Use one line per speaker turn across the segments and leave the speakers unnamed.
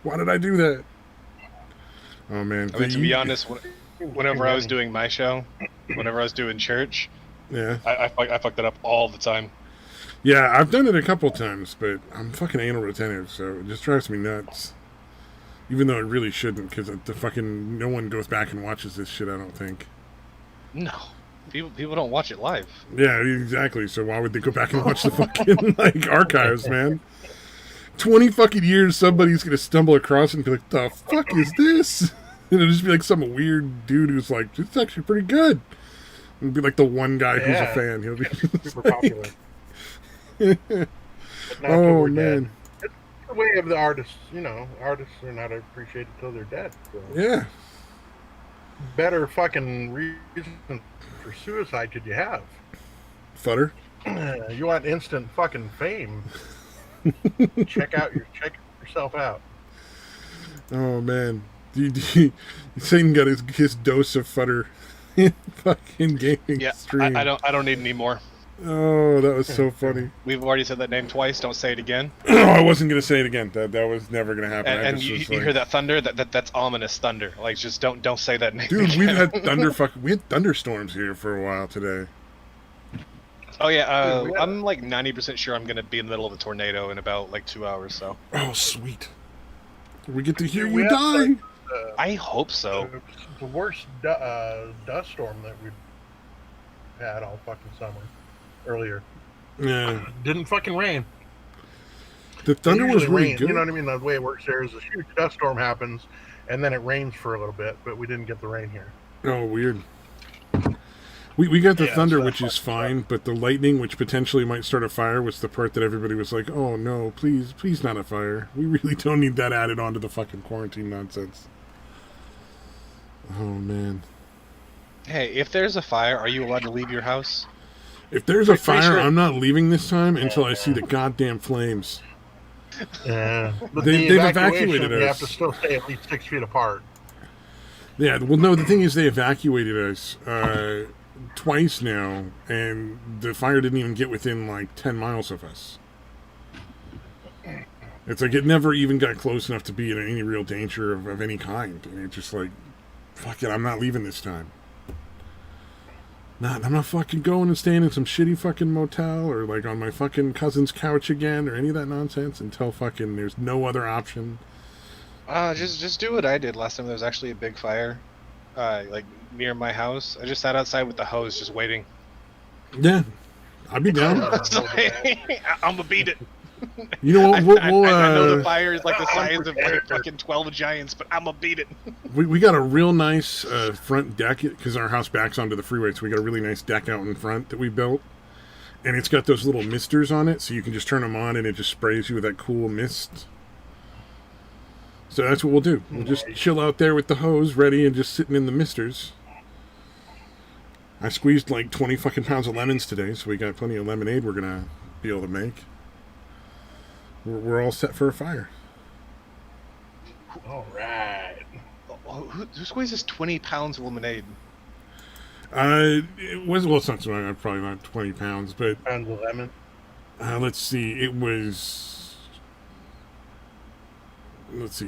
Why did I do that? Oh man.
I mean, to be honest, whenever I was doing my show, whenever I was doing church,
yeah,
I fucked it up all the time.
yeah, I've done it a couple times, but I'm fucking anal retentive, so it just drives me nuts. Even though it really shouldn't, because the fucking no one goes back and watches this shit. I don't think.
No, people don't watch it live.
Yeah, exactly. So why would they go back and watch the fucking like archives, man? 20 fucking years, somebody's gonna stumble across it and be like, "The fuck is this?" And it'll just be like some weird dude who's like, "It's actually pretty good." And be like the one guy who's a fan. He'll be
super popular.
Oh man.
It's the way of the artists, artists are not appreciated till they're dead. So.
Yeah.
Better fucking reason for suicide could you have?
Futter?
You want instant fucking fame. check yourself out.
Oh man. Satan got his dose of futter in fucking gaming stream.
I don't need any more.
Oh, that was so funny.
We've already said that name twice. Don't say it again.
Oh, I wasn't gonna say it again. That was never gonna happen.
And you hear that thunder? That's ominous thunder. Like, just don't say that name.
Dude,
again.
we had thunderstorms here for a while today.
Oh yeah, I'm like 90% sure I'm gonna be in the middle of a tornado in about like 2 hours. So.
Oh sweet. We get to hear you die.
I hope so.
The worst dust storm that we've had all fucking summer. Earlier.
Yeah.
Didn't fucking rain.
The thunder was really good.
You know what I mean? The way it works there is a huge dust storm happens, and then it rains for a little bit, but we didn't get the rain here.
Oh, weird. We got the thunder, which is fine, but the lightning, which potentially might start a fire, was the part that everybody was like, oh no, please not a fire. We really don't need that added onto the fucking quarantine nonsense. Oh, man.
Hey, if there's a fire, are you allowed to leave your house?
If there's a fire, I'm not leaving this time until I see the goddamn flames.
Yeah. But
they've evacuated us.
We have to still stay at least 6 feet apart.
Yeah, well, no, the thing is they evacuated us twice now, and the fire didn't even get within, like, 10 miles of us. It's like it never even got close enough to be in any real danger of any kind. And it's just like, fuck it, I'm not leaving this time. I'm not fucking going and staying in some shitty fucking motel or like on my fucking cousin's couch again or any of that nonsense until fucking there's no other option.
Just do what I did last time there was actually a big fire, like near my house. I just sat outside with the hose just waiting.
Yeah, I'd be down.
I'm gonna beat it.
You know what?
I know the fire is like the size of like fucking 12 giants, but I'm gonna beat it.
We got a real nice front deck because our house backs onto the freeway, so we got a really nice deck out in front that we built, and it's got those little misters on it, so you can just turn them on and it just sprays you with that cool mist. So that's what we'll do. We'll just chill out there with the hose ready and just sitting in the misters. I squeezed like 20 fucking pounds of lemons today, so we got plenty of lemonade we're gonna be able to make. We're all set for a fire.
All right.
Who squeezes 20 pounds of lemonade?
It was, well, it's not probably not 20 pounds, but
Pounds of lemon.
let's see, it was,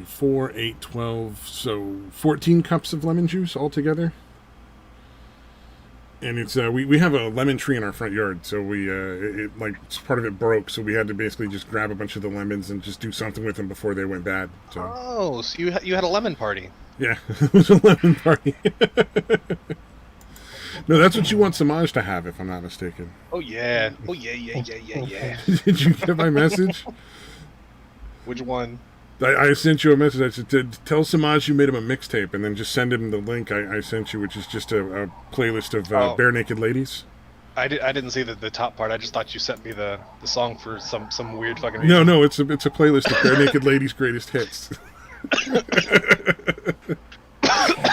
4, 8, 12, so 14 cups of lemon juice altogether. And it's we have a lemon tree in our front yard, so we part of it broke, so we had to basically just grab a bunch of the lemons and just do something with them before they went bad. So.
Oh, so you had a lemon party?
Yeah, it was a lemon party. No, that's what you want Samaj to have, if I'm not mistaken.
Oh yeah, yeah.
Did you get my message?
Which one?
I sent you a message. I said, tell Samaj you made him a mixtape, and then just send him the link I sent you, which is just a playlist of bare naked ladies.
I didn't see the top part. I just thought you sent me the song for some weird fucking reason.
No, it's a playlist of bare naked ladies' greatest hits.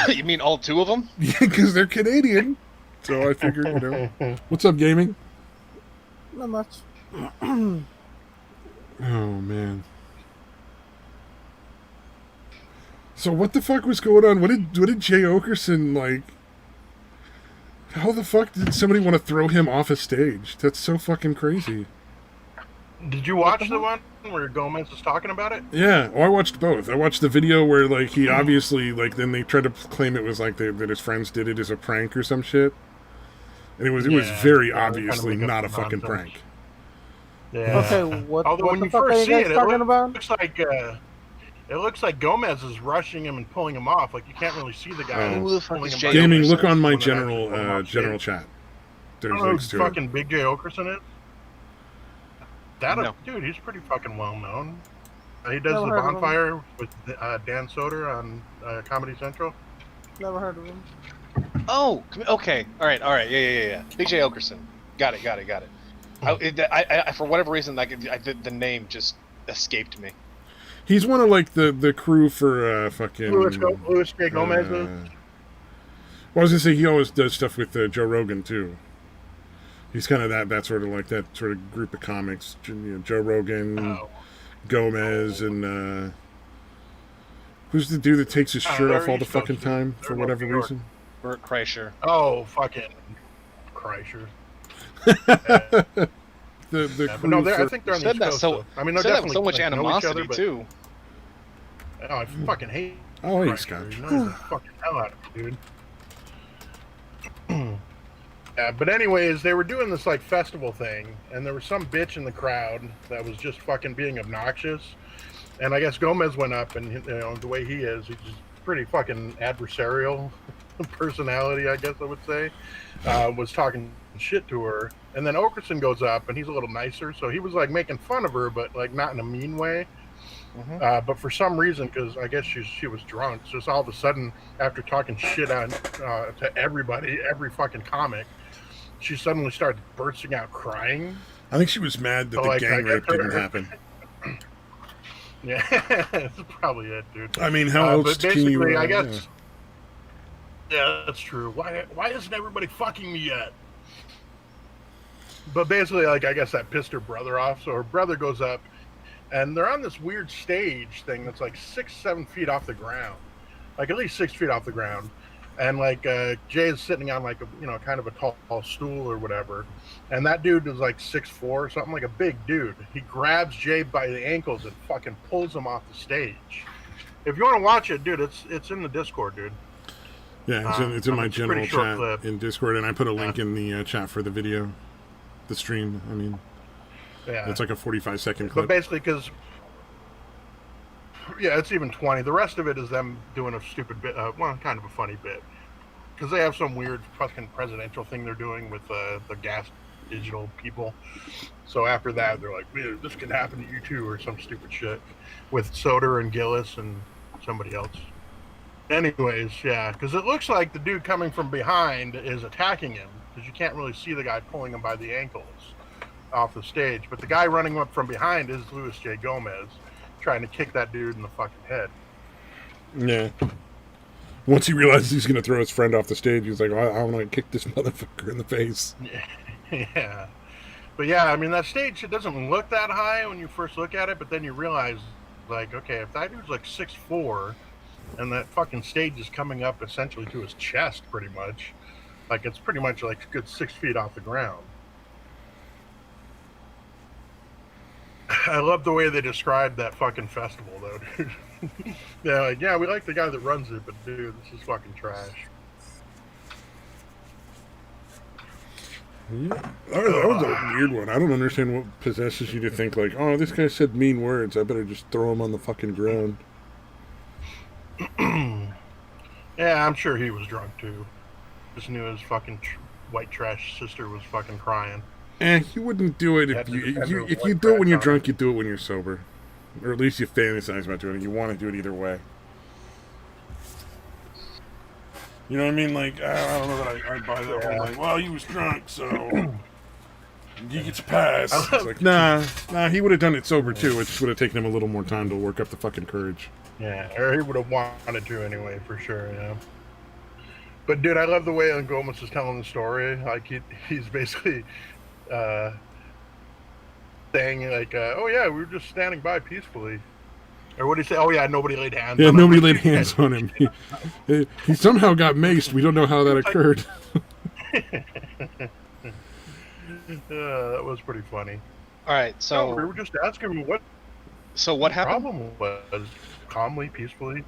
You mean all 2 of them?
Yeah, because they're Canadian. So I figured, What's up, gaming?
Not much.
Oh, man. So what the fuck was going on? What did Jay Okerson, like... How the fuck did somebody want to throw him off a stage? That's so fucking crazy.
Did you watch the one where Gomez is talking about it?
Yeah, I watched both. I watched the video where like he obviously like then they tried to claim it was like that his friends did it as a prank or some shit, and it was very obviously not a fucking prank.
Yeah.
Okay, what
when
the
you
fuck are
first
you
see
guys
it,
talking about?
it looks like Gomez is rushing him and pulling him off. Like you can't really see the guy.
Oh.
Who the fuck
pulling
is
him
Jay
by the
Gaming,
waist
look on my
when they're actually pulling him off
general
stage.
chat.
I
There's
don't know
links
who
to it.
fucking Big J Okerson is.
No.
Dude, he's pretty fucking well known. He does
Never
the
heard of him.
bonfire with Dan Soder on Comedy Central.
Never heard of him.
Oh, okay. All right. Yeah. Big J Okerson. Got it. I for whatever reason, the name just escaped me.
He's one of like the crew for fucking
Louis J. Gomez.
Well, I was gonna say he always does stuff with Joe Rogan too. He's kind of that sort of group of comics. You know, Joe Rogan, Gomez, and who's the dude that takes his shirt off all the fucking time for whatever reason?
Bert Kreischer.
Oh, fucking Kreischer.
The crew
no, I
for,
think they're on the
Said
East
that
Coast.
so.
I mean, they're
Said that
definitely
with so much
like, know each
animosity
other, but-
too.
Oh, I fucking hate.
oh, hey,
Kreischer.
Scott.
He annoys the fucking hell out of me, dude. Yeah, but anyways, they were doing this like festival thing, and there was some bitch in the crowd that was just fucking being obnoxious. And I guess Gomez went up, and you know the way he is, he's just pretty fucking adversarial personality, I guess I would say. Was talking shit to her, and then Okerson goes up, and he's a little nicer, so he was like making fun of her, but like not in a mean way.
Mm-hmm.
But for some reason, because I guess she was drunk, just all of a sudden, after talking shit on to everybody, every fucking comic, she suddenly started bursting out crying.
I think she was mad that
So,
the
like,
gang
I
rape
guess
didn't happen.
Yeah, that's probably it, dude.
I mean, how else
but
can you?
basically, I guess. Yeah, that's true. Why isn't everybody fucking me yet? But basically, like I guess that pissed her brother off. So her brother goes up, and they're on this weird stage thing that's like 6-7 feet off the ground, like at least 6 feet off the ground. And like Jay is sitting on like a kind of a tall stool or whatever, and that dude is like 6'4" or something, like a big dude. He grabs Jay by the ankles and fucking pulls him off the stage. If you want to watch it, dude, it's in the Discord, dude.
Yeah, it's in my
it's a pretty
general
short
chat
clip.
in Discord, and I put a link in the chat for the video, the stream. I mean,
Yeah,
it's like a 45-second
but
clip.
basically because. Yeah, it's even 20. The rest of it is them doing a stupid bit, kind of a funny bit. Because they have some weird fucking presidential thing they're doing with the gas digital people. So after that, they're like, this can happen to you too, or some stupid shit. With Soder and Gillis and somebody else. Anyways, yeah, because it looks like the dude coming from behind is attacking him. Because you can't really see the guy pulling him by the ankles off the stage. But the guy running up from behind is Louis J. Gomez, trying to kick that dude in the fucking head.
Yeah. Once he realizes he's going to throw his friend off the stage, he's like, I want to kick this motherfucker in the face.
Yeah. But yeah, I mean, that stage, it doesn't look that high when you first look at it, but then you realize, like, okay, if that dude's like 6'4", and that fucking stage is coming up essentially to his chest, pretty much, like, it's pretty much like a good 6 feet off the ground. I love the way they described that fucking festival, though, dude. Yeah, like, yeah, we like the guy that runs it, but dude, this is fucking trash.
Yeah. That was a weird one. I don't understand what possesses you to think, like, oh, this guy said mean words. I better just throw him on the fucking ground.
Yeah, I'm sure he was drunk, too. Just knew his fucking white trash sister was fucking crying.
You wouldn't do it if you do it when you're drunk, you do it when you're sober. Or at least you fantasize about doing it. You want to do it either way. You know what I mean? Like, I don't know that I'd buy that whole, like, well, he was drunk, so he gets a pass. It's like, nah, he would have done it sober, too. It just would have taken him a little more time to work up the fucking courage.
Yeah, or he would have wanted to anyway, for sure, yeah. But, dude, I love the way Gomez is telling the story. Like, he's basically saying, like, oh, yeah, we were just standing by peacefully. Or what did he say? Oh, yeah, nobody laid hands on him.
Yeah, nobody laid hands on him. He somehow got maced. We don't know how that occurred.
That was pretty funny.
All right,
No,
so
we were just asking what
what
the
happened?
problem was. Calmly, peacefully.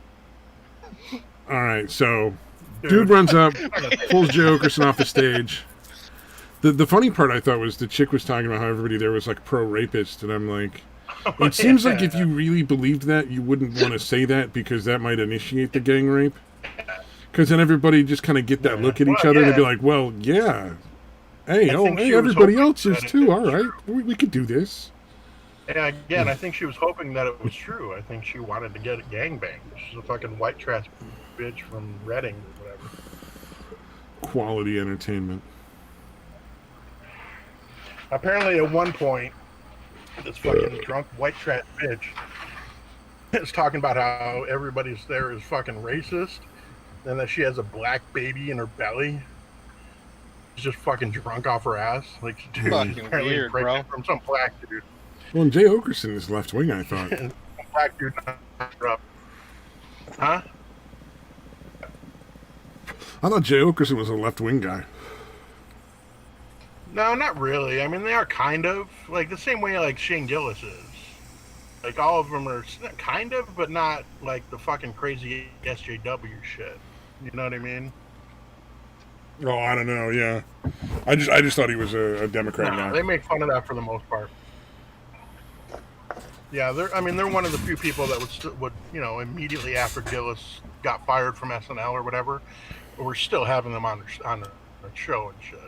All right, so dude runs up, pulls Jay Okerson off the stage. The funny part I thought was the chick was talking about how everybody there was like pro rapist, and I'm like, it seems like if you really believed that, you wouldn't want to say that because that might initiate the gang rape. Because then everybody just kind of get that look at each other and they'd be like, well, yeah. Hey, hey, everybody else is too. All right, we could do this.
And again, I think she was hoping that it was true. I think she wanted to get a gangbang. She's a fucking white trash bitch from Reading or whatever.
Quality entertainment.
Apparently, at one point, this fucking drunk white trash bitch is talking about how everybody's there is fucking racist, and that she has a black baby in her belly. She's just fucking drunk off her ass. Like, dude,
Fucking
she's apparently
weird,
pregnant
bro.
from some black dude.
Well, and Jay Okerson is left wing, I thought.
Some black dude knocked her up. Huh?
I thought Jay Okerson was a left wing guy.
No, not really. I mean, they are kind of like the same way like Shane Gillis is. Like all of them are kind of, but not like the fucking crazy SJW shit. You know what I mean?
Oh, I don't know. Yeah, I just thought he was a Democrat
No,
guy.
they make fun of that for the most part. Yeah, they're one of the few people that would immediately after Gillis got fired from SNL or whatever, we're still having them on the show and shit.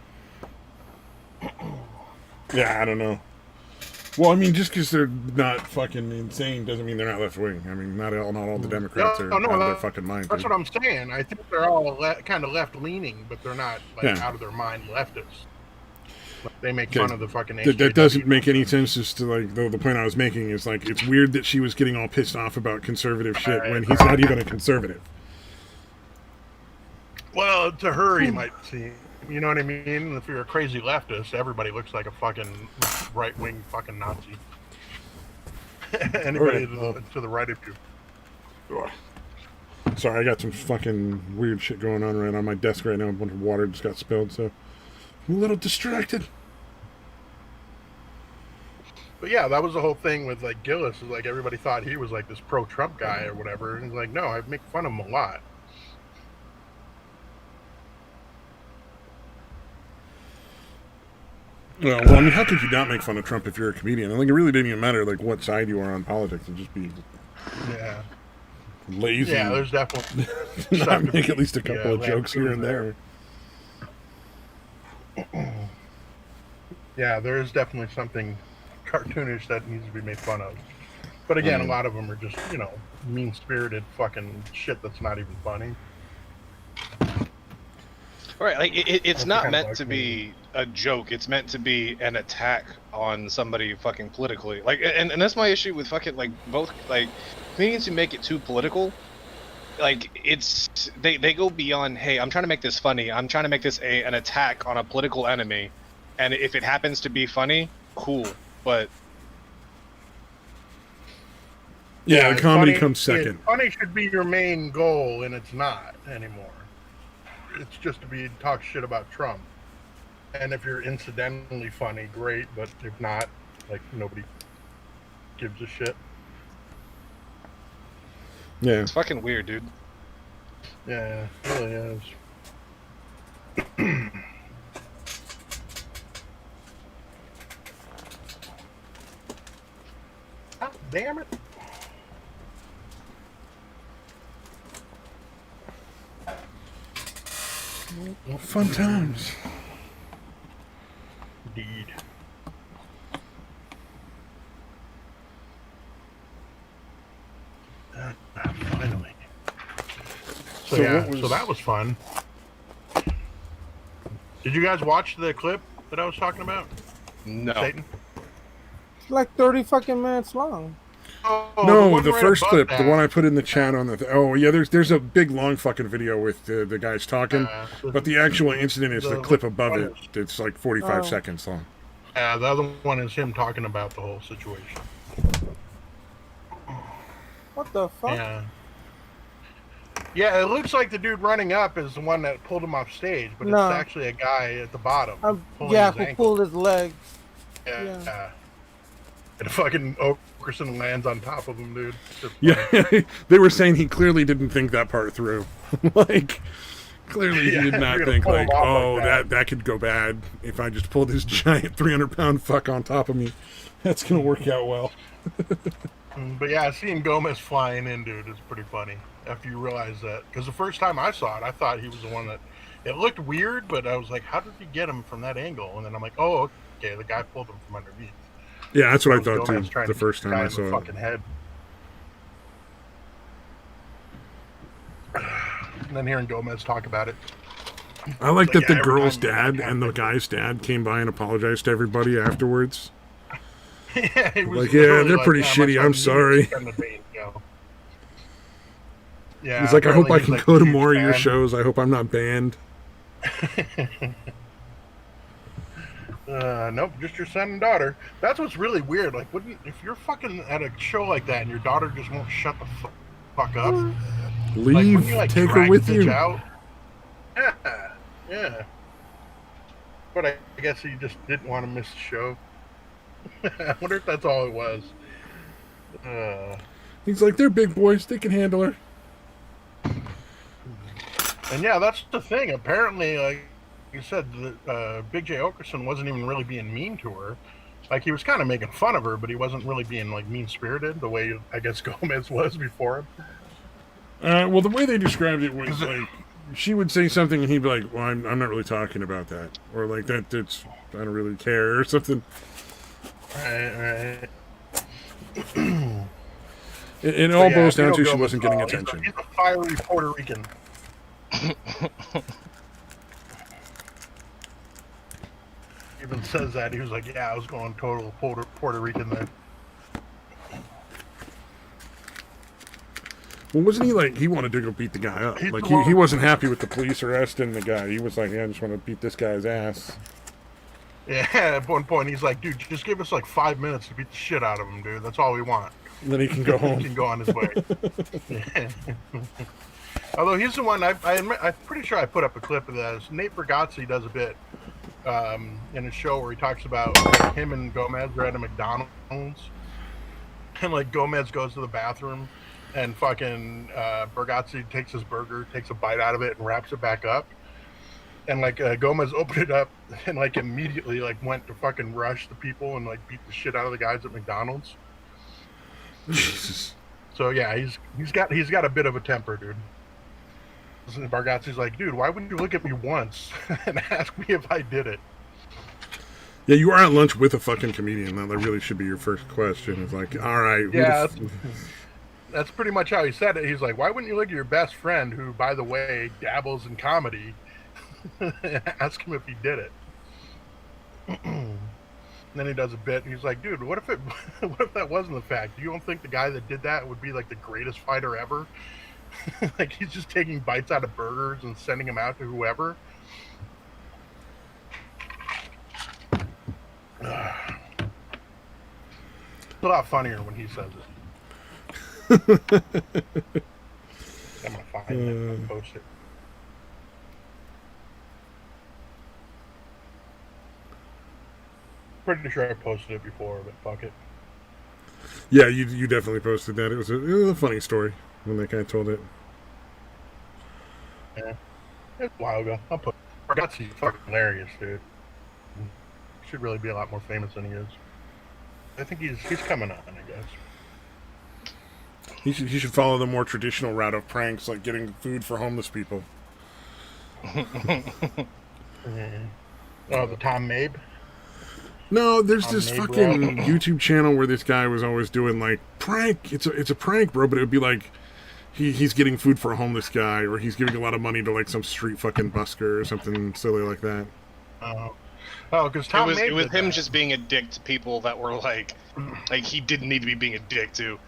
Yeah, I don't know. Well, I mean, just because they're not fucking insane doesn't mean they're not left wing. I mean, not all the Democrats are out of their fucking mind.
That's
dude.
what I'm saying. I think they're all kind of left leaning, but they're not out of their mind leftists. They make fun of the fucking
that doesn't make any sense. As to like the point I was making is like it's weird that she was getting all pissed off about conservative shit when he's not even a conservative.
Well, to her, he might seem. You know what I mean? If you're a crazy leftist, everybody looks like a fucking right-wing fucking Nazi. Anybody to the right of you.
Sorry, I got some fucking weird shit going on right on my desk right now. A bunch of water just got spilled, so I'm a little distracted.
But yeah, that was the whole thing with like Gillis. Is like everybody thought he was like this pro-Trump guy or whatever, and he's like, no, I make fun of him a lot.
Well, I mean, how could you not make fun of Trump if you're a comedian? I think it really didn't even matter like what side you are on politics. It'd just be lazy.
Yeah, there's definitely
not make at least a couple of jokes here and there.
Yeah, there is definitely something cartoonish that needs to be made fun of. But again, a lot of them are just mean-spirited fucking shit that's not even funny.
Right, like it's not meant to be a joke. It's meant to be an attack on somebody fucking politically. Like, and that's my issue with fucking like both like comedians who make it too political. Like it's they go beyond. Hey, I'm trying to make this funny. I'm trying to make this an attack on a political enemy, and if it happens to be funny, cool. But
yeah, comedy comes second.
Funny should be your main goal, and it's not anymore. It's just to be talk shit about Trump. And if you're incidentally funny, great. But if not, like nobody gives a shit.
Yeah,
it's fucking weird, dude.
Yeah, it really is. Oh, damn it.
well, fun times.
Indeed. Finally. So that was fun. Did you guys watch the clip that I was talking about?
No.
Satan?
It's like 30 fucking minutes long.
Oh,
No, the
right
first
above
clip,
that.
the one I put in the chat on the. Oh yeah, there's a big long fucking video with the guys talking, but the actual incident is the clip above it. It's like 45 seconds long.
Yeah, the other one is him talking about the whole situation.
What the fuck?
Yeah. Yeah, it looks like the dude running up is the one that pulled him off stage, but
No.
It's actually a guy at the bottom. pulling
Yeah,
his
who
ankle.
pulled his legs.
Yeah. And fucking Okerson lands on top of him, dude. Just
Yeah, they were saying he clearly didn't think that part through. Like, clearly he
Yeah,
did
if
not
you're gonna
think,
pull
like,
him off
oh,
like
that could go bad if I just pull this giant 300-pound fuck on top of me. That's going to work out well.
But yeah, seeing Gomez flying in, dude, is pretty funny. After you realize that, because the first time I saw it, I thought he was the one that. It looked weird, but I was like, how did he get him from that angle? And then I'm like, oh, okay, the guy pulled him from underneath.
Yeah, that's what I
It was
thought,
Gomez
too,
trying
the
to
first
get the
time
guy
I
in the
saw it.
fucking head. And then hearing Gomez talk about it.
I like that
yeah,
the
every
girl's
time you
dad
gotta
and the
have it.
guy's dad came by and apologized to everybody afterwards.
Yeah, he was
Like, yeah,
literally
they're
like,
pretty
yeah, my
shitty,
son
I'm
needs
sorry.
suspended vein, you know. Yeah,
He's like, I hope
apparently
I
he's,
can
like,
go
a
to
huge
more of your
fan.
shows. I hope I'm not banned.
Nope, just your son and daughter. That's what's really weird. Like, wouldn't if you're fucking at a show like that and your daughter just won't shut the fuck up? Like,
Leave,
wouldn't you like
take her
drag
with
the bitch
you.
out? Yeah, yeah. But I guess he just didn't want to miss the show. I wonder if that's all it was.
He's like, they're big boys, they can handle her.
And yeah, that's the thing. Apparently, like you said, Big J Okerson wasn't even really being mean to her. Like, he was kind of making fun of her, but he wasn't really being like mean spirited the way I guess Gomez was before him.
Well, the way they described it was like she would say something and he'd be like, "Well, I'm not really talking about that," or like that's I don't really care or something.
Right.
It all boils down to she
Gomez
wasn't getting
at all.
attention.
He's a fiery Puerto Rican. Even says that he was like, "Yeah, I was going total Puerto Rican there."
Well, wasn't he like he wanted to go beat the guy up?
He's
Like
the one-
he wasn't happy with the police arresting the guy. He was like, "Yeah, I just want to beat this guy's ass."
Yeah, at one point he's like, "Dude, just give us like 5 minutes to beat the shit out of him, dude. That's all we want."
And then he can go
He
home.
can go on his way. Yeah. Although he's the one, I'm pretty sure I put up a clip of this. Nate Bargatze does a bit in a show where he talks about him and Gomez are at a McDonald's, and like Gomez goes to the bathroom, and fucking Bargatze takes his burger, takes a bite out of it, and wraps it back up. And like Gomez opened it up and like immediately like went to fucking rush the people and like beat the shit out of the guys at McDonald's.
Jesus.
So yeah, he's got a bit of a temper, dude. Bargatze's like, dude, why wouldn't you look at me once and ask me if I did it?
Yeah, you are at lunch with a fucking comedian. That really should be your first question. It's like, all right. who the
Yeah,
f-
that's pretty much how he said it. He's like, why wouldn't you look at your best friend, who, by the way, dabbles in comedy, and ask him if he did it? And then he does a bit. And he's like, dude, what if that wasn't the fact? You don't think the guy that did that would be like the greatest fighter ever? Like, he's just taking bites out of burgers and sending them out to whoever. It's a lot funnier when he says it. I'm gonna find it and post it. Pretty sure I posted it before, but fuck it.
Yeah, you definitely posted that. It was a funny story when that guy told it.
Yeah, it's a while ago. I'll put. Bargatze's fucking hilarious, dude. Should really be a lot more famous than he is. I think he's coming on, I guess.
He should follow the more traditional route of pranks, like getting food for homeless people.
Oh, the Tom Mabe.
No, there's this
Maybe,
fucking
bro.
YouTube channel where this guy was always doing like prank. It's a prank, bro, but it would be like he's getting food for a homeless guy, or he's giving a lot of money to like some street fucking busker or something silly like that.
Because Tom Mabe
It was
did
him
that.
just being a dick to people that were like he didn't need to be being a dick to.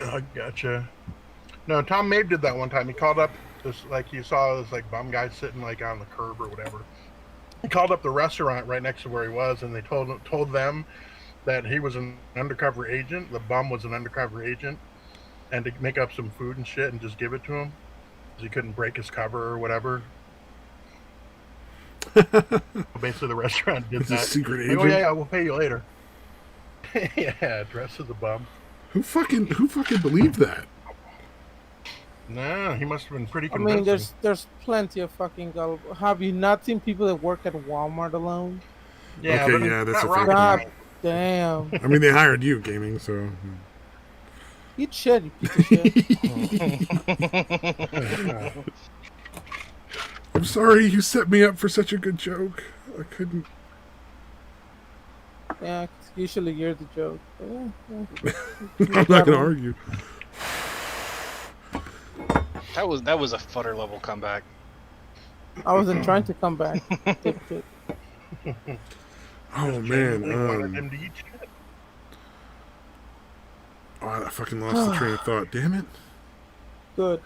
Oh, gotcha. No, Tom Mabe did that one time. He called up this, like, he saw this like bum guy sitting like on the curb or whatever. He called up the restaurant right next to where he was, and they told them that he was an undercover agent. The bum was an undercover agent, and to make up some food and shit and just give it to him because he couldn't break his cover or whatever. Basically, the restaurant did
It's a
that.
secret
Like,
agent.
oh yeah, we'll pay you later. Yeah, dressed as a bum.
Who fucking believed that?
No, he must have been pretty
I mean,
convincing.
there's plenty of fucking gullible. Have you not seen people that work at Walmart alone?
Yeah,
Okay,
but
yeah, that's
not
a fair
rocket
God
point.
damn.
I mean, they hired you, gaming, so.
Eat shit, you piece of shit.
science.
I'm sorry, you set me up for such a good joke. I couldn't.
Yeah, 'cause usually you're the joke. But yeah.
I'm not gonna argue.
That was a futter level comeback.
I wasn't trying to come back. Dipshit.
Oh
Genuinely wanted
man,
him to eat shit.
oh, I fucking lost the train of thought. Damn it.
Good.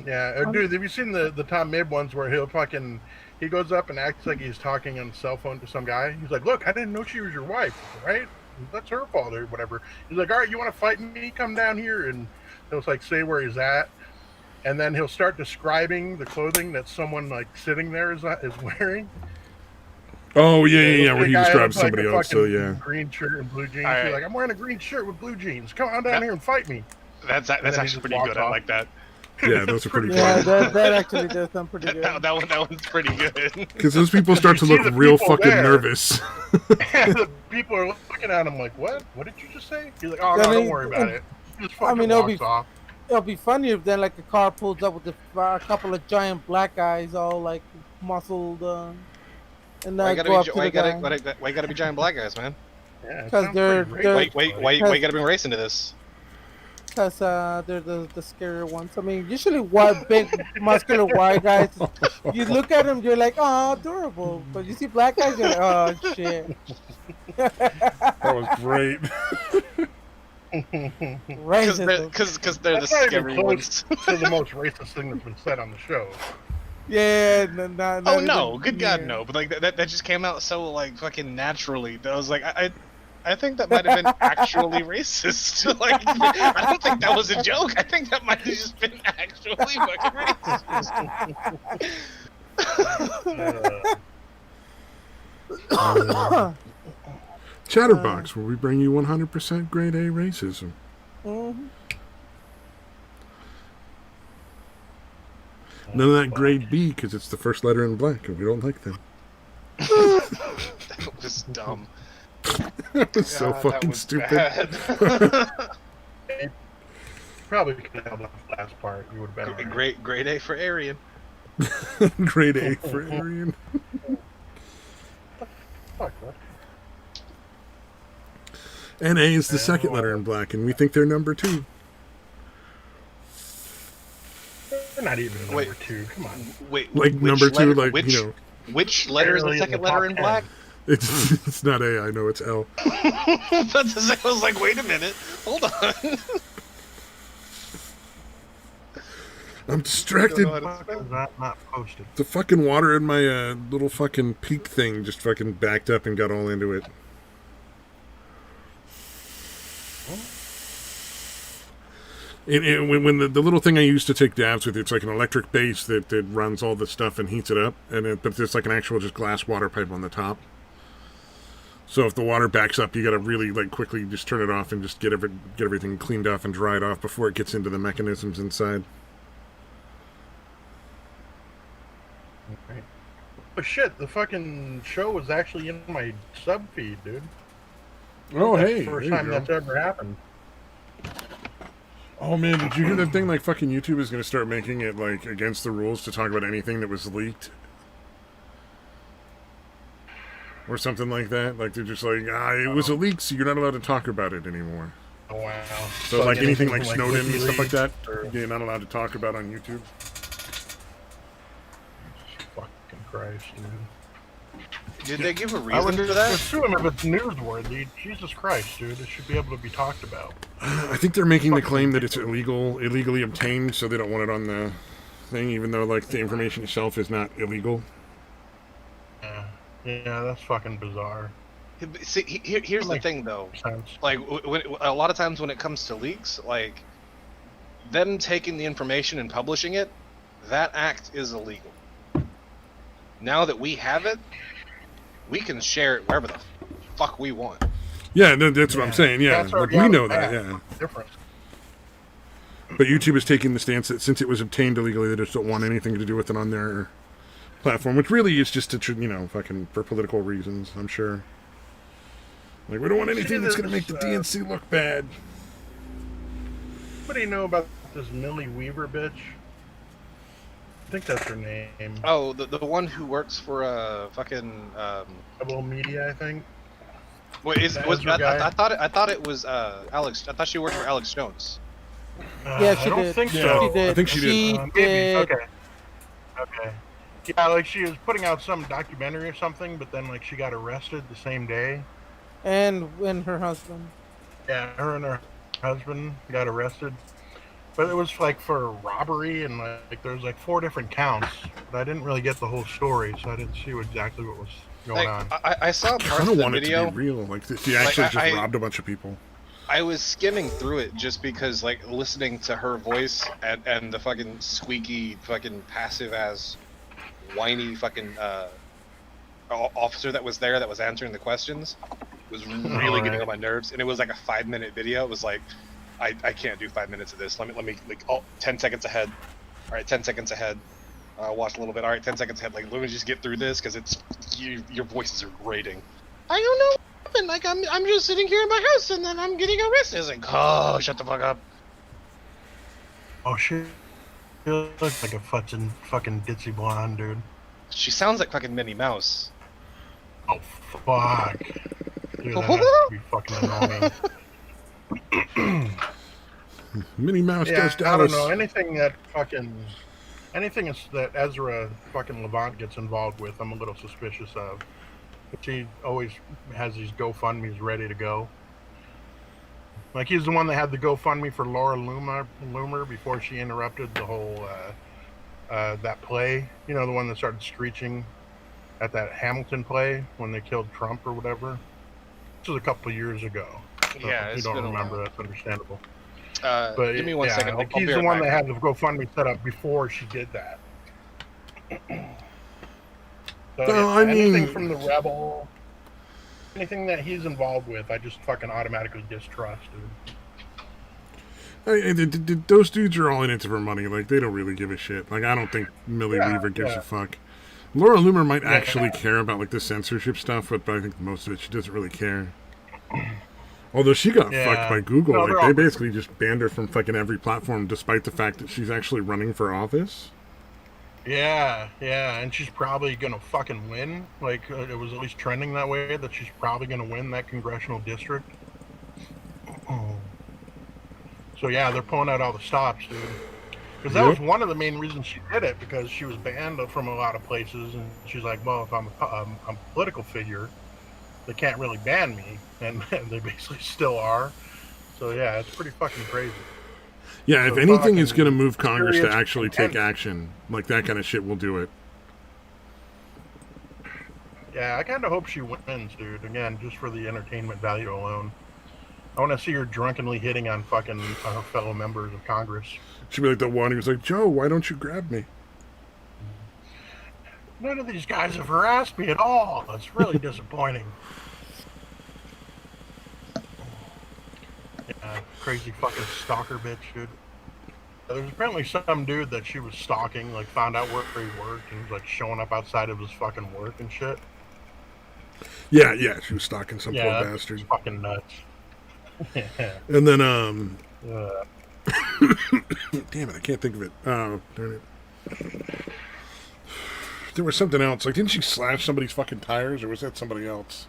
Yeah, dude, have you seen the Tom Mid ones where he goes up and acts like he's talking on the cell phone to some guy? He's like, "Look, I didn't know she was your wife, right? That's her fault or whatever." He's like, "All right, you want to fight me? Come down here." And he'll like say where he's at, and then he'll start describing the clothing that someone like sitting there is wearing.
Oh yeah,
It'll
yeah, where
be
he
a guy
describes
with, like,
somebody
a
else. So
fucking
yeah.
green shirt and blue jeans.
All right.
He's like, "I'm wearing a green shirt with blue jeans. Come on down here and fight me."
That's
then he
actually
just
pretty
walks
good. I
off.
like that.
Yeah, those are pretty
Yeah,
funny.
that actually does sound pretty good.
That one's pretty good.
Because those people start to
You see
look
the
real
people
fucking
there.
nervous.
And the people are looking at him like, "What? What did you just say?" He's like, "Oh no,
Then
don't
he-
worry about it." He just
I
fucking
mean, it'll
walks
be-
off.
It'll be funny if then like a car pulls up with a couple of giant black guys, all like muscled, and
Why
then
gotta
go up
be,
to
why
the
gotta,
guy.
why gotta be giant black guys, man?
Yeah, it
'Cause
sounds
they're-
pretty
they're-
great.
Why you gotta bring race into this?
Because they're the scarier ones. I mean, usually white, big, muscular white guys, you look at them, you're like, oh, adorable. But you see black guys, you're like, oh, shit.
That was great.
Racism.
Because they're the
That's not even
scary
close
ones.
to the most racist thing that's been said on the show.
Yeah.
Oh no, good God,
yeah.
no! But like that just came out so like fucking naturally that I was like, I think that might have been actually racist. Like, I don't think that was a joke. I think that might have just been actually fucking racist.
Chatterbox, where we bring you 100% grade A racism.
Mhm.
None of that grade B, because it's the first letter in black, and we don't like them.
That was dumb.
That was so
God,
fucking
that was
stupid.
bad.
Probably could have held off the last part. You would have been all right.
Grade A for Aryan.
Grade A for Aryan.
Fuck, what?
And A is the second letter in black, and we think they're number 2.
They're not even number
Wait.
2. Come on.
Wait,
Like
which
number 2,
letter-
like,
which,
you know.
which letter is the
Barely in
second
the
letter
top
in
10.
black?
It's not A, I know it's L.
That's the same. I was like, wait a minute, hold on.
I'm distracted.
Don't know how to
Fuck is that not posted?
The fucking water in my little fucking peak thing just fucking backed up and got all into it. When the little thing I used to take dabs with, it's like an electric base that runs all the stuff and heats it up, but there's like an actual just glass water pipe on the top. So if the water backs up, you got to really like quickly just turn it off and just get everything cleaned off and dried off before it gets into the mechanisms inside.
Right. But shit, the fucking show was actually in my sub feed, dude.
Oh
That's
hey,
the first
there you
time
go.
that's ever happened.
Oh man, did you hear that thing? Like fucking YouTube is going to start making it like against the rules to talk about anything that was leaked, or something like that. Like they're just like, it was a leak, so you're not allowed to talk about it anymore.
Oh wow.
So like anything like
from,
Snowden and stuff like that,
WikiLeaks or-
you're not allowed to talk about on YouTube.
Fucking Christ, dude.
Did they give a
I
reason
would
for that?
assume if it's newsworthy, Jesus Christ, dude, it should be able to be talked about.
I think they're making the claim that it's illegally obtained, so they don't want it on the thing, even though like the information itself is not illegal.
Yeah, that's fucking bizarre.
See, here's the thing, though.
Sense.
Like, a lot of times when it comes to leaks, like, them taking the information and publishing it, that act is illegal. Now that we have it, we can share it wherever the fuck we want.
Yeah, that's what I'm saying. Yeah,
That's
like,
already
we
out
know
of
that.
the
Yeah.
Different.
But YouTube is taking the stance that since it was obtained illegally, they just don't want anything to do with it on their platform, which really is just to, fucking for political reasons, I'm sure. Like, we don't want anything that's going to make the DNC look bad.
What do you know about this Millie Weaver bitch? I think that's her name.
Oh, the one who works for fucking
Double Media, I think.
What is was I thought it was Alex. I thought she worked for Alex Jones.
Yeah, she
I don't
did.
think
Yeah,
so.
She did.
I think she did.
Maybe.
did.
Okay. Yeah, like she was putting out some documentary or something, but then like she got arrested the same day.
And her husband.
Yeah, her and her husband got arrested. But it was like for robbery and like there was like 4 different counts. But I didn't really get the whole story, so I didn't see exactly what was going on.
I saw
I
parts
kind
of
of
the
want it
video.
to be real. Like, she actually just robbed a bunch of people.
I was skimming through it just because, like, listening to her voice and the fucking squeaky, fucking passive ass, whiny fucking officer that was there that was answering the questions was really getting on my nerves. And it was like a 5-minute video. It was like, I can't do 5 minutes of this. Let me like 10 seconds ahead. All right, 10 seconds ahead. Watch a little bit. All right, 10 seconds ahead. Like, let me just get through this because it's your voices are grating. I don't know. Like I'm just sitting here in my house and then I'm getting arrested. It's like, oh, shut the fuck up.
Oh shit. She looks like a fucking ditzy blonde, dude.
She sounds like fucking Minnie Mouse.
Oh fuck. Dude, that has to be fucking annoying.
Minnie Mouse does
I
Dallas.
don't know. Anything that Ezra fucking Levant gets involved with, I'm a little suspicious of. But he always has these GoFundMes ready to go. Like, he's the one that had the GoFundMe for Laura Loomer before she interrupted the whole, that play. You know, the one that started screeching at that Hamilton play when they killed Trump or whatever. This was a couple of years ago. So
Yeah,
if you don't remember, that's understandable. But
give me one second.
Like,
I'll
he's
be
the
right
one
back.
that had the GoFundMe set up before she did that. So,
No, I
anything
mean-
from the Rebel, anything that he's involved with, I just fucking automatically distrust, dude.
Those dudes are all in it for money. Like, they don't really give a shit. Like, I don't think Millie Weaver gives a fuck. Laura Loomer might actually care about, like, the censorship stuff, but I think most of it, she doesn't really care. Although she got fucked by Google.
No,
Like, they basically just banned her from fucking every platform, despite the fact that she's actually running for office.
Yeah, and she's probably gonna fucking win. Like, it was at least trending that way, that she's probably gonna win that congressional district. So yeah, they're pulling out all the stops, dude. Because that was one of the main reasons she did it, because she was banned from a lot of places, and she's like, well, if I'm a political figure, they can't really ban me, and they basically still are. So yeah, it's pretty fucking crazy.
Yeah, if
So
anything is
fucking
going to move Congress to
serious
actually take
contempt.
action, like that kind of shit will do it.
Yeah, I kind of hope she wins, dude. Again, just for the entertainment value alone. I want to see her drunkenly hitting on fucking fellow members of Congress.
She'd be like the one who's like, Joe, why don't you grab me?
None of these guys have harassed me at all. It's really disappointing. Yeah, crazy fucking stalker bitch, dude. There's apparently some dude that she was stalking, like, found out where he worked and was like showing up outside of his fucking work and shit.
Yeah, she was stalking some
Yeah,
poor
that's
bastard.
fucking nuts. Yeah.
And then,
Uh,
damn it, I can't think of it. Oh, darn it. There was something else. Like, didn't she slash somebody's fucking tires, or was that somebody else?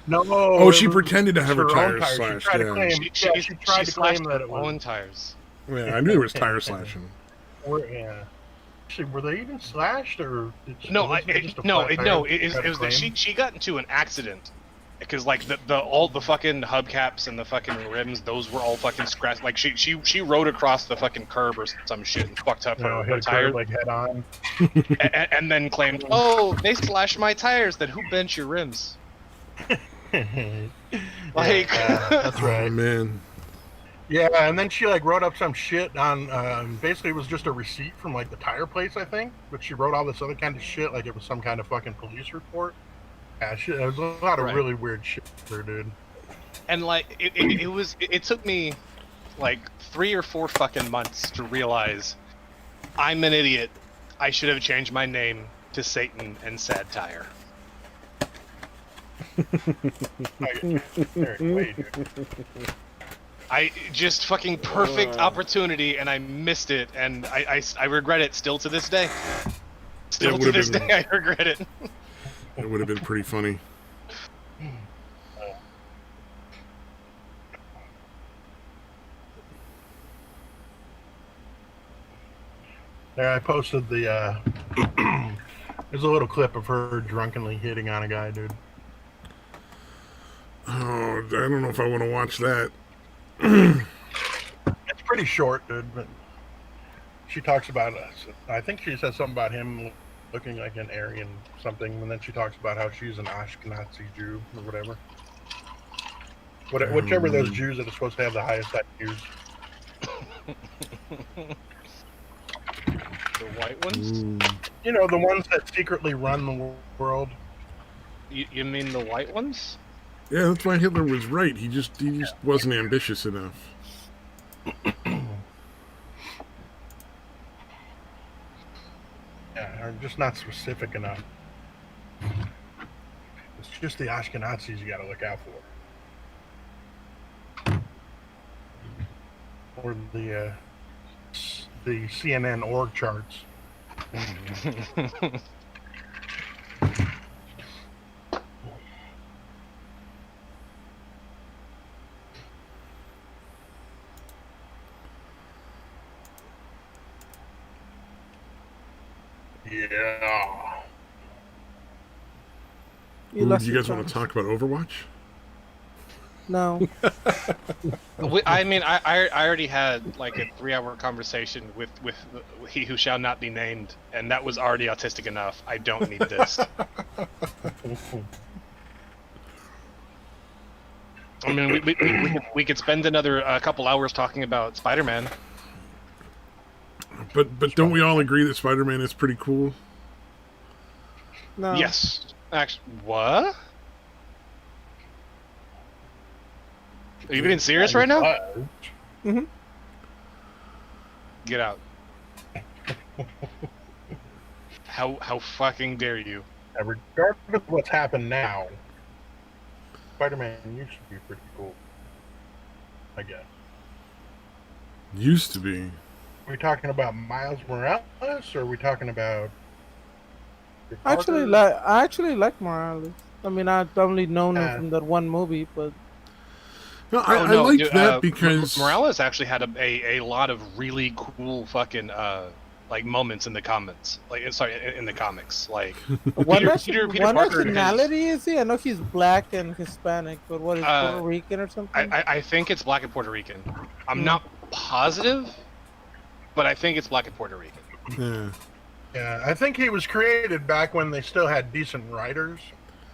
No.
Oh, she
it was
pretended to have her
own
tires slashed.
She tried to
Yeah.
claim, she tried to claim
slashed
that it
her own
was.
tires.
Yeah, I knew there was tire slashing.
Yeah. Actually, were they even slashed, or did she,
No,
wasn't it just a
no,
flat
it
tire
was that
claim?
she got into an accident because like all the fucking hubcaps and the fucking rims, those were all fucking scratched. Like she rode across the fucking curb or some shit and fucked up
You know,
her
hit a
tire,
curb, like head on.
and then claimed, "Oh, they slashed my tires. Then who bent your rims?" Like,
that's
Oh,
right.
man.
Yeah, and then she like wrote up some shit on. Basically, it was just a receipt from like the tire place, I think. But she wrote all this other kind of shit, like it was some kind of fucking police report. Yeah, shit. There was a lot of
Right.
really weird shit there, dude.
And like it took me like 3 or 4 fucking months to realize I'm an idiot. I should have changed my name to Satan and Sad Tire. I just fucking perfect opportunity, and I missed it, and I regret it still to this day. Still to this day, I regret it.
It would have been pretty funny.
There, I posted the. There's a little clip of her drunkenly hitting on a guy, dude.
Oh, I don't know if I want to watch that.
It's pretty short, dude, but she talks about us. I think she says something about him looking like an Aryan something, and then she talks about how she's an Ashkenazi Jew or whatever. Whichever of those Jews that are supposed to have the highest IQs.
The white ones?
You know, the ones that secretly run the world.
You mean the white ones?
Yeah, that's why Hitler was right. He just wasn't ambitious enough.
Yeah, or just not specific enough. It's just the Ashkenazis you got to look out for. Or the CNN org charts. Yeah.
Do you guys want to talk about Overwatch?
No.
I mean, I already had like a 3-hour conversation with he who shall not be named, and that was already autistic enough. I don't need this. I mean, we could spend another couple hours talking about Spider-Man.
But don't we all agree that Spider-Man is pretty cool?
No.
Yes. Actually, what? Are you being serious right now?
Mm-hmm.
Get out. How fucking dare you?
Regardless of what's happened now, Spider-Man used to be pretty cool, I guess.
Used to be.
Are we talking about Miles Morales, or are we talking about...
I actually like Morales. I mean, I've only known him from that one movie, but...
No, I liked
dude,
that because...
Morales actually had a lot of really cool fucking like moments in the comments. Like, sorry, in the comics. Like,
What
Peter Parker
nationality is he? I know he's black and Hispanic, but what is Puerto Rican or something?
I think it's black and Puerto Rican. I'm not positive, but I think it's black and Puerto Rican.
Yeah.
Yeah, I think he was created back when they still had decent writers.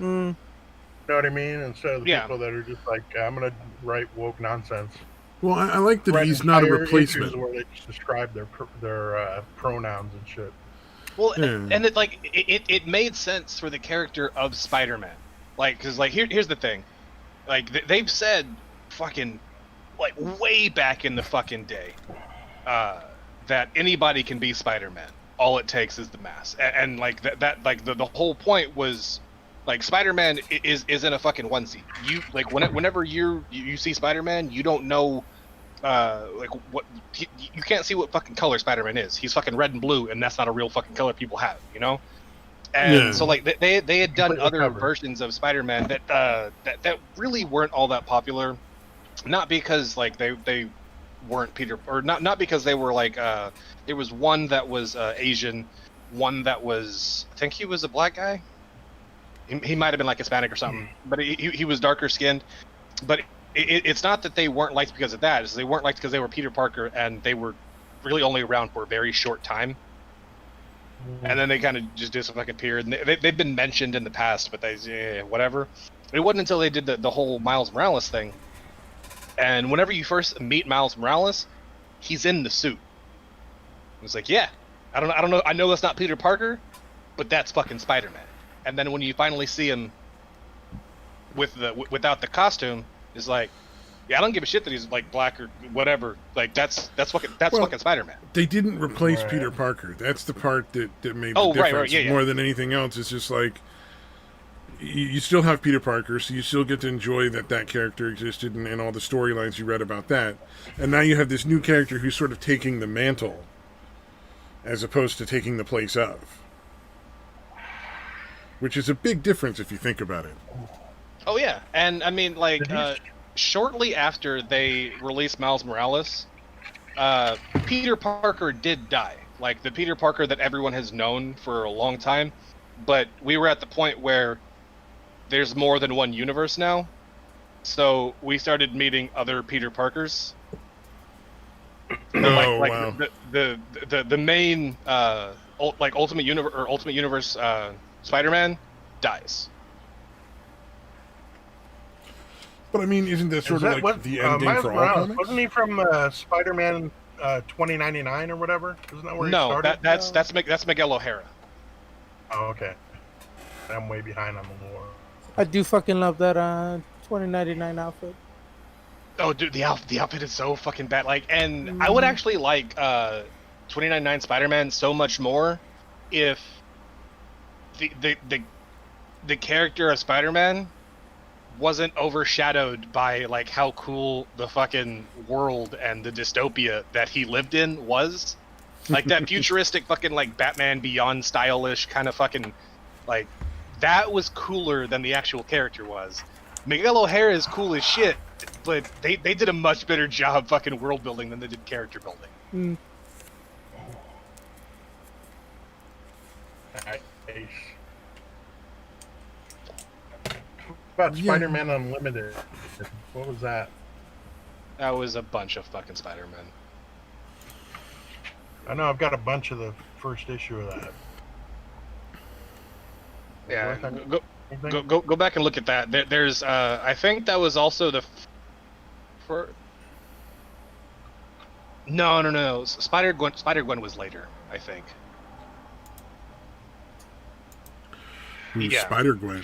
Mm.
You know what I mean? Instead of the people that are just like, I'm going to write woke nonsense.
Well, I like that he's not a replacement.
Where they just describe their pronouns and shit.
Well, and it made sense for the character of Spider-Man. Like, because like here's the thing, like they've said, fucking, like way back in the fucking day, that anybody can be Spider-Man. All it takes is the mask, and like that like the whole point was, like, Spider-Man is in a fucking onesie. You like whenever you see Spider-Man, you don't know, like what you can't see what fucking color Spider-Man is. He's fucking red and blue, and that's not a real fucking color people have, you know. And so like they had done other versions of Spider-Man that really weren't all that popular, not because like they weren't Peter, or not because they were like there was one that was Asian, one that was, I think he was a black guy. He might have been like Hispanic or something, but he was darker skinned. But it's not that they weren't liked because of that. It's they weren't liked because they were Peter Parker and they were really only around for a very short time. And then they kind of just disappeared. And they've been mentioned in the past, but whatever. It wasn't until they did the whole Miles Morales thing, And whenever you first meet Miles Morales, he's in the suit. It's like, yeah, I don't know. I know that's not Peter Parker, but that's fucking Spider-Man. And then when you finally see him without the costume, it's like, yeah, I don't give a shit that he's like black or whatever. Like that's fucking Spider-Man.
They didn't replace
Right.
Peter Parker. That's the part that made
Oh,
the
right,
difference
yeah.
more than anything else. It's just like you still have Peter Parker, so you still get to enjoy that character existed and all the storylines you read about that. And now you have this new character who's sort of taking the mantle as opposed to taking the place of. Which is a big difference if you think about it.
Oh yeah, and I mean like
Did he-
shortly after they released Miles Morales, Peter Parker did die. Like the Peter Parker that everyone has known for a long time, but we were at the point where there's more than one universe now, so we started meeting other Peter Parkers.
Wow.
The main Ultimate Universe Spider-Man dies.
But I mean, isn't that sort of like the end game
Miles
for all
Morales,
comics?
wasn't he from Spider-Man 2099 or whatever? Isn't that where he
No,
started?
that's Miguel O'Hara.
Oh, okay. I'm way behind on the lore.
I do fucking love that 2099 outfit.
Oh, dude, the outfit is so fucking bad. Like, and I would actually like 2099 Spider-Man so much more if the character of Spider-Man wasn't overshadowed by like how cool the fucking world and the dystopia that he lived in was. Like that futuristic fucking like Batman Beyond stylish kind of fucking like that was cooler than the actual character was. Miguel O'Hara is cool as shit, but they did a much better job fucking world building than they did character building.
Mm.
Nice. What about
Yeah.
Spider-Man Unlimited? What was that?
That was a bunch of fucking Spider-Man.
I know I've got a bunch of the first issue of that.
Yeah,
Anything?
go back and look at that. There's I think that was also the for no. Spider-Gwen was later, I think.
Who's
Yeah.
Spider-Gwen?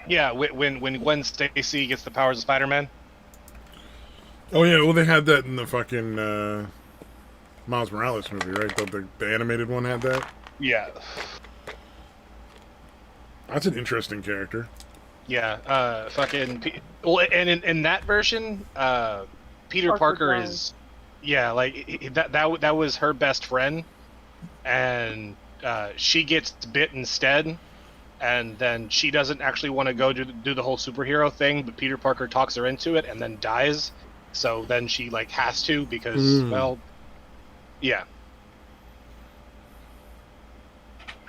Yeah, when Gwen Stacy gets the powers of Spider-Man.
Oh yeah, well they had that in the fucking Miles Morales movie, right? The animated one had that.
Yeah.
That's an interesting character.
Yeah, well, and in that version, Peter Parker
died.
is, yeah, like that was her best friend, and she gets bit instead, and then she doesn't actually want to go do the whole superhero thing, but Peter Parker talks her into it, and then dies. So then she like has to because well, yeah.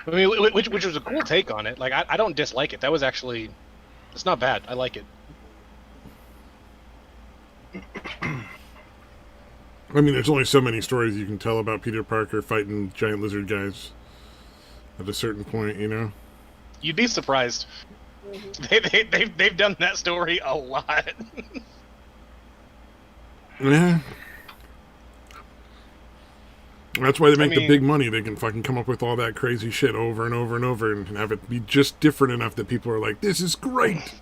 I mean, which was a cool take on it. Like, I don't dislike it. That was actually, it's not bad. I like it.
I mean, there's only so many stories you can tell about Peter Parker fighting giant lizard guys at a certain point, you know?
You'd be surprised. They've done that story a lot.
Yeah. That's why they make the
mean-
big money. They can fucking come up with all that crazy shit over and over and over and have it be just different enough that people are like, this is great.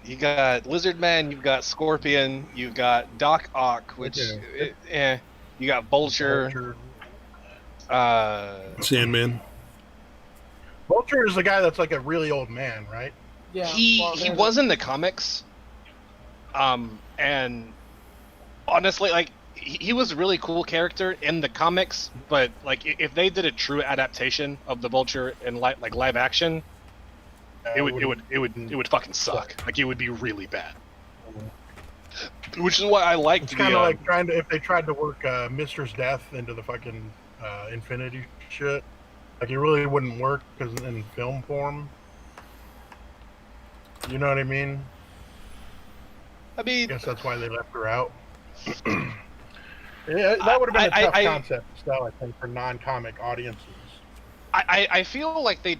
You got Lizard Man, you've got Scorpion, you've got Doc Ock, which, you got Vulture.
Sandman.
Vulture is the guy that's like a really old man, right?
Yeah.
He
there's-
was in the comics, and honestly, like he was a really cool character in the comics. But like, if they did a true adaptation of the Vulture in live action, it would fucking suck. Like it would be really bad. Which is why I liked
It's
the.
kind of like if they tried to work Mister's death into the fucking Infinity shit. Like it really wouldn't work because in film form. You know what I mean?
I
I
mean,
guess that's why they left her out. Yeah, that would have been a tough concept to sell, I think, for non-comic audiences.
I feel like they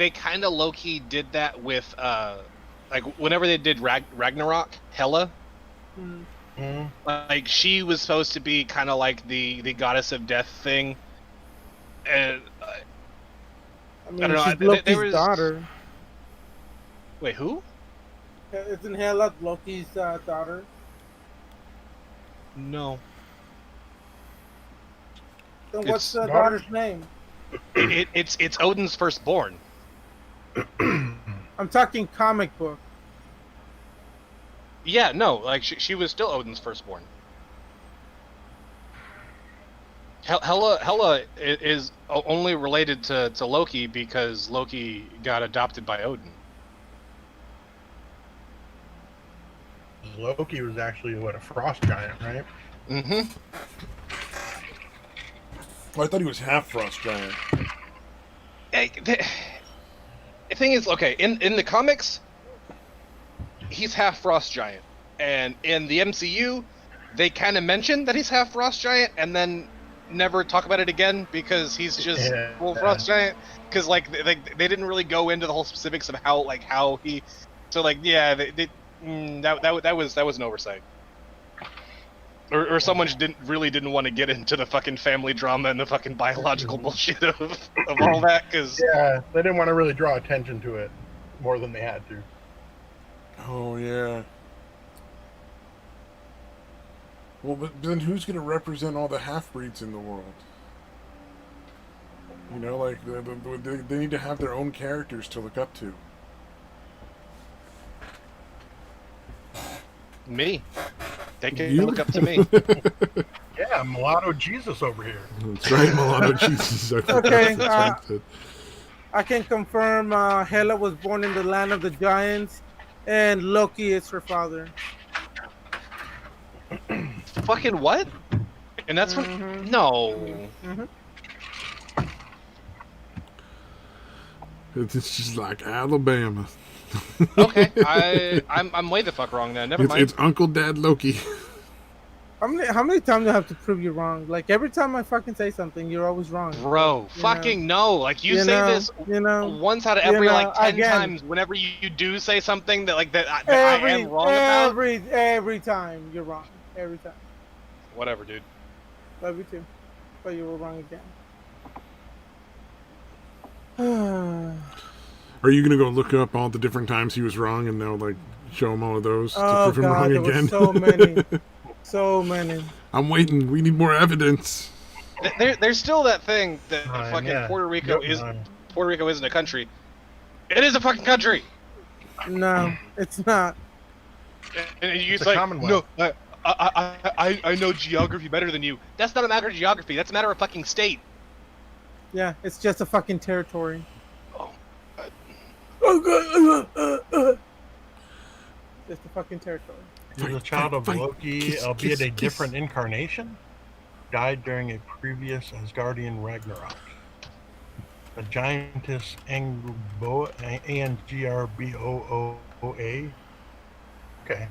kind of low key did that with like whenever they did Ragnarok, Hela,
Mm.
Mm.
like she was supposed to be kind of like the goddess of death thing, and
I
I
mean,
don't know.
she's
There
Loki's
was
daughter.
wait who?
Isn't Hela Loki's daughter?
No,
Then what's
it's
the
daughter?
daughter's name?
it's Odin's firstborn.
I'm talking comic book.
Yeah, no, like she was still Odin's firstborn. Hela is only related to Loki because Loki got adopted by Odin.
Loki was actually a frost giant, right?
Mm-hmm.
Well, I thought he was half frost giant.
The thing is, okay, in the comics, he's half frost giant, and in the MCU, they kind of mention that he's half frost giant, and then never talk about it again because he's just full frost giant. Because like they didn't really go into the whole specifics of how he. So like yeah, that was an oversight. Or someone just didn't want to get into the fucking family drama and the fucking biological bullshit of all that because
Yeah, they didn't want to really draw attention to it more than they had to.
Oh yeah. Well, but then who's going to represent all the half breeds in the world? You know, like they need to have their own characters to look up to.
me, they can
You?
look up to me.
Yeah, mulatto Jesus over here.
That's right, mulatto Jesus.
Okay,
That's right.
I can confirm Hela was born in the land of the giants, and Loki is her father.
Fucking what? And that's
Mhm.
when no.
Mm-hmm.
It's just like Alabama.
Okay, I'm way the fuck wrong then. Never mind.
It's Uncle Dad Loki.
How many times do I have to prove you wrong? Like every time I fucking say something, you're always wrong.
Bro,
You
fucking no. Like you say
know,
this
you know,
once out of every like 10
again.
times whenever you do say something that like that I am wrong about.
Every time you're wrong. Every time.
Whatever, dude.
Love you too, but you were wrong again.
Are you gonna go look up all the different times he was wrong and now like show him all of those to
Oh
prove him
god,
wrong
there
again?
were so many, so many.
I'm waiting. We need more evidence.
There's still that thing that fucking
Yeah.
Puerto Rico
Yep.
Puerto Rico isn't a country. It is a fucking country.
No, it's not.
And you
It's a
say,
commonwealth.
no, I know geography better than you. That's not a matter of geography. That's a matter of fucking state.
Yeah, it's just a fucking territory.
Oh.
Just a fucking territory.
He was a
Fight,
child
fight,
of
fight.
Loki,
Kiss,
albeit
kiss,
a
kiss.
different incarnation. Died during a previous Asgardian Ragnarok. A giantess Angrboa, Angrboa. Okay.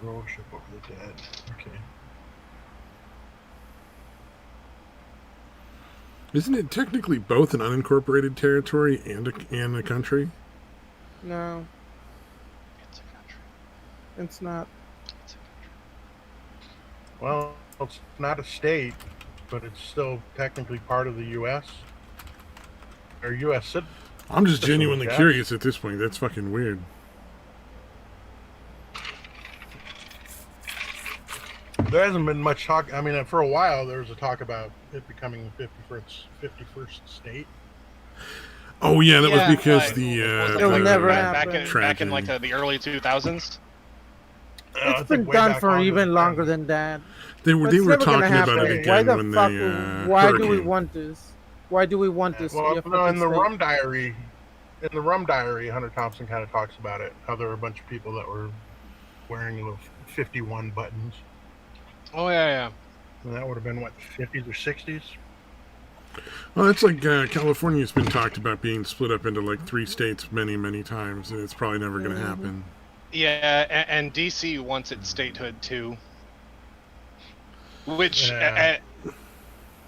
Worship over the dead. Okay.
Isn't it technically both an unincorporated territory and a country?
No,
It's a country.
it's not.
It's a country.
Well, it's not a state, but it's still technically part of the U.S. or U.S. citizen.
I'm just genuinely
Yeah.
curious at this point. That's fucking weird.
There hasn't been much talk. I mean, for a while, there was a talk about it becoming the 51st state.
Oh yeah, that
Yeah,
was because
like,
the
was
It'll never
back
happen.
in like the early 2000s.
I
It's
think
been
way
done
back
for
on
even
the
longer
10.
than that.
they
But
were
it's never
talking
gonna
about
happen.
it
Why
again
the
when
fuck? Why do we
hurricane.
want this? Why do we want this? to be
Well,
a
no, in
fucking
the
state?
Rum Diary, Hunter Thompson kind of talks about it. How there were a bunch of people that were wearing the 51 buttons,
Oh yeah.
and that would have been what, the 50s or 60s.
Well, it's like California's been talked about being split up into like 3 states many times, and it's probably never going to happen.
Yeah, and DC wants its statehood too. Which
Yeah.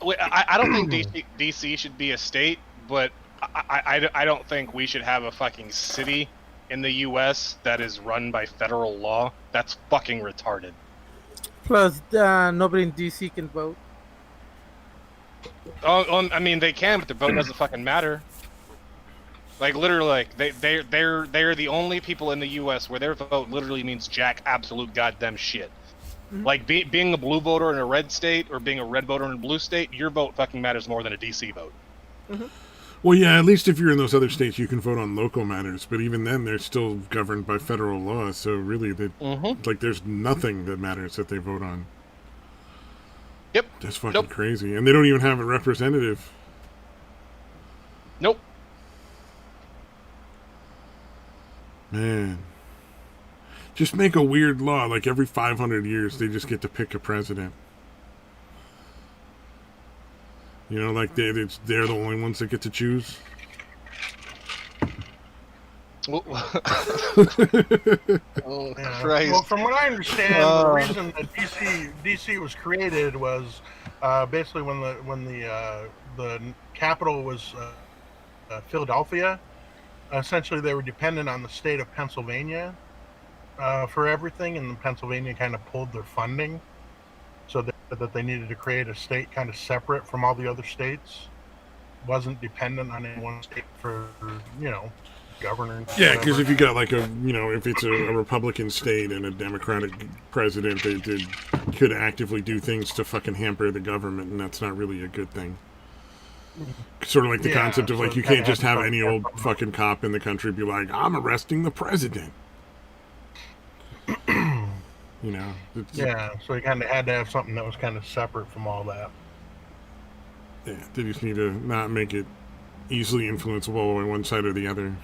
I don't think DC should be a state, but I don't think we should have a fucking city in the U.S. that is run by federal law. That's fucking retarded.
Plus, nobody in DC can vote.
Oh, I mean, they can, but their vote doesn't fucking matter. Like literally, like they're the only people in the U.S. where their vote literally means jack absolute goddamn shit.
Mhm.
Like being a blue voter in a red state or being a red voter in a blue state, your vote fucking matters more than a DC vote.
Well, yeah, at least if you're in those other states, you can vote on local matters. But even then, they're still governed by federal law. So really, like, there's nothing that matters that they vote on.
Yep.
That's fucking crazy. And they don't even have a representative.
Nope.
Man. Just make a weird law. Like, every 500 years, they just get to pick a president. You know, like, they're the only ones that get to choose.
Oh,
Yeah.
Christ.
Well, from what I understand, the reason that DC was created was basically when the capital was Philadelphia. Essentially, they were dependent on the state of Pennsylvania for everything, and Pennsylvania kind of pulled their funding, so that they needed to create a state kind of separate from all the other states. Wasn't dependent on any one state for governor.
Yeah, because if you got like if it's a Republican state and a Democratic president, they could actively do things to fucking hamper the government, and that's not really a good thing. Sort of like the concept of like you can't just have any old fucking cop in the country be like, I'm arresting the president.
Yeah, so you kind of had to have something that was kind of separate from all that.
Yeah, they just need to not make it easily influenceable on one side or the other.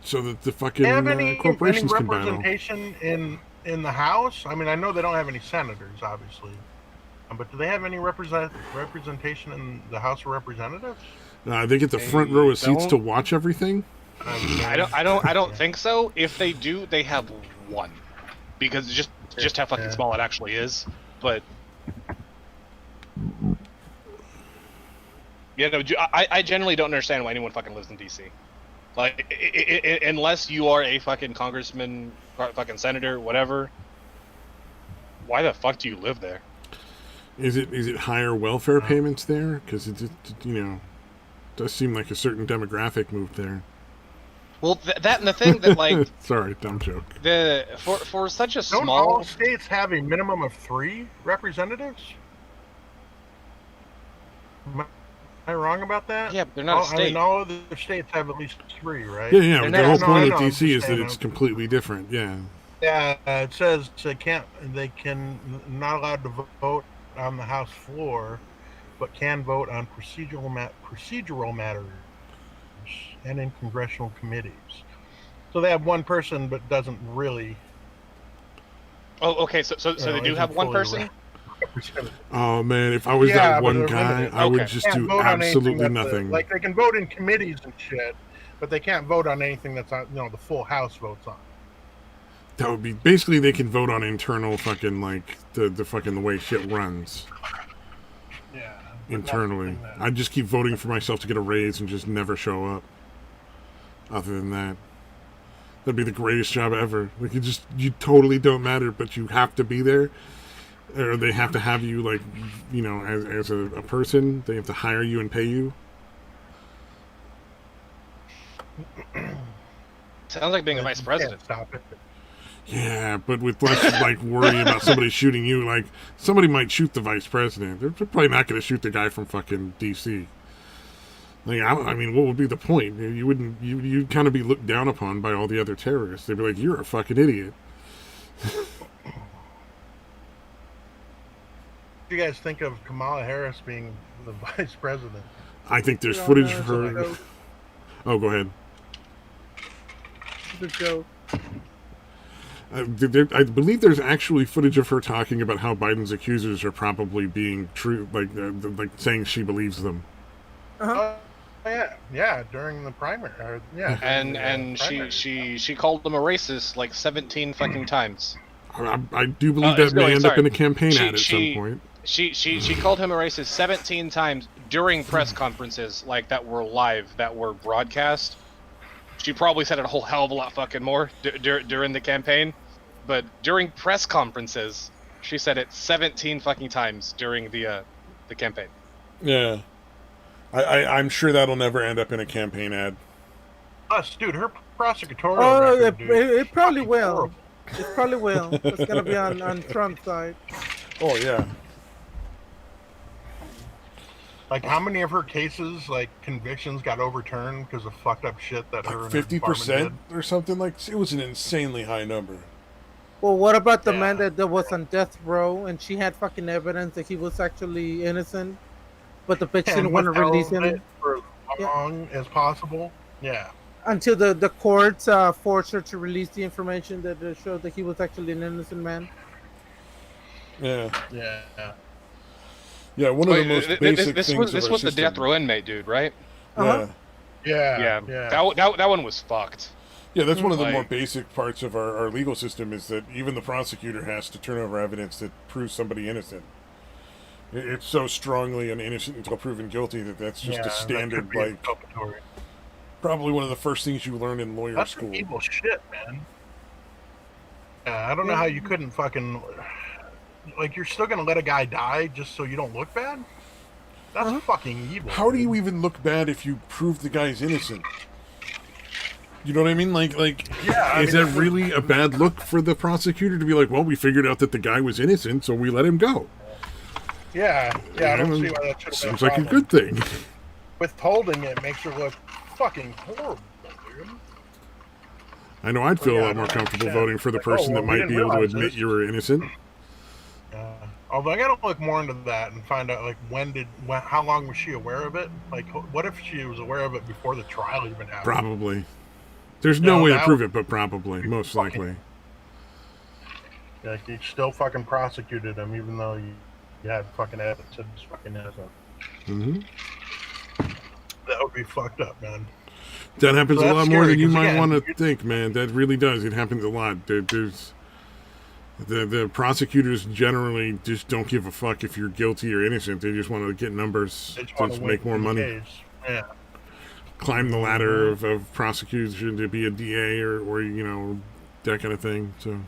So that the fucking corporations
any
can battle.
representation in the House? I mean, I know they don't have any senators, obviously, but do they have any representation in the House of Representatives?
They get the front row of seats to watch everything.
I don't think so. If they do, they have one, because just how fucking small it actually is. But yeah, no, I generally don't understand why anyone fucking lives in DC. Like, unless you are a fucking congressman, fucking senator, whatever. Why the fuck do you live there?
Is it higher welfare payments there? Because it does seem like a certain demographic moved there.
Well, that and the thing that like
sorry, dumb joke.
For such a
Don't
small
all states have a minimum of 3 representatives? Am I wrong about that?
Yeah, but they're not a state.
I mean, all of the states have at least 3, right?
Yeah.
They're
The
not-
whole
No,
point
I
of
know, I'm
DC
just
is that
saying,
it's completely different. Yeah.
Yeah, it says they can not allowed to vote on the House floor, but can vote on procedural matters and in congressional committees. So they have one person, but doesn't really.
Oh, okay. So they do have one person.
Oh man, if I was that
but
one
they're
guy,
limited.
I would
Okay.
just
Can't
do
vote on anything
absolutely
that
nothing.
like they can vote in committees and shit, but they can't vote on anything that's on the full House votes on.
That would be basically they can vote on internal fucking like the fucking the way shit runs
Yeah.
internally. I'd just keep voting for myself to get a raise and just never show up. Other than that, that'd be the greatest job ever. Like you totally don't matter, but you have to be there, or they have to have you like as a person. They have to hire you and pay you.
Sounds like being a vice president.
Stop it.
Yeah, but with less like worry about somebody shooting you. Like somebody might shoot the vice president. They're probably not going to shoot the guy from fucking DC. Like I mean, what would be the point? You wouldn't. You'd kind of be looked down upon by all the other terrorists. They'd be like, "You're a fucking idiot."
What do you guys think of Kamala Harris being the vice president?
I think there's footage of her. Oh, go ahead.
The joke.
I believe there's actually footage of her talking about how Biden's accusers are probably being true, like saying she believes them.
Yeah, during the primary.
And she called them a racist like 17 fucking times.
I do believe that may end up in a campaign ad at some point.
She called him a racist 17 times during press conferences like that were live, that were broadcast. She probably said it a whole hell of a lot fucking more during the campaign, but during press conferences, she said it 17 fucking times during the campaign.
Yeah. I'm sure that'll never end up in a campaign ad.
Us, dude, her prosecutorial
Oh,
record, dude,
it probably
fucking
will.
horrible.
It probably will. It's gonna be on Trump's side.
Oh yeah.
Like, how many of her cases, like, convictions got overturned because of fucked up shit that her and her
50%
department
or something, like it was an insanely high number.
Well, what about the
Yeah.
man that was on death row and she had fucking evidence that he was actually innocent, but the bitch
did?
didn't
And
want to release
withheld
him
it for as long as possible. Yeah.
until the courts forced her to release the information that showed that he was actually an innocent man.
Yeah.
Yeah.
Yeah, one of the
Wait,
most
this
basic
this
things
was
of
this
our
was the
system.
death row inmate dude, right?
Uh-huh.
Yeah.
Yeah.
That one was fucked.
Yeah, that's one of the
Like-
more basic parts of our legal system is that even the prosecutor has to turn over evidence that proves somebody innocent. It's so strongly an innocent until proven guilty that's just
Yeah,
a
that
standard,
could be
like,
exculpatory.
probably one of the first things you learn in lawyer
That's
school.
some evil shit, man. Yeah, I don't know how you couldn't fucking, like, you're still gonna let a guy die just so you don't look bad? That's fucking evil.
How do
dude.
you even look bad if you prove the guy's innocent? You know what I mean? Like,
Yeah,
is that really a bad look for the prosecutor to be like, well, we figured out that the guy was innocent, so we let him go?
Yeah, I don't see why that should have been
Seems
a
like a
problem.
good thing.
Withholding it makes her look fucking horrible, dude.
I know I'd feel
Yeah,
a
I
lot more
don't
comfortable
understand.
voting for the
Like, oh,
person
well,
that
we
might be
didn't
able to
realize
admit
this.
you were innocent.
Although I gotta look more into that and find out, like, how long was she aware of it? Like, what if she was aware of it before the trial even happened?
Probably. There's no way to
that
prove
would-
it, but probably, most likely.
Like, you still fucking prosecuted him even though you had fucking evidence that he's fucking innocent.
Hmm.
That would be fucked up, man.
That happens
So
a
that's
lot more
scary,
than you
'cause
might
again,
want to think, man. That really does. It happens a lot. There's the prosecutors generally just don't give a fuck if you're guilty or innocent. They just want to get numbers
They just
to
want to
make more money.
Yeah.
Climb the ladder of prosecution to be a DA or you know, that kind of thing. So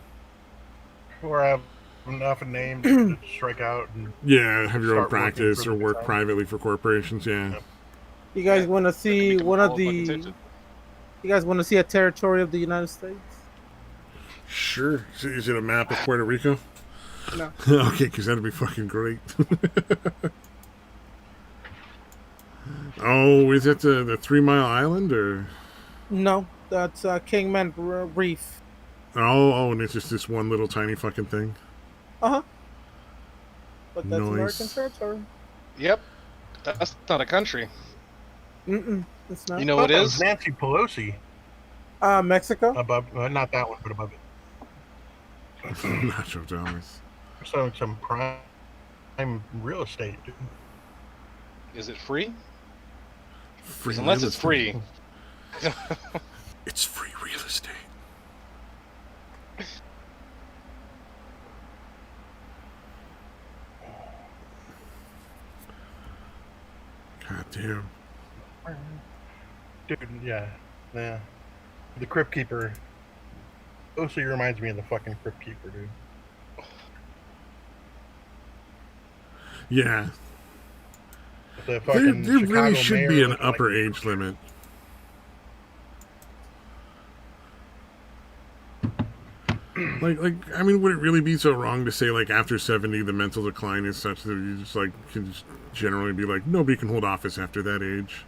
Or have enough a name to strike out. And,
yeah, have your own
Start working
practice
for
or
the
work
time.
privately for corporations. Yeah.
Yep.
You guys want to see
Become
one of
all
the?
fucking tinted.
You guys want to see a territory of the United States?
Sure. Is it a map of Puerto Rico?
No.
Okay, because that'd be fucking great. Oh, is it the 3 Mile Island or?
No, that's Kingman Reef.
Oh, and it's just this one little tiny fucking thing.
But that's
Nice.
American territory.
Yep. That's not a country.
It's not.
You know
I
what
thought that
is?
was Nancy Pelosi
Mexico.
above, not that one, but above it.
Nacho dollars.
So some prime real estate, dude.
Is it free?
Free
Unless
real
it's
estate.
free.
It's free real estate. God damn.
Dude, yeah. The Crypt Keeper. Pelosi reminds me of the fucking Crypt Keeper, dude.
Yeah.
The
There
fucking
really
Chicago
should
mayor
be an
looking like-
upper age limit. Like, I mean, would it really be so wrong to say, like, after 70, the mental decline is such that you just, like, can just generally be like, nobody can hold office after that age?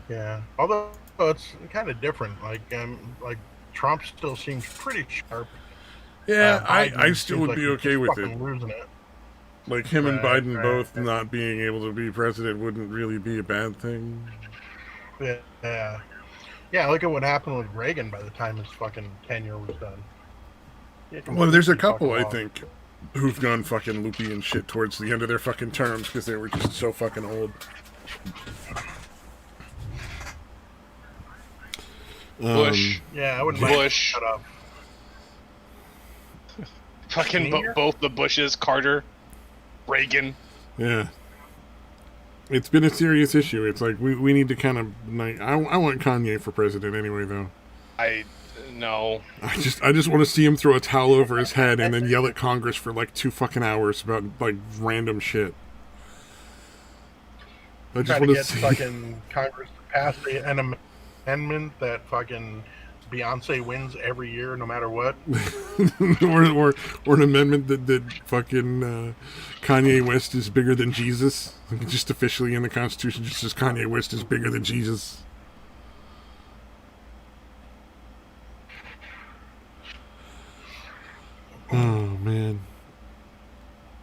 Yeah. Although it's kind of different. Like Trump still seems pretty sharp.
Yeah,
Biden
I still
seems
would
like
be
he's
okay
just
with it.
fucking losing it.
Like, him and
Right,
Biden
right,
both
right.
not being able to be president wouldn't really be a bad thing.
Yeah. Yeah, look at what happened with Reagan by the time his fucking tenure was done. Yeah,
Well, there's a
completely
couple, I
fucking
think, who've gone fucking loopy and shit towards the end of their fucking terms because they were just so fucking old.
Bush.
Yeah, I wouldn't mind
Bush.
shut up.
Fucking both the Bushes, Carter, Reagan.
Yeah. It's been a serious issue. It's like we need to kind of like I want Kanye for president anyway though.
No.
I just want to see him throw a towel over his head and then yell at Congress for like 2 fucking hours about like random shit. I just want to
get
see
fucking Congress to pass an amendment that fucking Beyonce wins every year, no matter what.
or an amendment that fucking Kanye West is bigger than Jesus. Like just officially in the Constitution, just says Kanye West is bigger than Jesus. Oh man,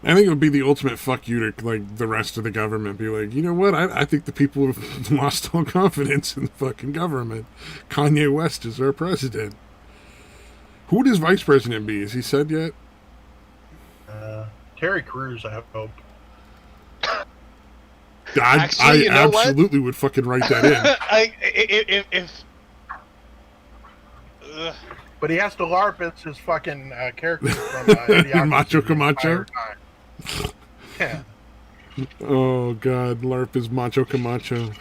I think it would be the ultimate fuck you to like the rest of the government. Be like, you know what? I think the people have lost all confidence in the fucking government. Kanye West is our president. Who would his vice president be? Has he said yet?
Terry Crews, I hope.
I absolutely would fucking write that in.
But he has to LARP as his fucking character from Idiocracy.
Macho Camacho?
Yeah.
Oh, God. LARP is Macho Camacho.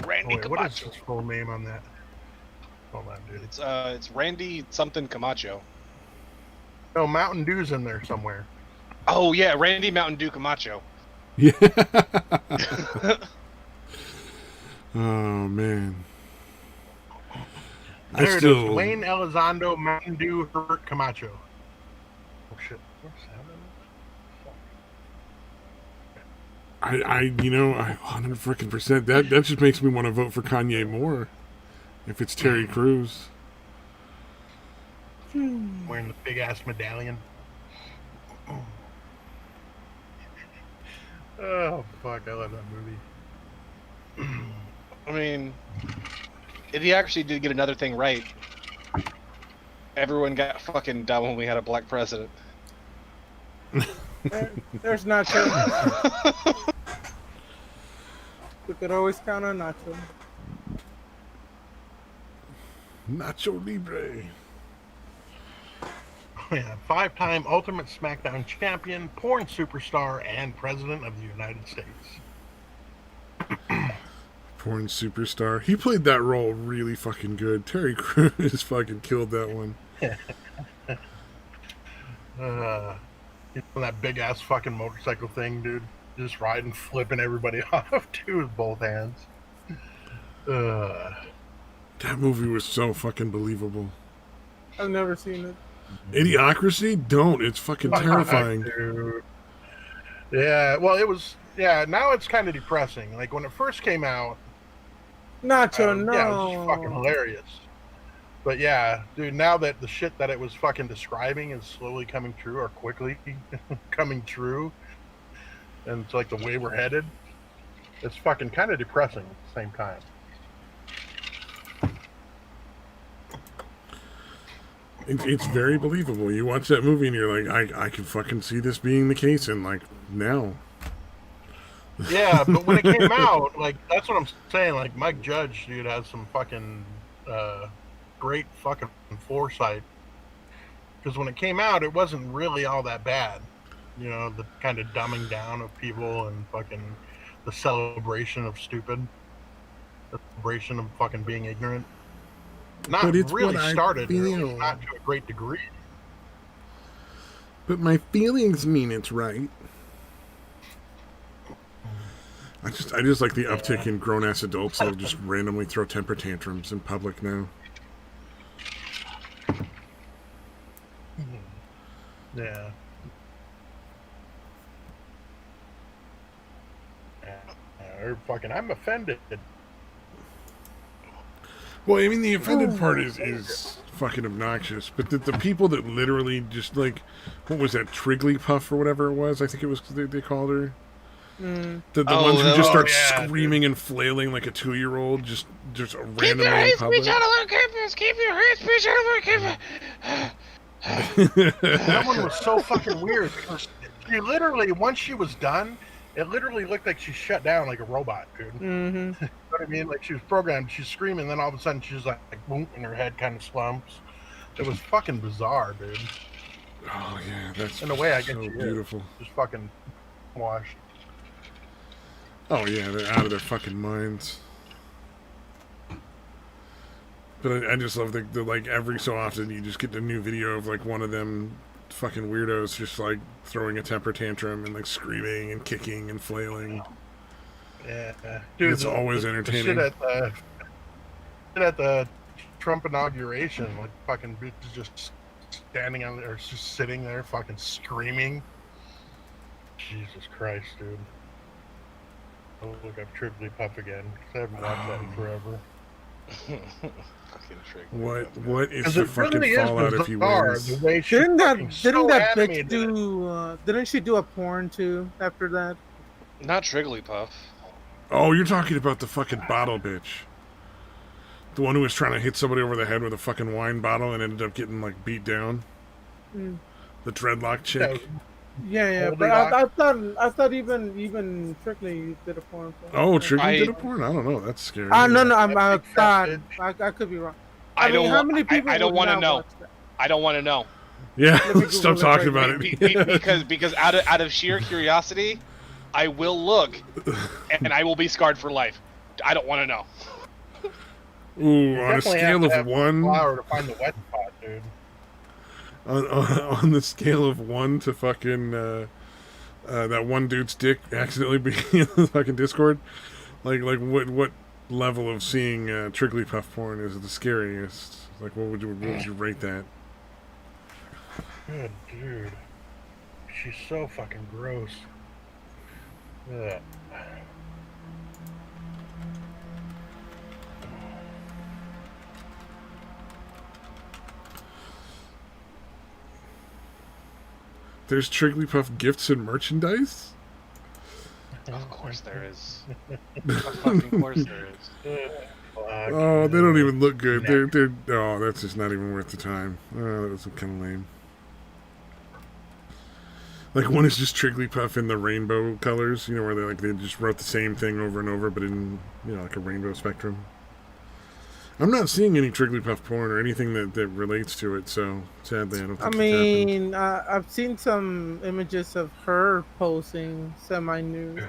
Randy Camacho.
What is his full name on that? Hold on, dude.
It's Randy something Camacho.
No, Mountain Dew's in there somewhere.
Oh, yeah. Randy Mountain Dew Camacho.
Yeah. Oh, man.
There it is. Wayne Elizondo Mountain Dew Herbert Camacho. Oh shit. Where's that?
I 100% that just makes me want to vote for Kanye more. If it's Terry Crews.
Wearing the big ass medallion. Oh fuck, I love that movie.
I mean, if he actually did get another thing right, everyone got fucking dumb when we had a black president.
There's Nacho. We could always count on Nacho.
Nacho Libre.
Oh, yeah, 5-time Ultimate SmackDown champion, porn superstar, and president of the United States.
Porn superstar. He played that role really fucking good. Terry Crews fucking killed that one.
That big ass fucking motorcycle thing, dude. Just riding, flipping everybody off, too, with both hands.
That movie was so fucking believable.
I've never seen it.
Idiocracy? Don't. It's fucking terrifying.
Dude. Yeah, well, it was... Yeah, now it's kind of depressing. Like, when it first came out...
Nacho, no.
Yeah, it was just fucking hilarious. But yeah, dude, now that the shit that it was fucking describing is slowly coming true, or quickly coming true, and it's like the way we're headed, it's fucking kind of depressing at the same time.
It's very believable. You watch that movie and you're like, I can fucking see this being the case, and like now.
Yeah, but when it came out, like, that's what I'm saying. Like, Mike Judge, dude, has some fucking great fucking foresight. Because when it came out, it wasn't really all that bad. You know, the kind of dumbing down of people and fucking the celebration of stupid, the celebration of fucking being ignorant. Not really started, really, not to a great degree.
But my feelings mean it's right. I just like the uptick in grown-ass adults that'll just randomly throw temper tantrums in public now.
Yeah. I'm offended.
Well, I mean, the offended part is fucking obnoxious, but the people that literally just, like, what was that, Trigglypuff or whatever it was? I think it was they called her. The ones who just start screaming and flailing like a 2-year-old, just randomly in public.
Keep your hate speech out of our campus.
That one was so fucking weird. She literally, once she was done, it literally looked like she shut down like a robot, dude.
Mm-hmm.
You know what I mean? Like, she was programmed, she's screaming, then all of a sudden she's like boom, and her head kind of slumps. It was fucking bizarre, dude.
Oh yeah, that's
In a way, I
so
get you.
beautiful.
Just fucking washed.
Oh yeah, they're out of their fucking minds. But I just love the like every so often you just get a new video of like one of them fucking weirdos just like throwing a temper tantrum and like screaming and kicking and flailing.
Yeah, dude,
It's always entertaining.
The shit at the Trump inauguration, like fucking bitches just standing on there, just sitting there, fucking screaming. Jesus Christ, dude. Oh, look up Tripply Puff again. 'Cause I haven't watched that in forever.
What is the fucking
really
fallout if he
bizarre,
wins?
the way she
Didn't that
fucking so
bitch
animated it.
do? Didn't she do a porn too after that?
Not Trigglypuff.
Oh, you're talking about the fucking bottle bitch. The one who was trying to hit somebody over the head with a fucking wine bottle and ended up getting like beat down.
Mm.
The dreadlock chick.
Yeah, but I thought even Strictly did a porn.
Oh, Triggly did a porn? I don't know. That's scary.
No, I thought I could be wrong.
I
mean, how many people?
I don't
want to
know. I don't want to know.
Yeah, stop talking about it.
because out of sheer curiosity, I will look, and I will be scarred for life. I don't want to know.
Ooh, on a scale of 1
flower to find the wet spot, dude.
On the scale of 1 to fucking that one dude's dick accidentally being in the fucking Discord, like what level of seeing Trigglypuff porn is the scariest? Like what would you rate that?
Good dude, she's so fucking gross. Ugh.
There's Trigglypuff gifts and merchandise?
Of course there is. Of fucking course there is.
Oh, they don't even look good. They're oh, that's just not even worth the time. Oh, that was kind of lame. Like one is just Trigglypuff in the rainbow colors, you know, where they just wrote the same thing over and over, but in like a rainbow spectrum. I'm not seeing any Trigglypuff porn or anything that relates to it, so sadly I don't think
I've seen some images of her posing semi-nude.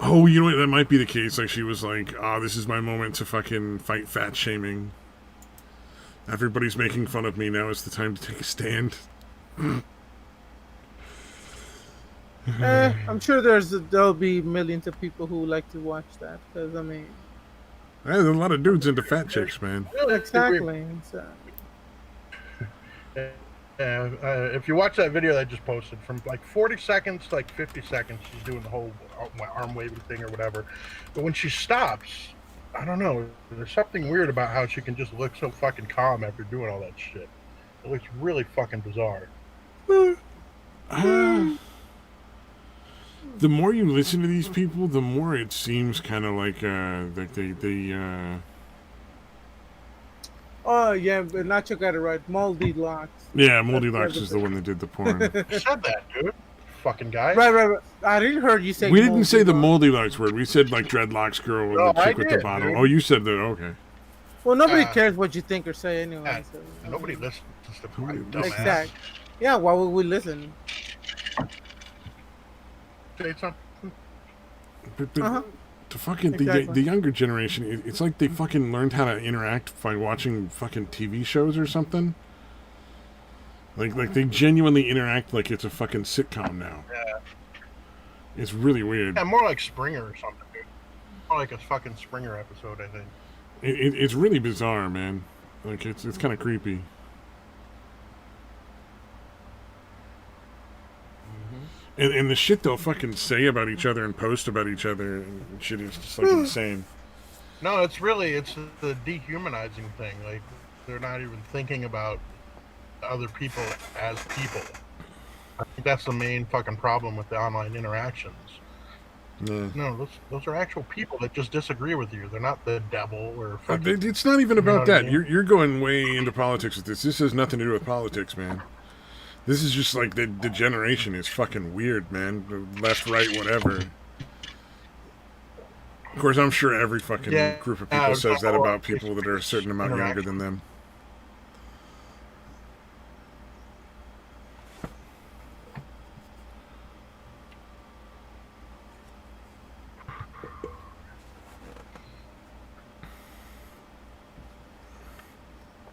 Oh, you know what? That might be the case. Like she was like, "Oh, this is my moment to fucking fight fat shaming. Everybody's making fun of me. Now is the time to take a stand."
I'm sure there'll be millions of people who like to watch that because
There's a lot of dudes into fat chicks, man.
Exactly. So.
If you watch that video that I just posted, from like 40 seconds to like 50 seconds, she's doing the whole arm waving thing or whatever. But when she stops, I don't know. There's something weird about how she can just look so fucking calm after doing all that shit. It looks really fucking bizarre.
The more you listen to these people, the more it seems kind of like they
Oh yeah, but Nacho got it right. Moldy Locks.
Yeah, Moldy Locks is the one that did the porn.
You said that, dude. Fucking guy.
Right. I didn't hear you say.
We didn't say the Moldy Locks word. We said like dreadlocks girl with the chick with the bottle.
Dude.
Oh, you said that. Okay.
Well, nobody cares what you think or say anyway. So.
Nobody listens to dumbass.
Exactly. Yeah, why would we listen?
Say something.
But the fucking
Exactly.
the younger generation, it's like they fucking learned how to interact by watching fucking TV shows or something. Like they genuinely interact like it's a fucking sitcom now.
Yeah.
It's really weird.
Yeah, more like Springer or something, dude. More like a fucking Springer episode, I think.
It's really bizarre, man. Like it's kind of creepy. And the shit they'll fucking say about each other and post about each other and shit is just like insane.
No, it's the dehumanizing thing. Like they're not even thinking about other people as people. I think that's the main fucking problem with the online interactions.
Yeah.
No, those are actual people that just disagree with you. They're not the devil or fucking...
It's not even about that.
I mean?
You're going way into politics with this. This has nothing to do with politics, man. This is just like the generation is fucking weird, man. Left, right, whatever. Of course, I'm sure every fucking group of people says that about people that are a certain amount younger than them.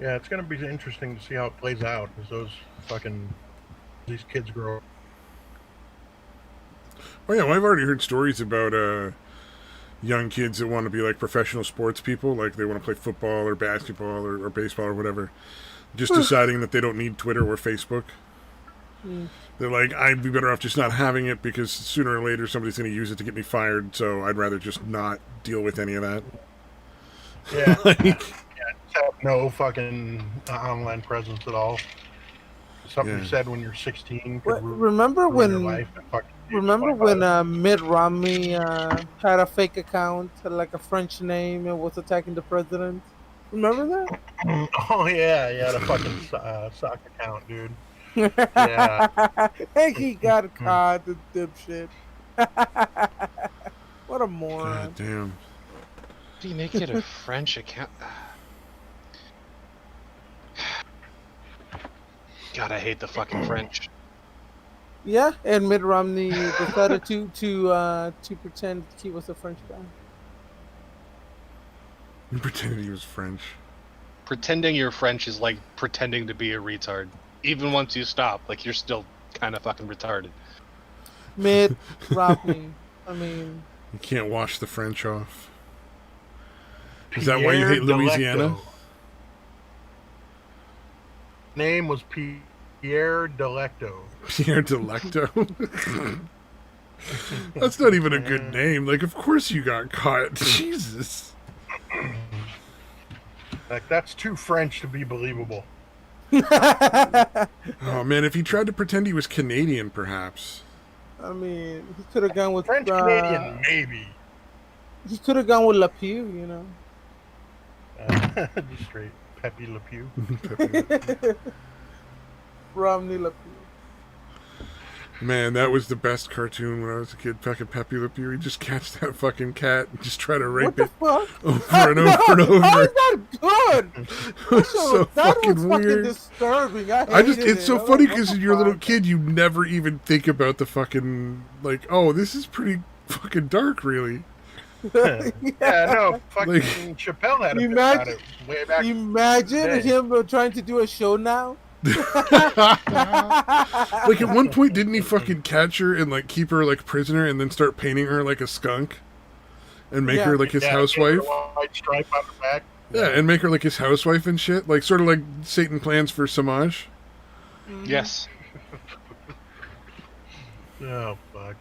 Yeah, it's gonna be interesting to see how it plays out as these kids grow.
Oh yeah, well, I've already heard stories about young kids that want to be like professional sports people, like they want to play football or basketball or baseball or whatever, just deciding that they don't need Twitter or Facebook.
Mm.
They're like, I'd be better off just not having it because sooner or later somebody's going to use it to get me fired, so I'd rather just not deal with any of that.
Yeah,
Like,
just have no fucking online presence at all. Something
Yeah.
you said when you're 16 could
What, remember
ruin your
when?
life. And fucking
Remember when Mitt Romney had a fake account, had like a French name, and was attacking the president? Remember that?
Oh yeah, the fucking sock account, dude. Yeah.
And he got caught, the dipshit. What a moron.
God damn.
How do you make it a French account? God, I hate the fucking French.
Yeah, and Mitt Romney decided to pretend he was a French guy.
He pretended he was French.
Pretending you're French is like pretending to be a retard. Even once you stop, like you're still kind of fucking retarded.
Mitt Romney. I mean,
You can't wash the French off. Is that why you hate
Pierre
Louisiana?
Delecto. Name was Pierre Delecto.
Pierre Delecto? That's not even a good name. Like, of course you got caught. Jesus.
Like, that's too French to be believable.
Oh, man, if he tried to pretend he was Canadian, perhaps.
I mean, he could have gone with
French Canadian, maybe.
He could have gone with Le Pew, you know.
Just straight Pepe Le Pew.
Romney Le Pew.
Man, that was the best cartoon when I was a kid. Fucking Pepe Le Pew. He'd just catch that fucking cat and just try to rape it
What the
over
fuck?
and over and over.
How is that good?
It was so
That
fucking
was
weird.
disturbing.
It's so
I was
funny
like, what
because
the
you're a little
fuck?
kid, you never even think about the fucking, like, oh, this is pretty fucking dark, really.
Yeah, no, fucking
Like-
Chappelle had a bit
Imagine-
about it way back.
Imagine
Hey.
him trying to do a show now.
Like, at one point, didn't he fucking catch her and, like, keep her, like, prisoner and then start painting her like a skunk? And make
Yeah.
her, like, his
Yeah,
housewife?
with a white stripe on the back.
Yeah, and make her, like, his housewife and shit? Like, sort of like Satan plans for Samaj?
Yes.
Oh, fuck.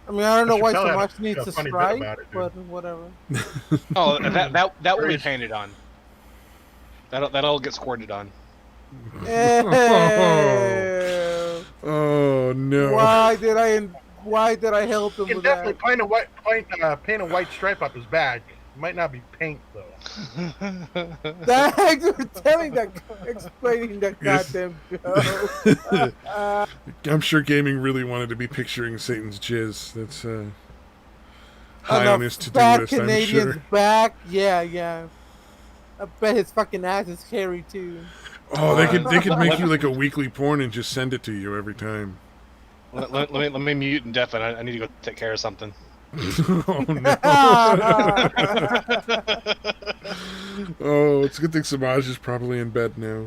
I mean, I don't know why
Chappelle
so
had
much
a
needs to
funny bit
strike,
about it, dude.
but whatever.
Oh, that will be
Very-
painted on. That'll get squirted on.
Ew.
Oh, no.
Why did I help him
You can
with
definitely
that?
paint a white stripe up his back. It might not be paint, though.
Thanks for explaining that
Yes.
goddamn joke.
I'm sure gaming really wanted to be picturing Satan's jizz. That's high on his to-do
fat
list, I'm
Canadian's
sure.
back. Yeah. I bet his fucking ass is hairy too.
Oh, they could make you like a weekly porn and just send it to you every time.
Let me mute and deafen. I need to go take care of something.
Oh no! Oh, it's a good thing Samaj is probably in bed now.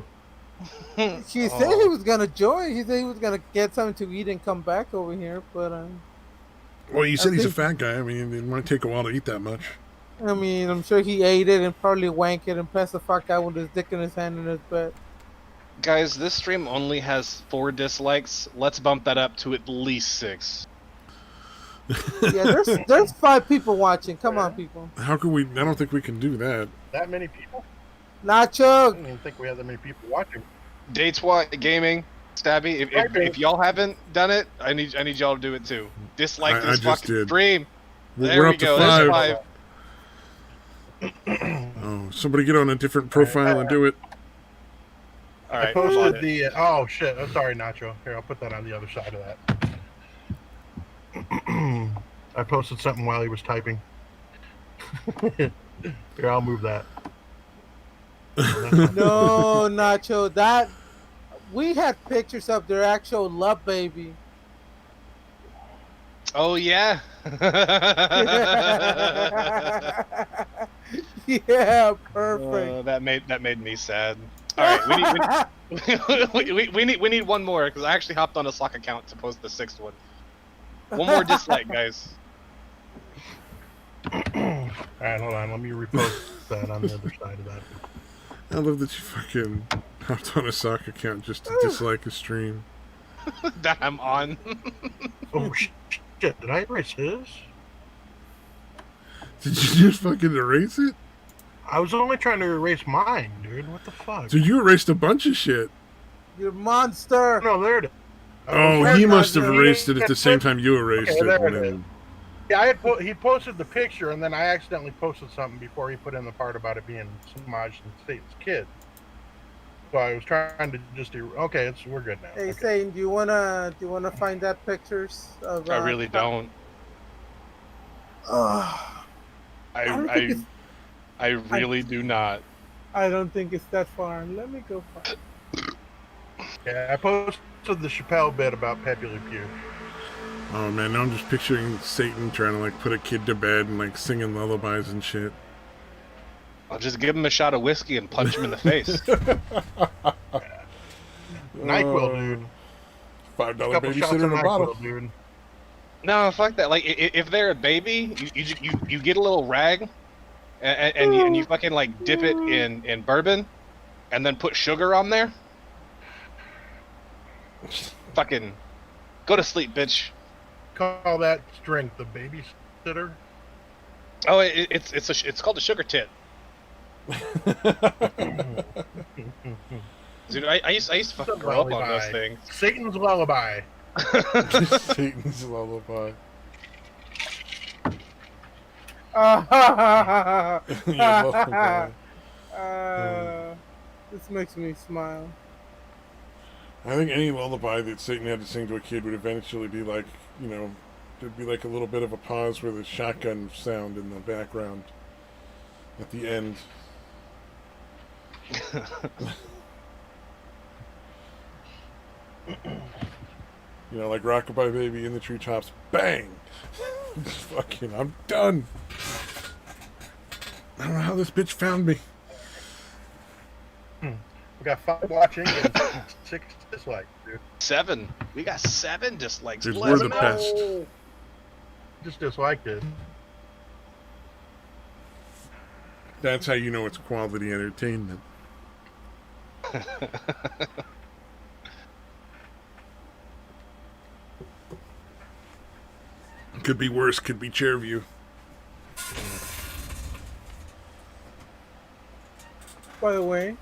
He said he was gonna join. He said he was gonna get something to eat and come back over here, but
Well, you said he's a
think-
fat guy. I mean, it might take a while to eat that much.
I mean, I'm sure he ate it and probably wanked it and passed the fuck out with his dick in his hand in his bed.
Guys, this stream only has 4 dislikes. Let's bump that up to at least 6.
Yeah, there's 5 people watching. Come on, people.
How can we? I don't think we can do that.
That many people? I
Nacho.
don't even think we have that many people watching.
Dates what gaming, Stabby. If y'all haven't done it, I need y'all to do it too. Dislike
I
this
just
fucking
did.
stream. There
We're
we
up to
go.
5.
There's 5.
Oh, somebody get on a different profile and do it.
All
I
right.
posted the. Oh shit! I'm sorry, Nacho. Here, I'll put that on the other side of that. I posted something while he was typing. Here, I'll move that.
No, Nacho. That we had pictures of their actual love baby.
Oh yeah.
Yeah, perfect.
That made me sad. All right, we need one more because I actually hopped on a sock account to post the 6th one. One more dislike, guys.
All right, hold on. Let me repost that on the other side of that.
I love that you fucking hopped on a sock account just to dislike a stream.
That I'm on.
Oh shit! Did I erase his?
Did you just fucking erase it?
I was only trying to erase mine, dude. What the fuck?
Dude, you erased a bunch of shit.
You monster.
No, there it is.
Oh,
We're
he
not
must have
doing
erased it at the same time you erased
Okay,
it.
there
and
it
then-
Yeah, he posted the picture, and then I accidentally posted something before he put in the part about it being Samaj and Satan's kid. So I was trying to just okay, we're good now.
Hey,
Okay.
Satan, do you wanna find that pictures of?
I really don't. I really do not.
I don't think it's that far. Let me go find.
Yeah, I posted the Chappelle bit about Pepe Le Pew.
Oh man, now I'm just picturing Satan trying to like put a kid to bed and like singing lullabies and shit.
I'll just give him a shot of whiskey and punch him in the face.
NyQuil, dude.
$5
Couple shots of
babysitter in a bottle.
NyQuil, dude.
No, fuck that. Like, if they're a baby, you get a little rag, and you fucking like dip it in bourbon, and then put sugar on there. Fucking go to sleep, bitch.
Call that strength the babysitter.
Oh, it's called a sugar tit. Dude, I used to fucking grow up on those things.
Satan's lullaby.
Satan's lullaby. Yeah, lullaby.
This makes me smile.
I think any lullaby that Satan had to sing to a kid would eventually be like, you know, there'd be like a little bit of a pause where the shotgun sound in the background at the end. You know, like Rockabye Baby in the treetops. Bang! Fucking, I'm done. I don't know how this bitch found me.
We got 5 watching and 6 dislikes, dude.
7. We got 7 dislikes.
Dude,
Bless
we're the
him.
best.
Just disliked it.
That's how you know it's quality entertainment. Could be worse, could be Chairview.
By the way,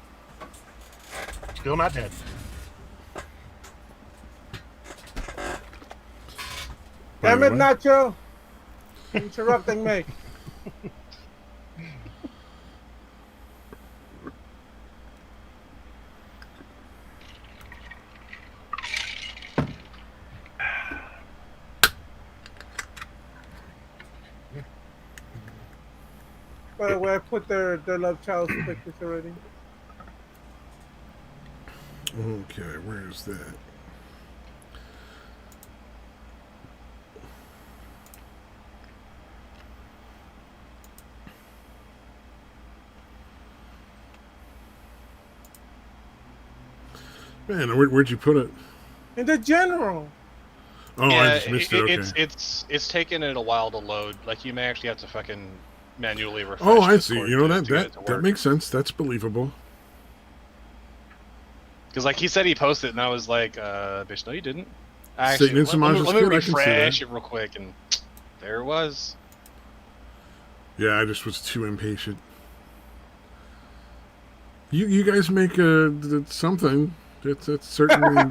Still not dead.
damn it,
By the way,
Nacho! Interrupting me. By the way, I put their love child pictures already.
Okay, where's that? Man, where'd you put it?
In the general.
Oh,
Yeah,
I just missed it. Okay.
it's taken it a while to load. Like, you may actually have to fucking manually refresh.
Oh, I
Discord
see. You know
to
that
get it to
that
work.
makes sense. That's believable.
Because, like, he said he posted, and I was like, bitch, no, you didn't.
Satan and
Let
Samaj's
me
kid, I can see
refresh
that.
it real quick, and there it was.
Yeah, I just was too impatient. You guys make something. That's certainly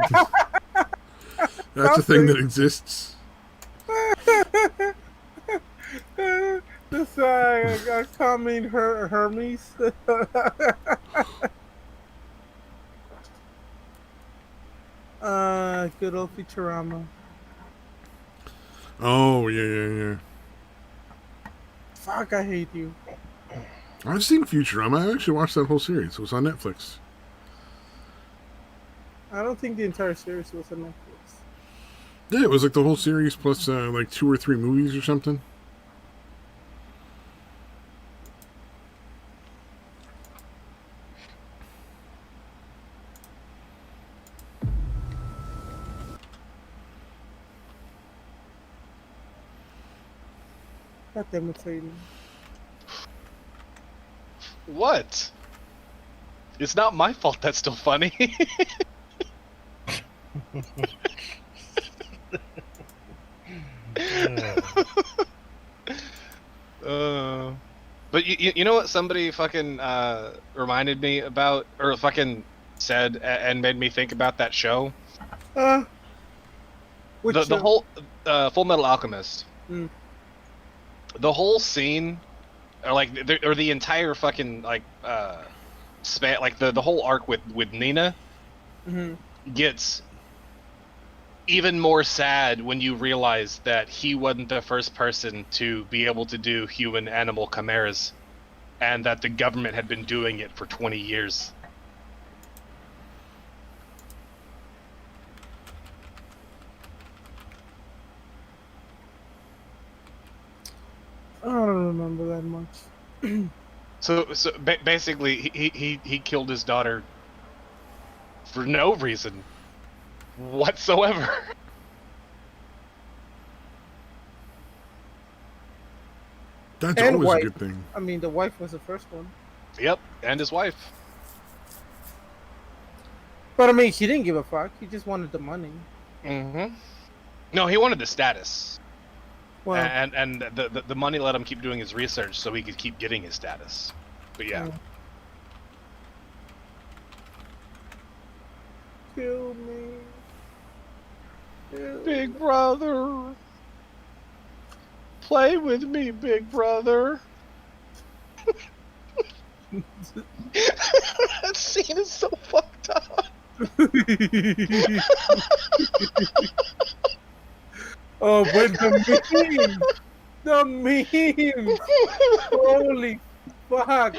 that's a thing that exists.
This coming Hermes. Good old Futurama.
Oh yeah.
Fuck, I hate you.
I've seen Futurama. I actually watched that whole series. It was on Netflix.
I don't think the entire series was on Netflix.
Yeah, it was like the whole series plus like 2 or 3 movies or something.
God damn it, Satan.
What? It's not my fault that's still funny. But you know what somebody fucking reminded me about, or fucking said and made me think about that show?
Which
The whole Full Metal Alchemist.
Mm.
The whole scene, or like, or the entire fucking like span, like the whole arc with Nina gets even more sad when you realize that he wasn't the first person to be able to do human animal chimeras, and that the government had been doing it for 20 years.
I don't remember that much.
So basically, he killed his daughter for no reason whatsoever.
That's
And
always
wife.
a good thing.
I mean, the wife was the first one.
Yep, and his wife.
But I mean, she didn't give a fuck. He just wanted the money.
Mm-hmm. No, he wanted the status.
Well,
And the money let him keep doing his research so he could keep getting his status. But yeah.
Kill me. Kill
Big brother. Play with me, big brother. That scene is so fucked up.
Oh, but the memes, holy fuck.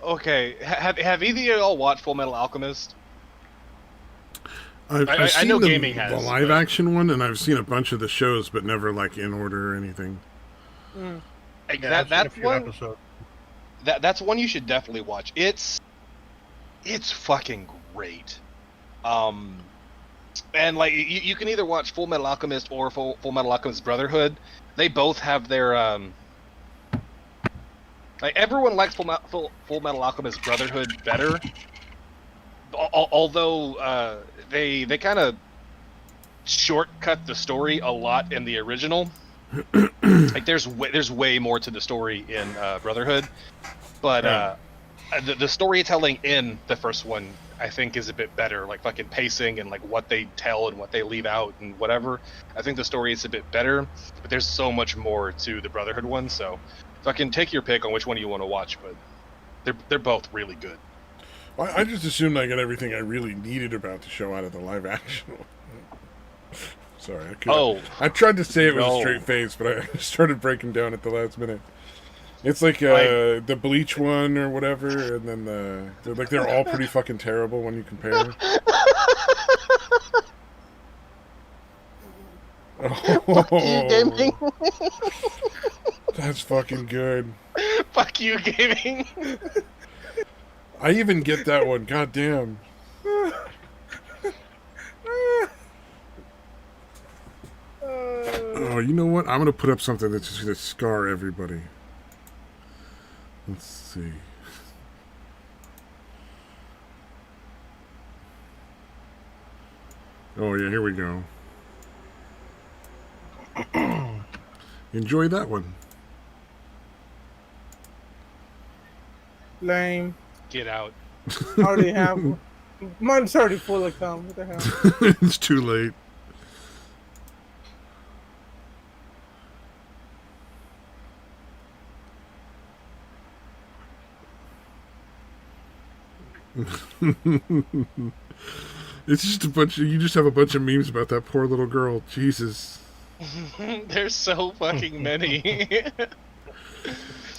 Okay. Have either of y'all watched Full Metal Alchemist?
I've seen
know
the,
gaming has,
the live
but-
action one, and I've seen a bunch of the shows, but never like in order or anything.
Like,
Yeah, I've seen a
that's
few
one.
episodes.
That's one you should definitely watch. It's fucking great. And like you can either watch Full Metal Alchemist or Full Metal Alchemist Brotherhood. They both have their like, everyone likes Full Metal Alchemist Brotherhood better. Although they kind of shortcut the story a lot in the original. Like there's way more to the story in Brotherhood, but the storytelling in the first one I think is a bit better. Like fucking pacing and like what they tell and what they leave out and whatever. I think the story is a bit better, but there's so much more to the Brotherhood one. So fucking take your pick on which one you want to watch, but they're both really good.
I just assumed I got everything I really needed about the show out of the live action. Sorry, I tried to say it with a straight face, but I started breaking down at the last minute. It's like the Bleach one or whatever, and then they're all pretty fucking terrible when you compare.
Fuck you, gaming.
That's fucking good.
Fuck you, gaming.
I even get that one. God damn. Oh, you know what? I'm gonna put up something that's just gonna scar everybody. Let's see. Oh yeah, here we go. Enjoy that one.
Lame.
Get out.
Already have one. Mine's already full of cum. What the hell?
It's too late. It's just you just have a bunch of memes about that poor little girl. Jesus.
There's so fucking many.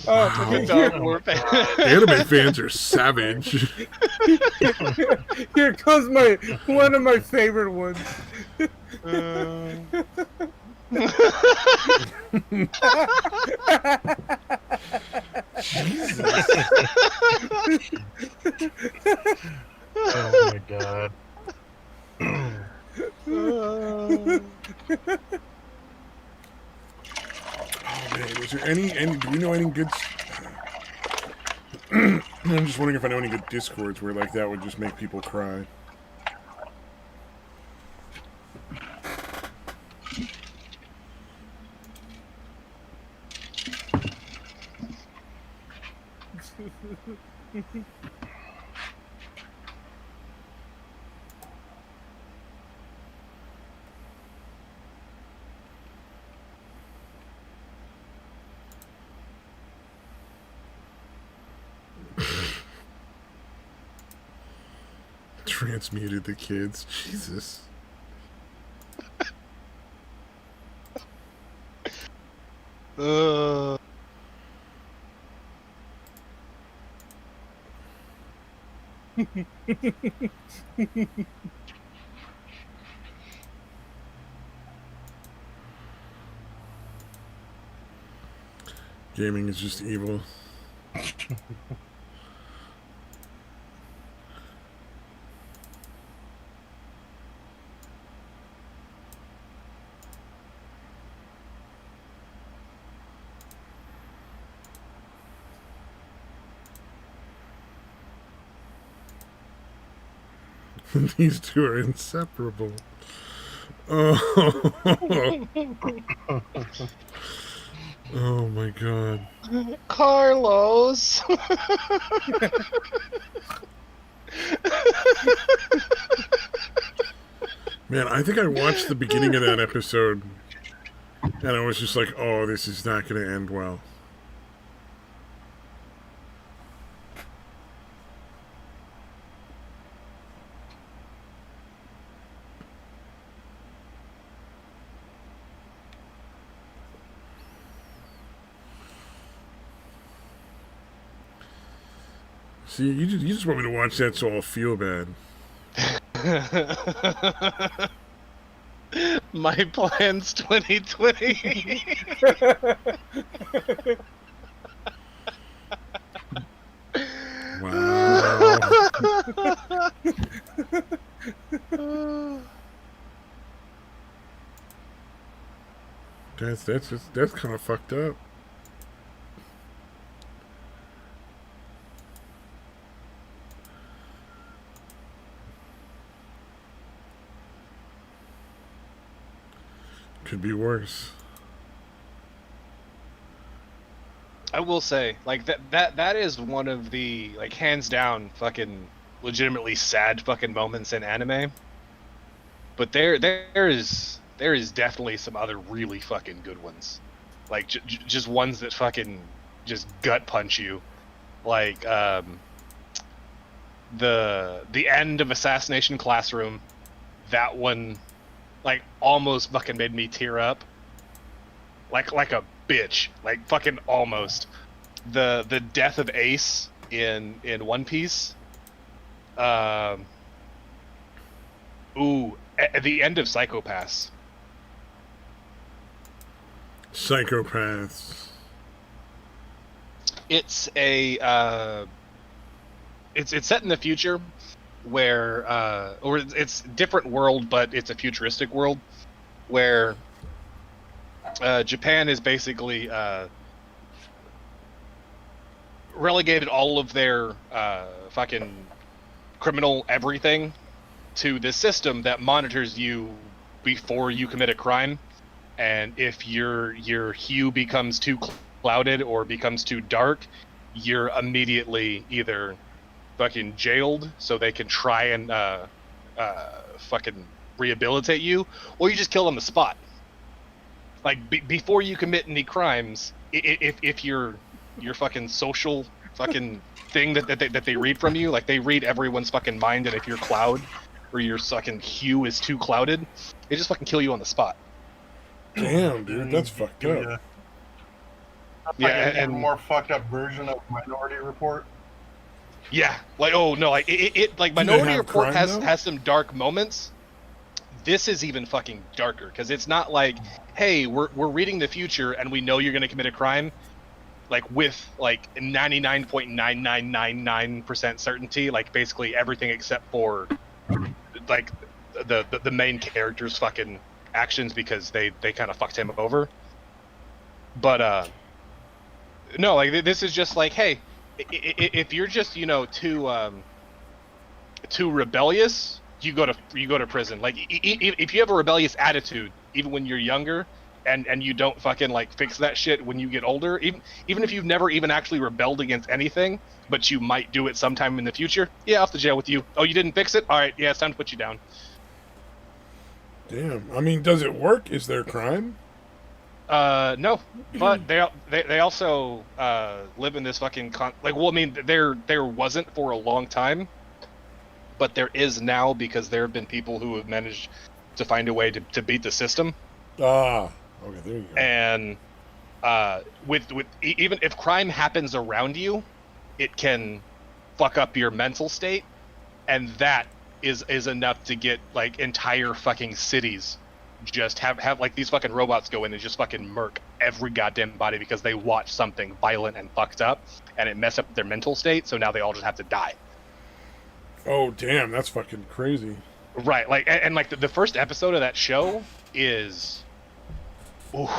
Wow.
The dog warfare.
Anime fans are savage.
Here comes one of my favorite ones.
Jesus.
Oh my god.
is there any do we know any good? I'm just wondering if I know any good Discords where like that would just make people cry. Transmuted the kids. Jesus. Gaming is just evil. These two are inseparable. Oh. Oh my god.
Carlos.
Man, I think I watched the beginning of that episode and I was just like, oh, this is not going to end well. See, you just want me to watch that so I'll feel bad.
My plans 2020.
Wow. That's kind of fucked up. Could be worse.
I will say, like that is one of the like hands down fucking legitimately sad fucking moments in anime. But there is definitely some other really fucking good ones, like just ones that fucking just gut punch you, like the end of Assassination Classroom. That one, like, almost fucking made me tear up, like a bitch, like fucking almost. The death of Ace in One Piece. At the end of Psychopaths.
Psychopaths.
It's it's set in the future where or it's different world, but it's a futuristic world where Japan is basically relegated all of their fucking criminal everything to this system that monitors you before you commit a crime, and if your hue becomes too clouded or becomes too dark, you're immediately either fucking jailed so they can try and fucking rehabilitate you, or you just kill on the spot. Like before you commit any crimes, if your fucking social fucking thing that they read from you, like they read everyone's fucking mind, and if your cloud or your fucking hue is too clouded, they just fucking kill you on the spot.
Damn, dude, that's fucked up.
Yeah, and a more fucked up version of Minority Report.
Yeah, like, oh no, like it like Minority Report has some dark moments. This is even fucking darker because it's not like, hey, we're reading the future and we know you're gonna commit a crime, like with like 99.9999% certainty, like basically everything except for like the main character's fucking actions because they kind of fucked him over. But No, like this is just like, hey, if you're just too rebellious, you go to prison. Like if you have a rebellious attitude, even when you're younger, and you don't fucking like fix that shit when you get older, even if you've never even actually rebelled against anything, but you might do it sometime in the future, yeah, off to jail with you. Oh, you didn't fix it? All right, yeah, it's time to put you down.
Damn. I mean, does it work? Is there crime?
No, but they also live in this fucking like. Well, I mean, there wasn't for a long time, but there is now because there have been people who have managed to find a way to beat the system.
Ah. Okay, there you go.
And even if crime happens around you, it can fuck up your mental state, and that is enough to get like entire fucking cities just have like these fucking robots go in and just fucking murk every goddamn body because they watch something violent and fucked up and it messed up their mental state, so now they all just have to die.
Oh, damn, that's fucking crazy.
Right, like and like the first episode of that show is ooh,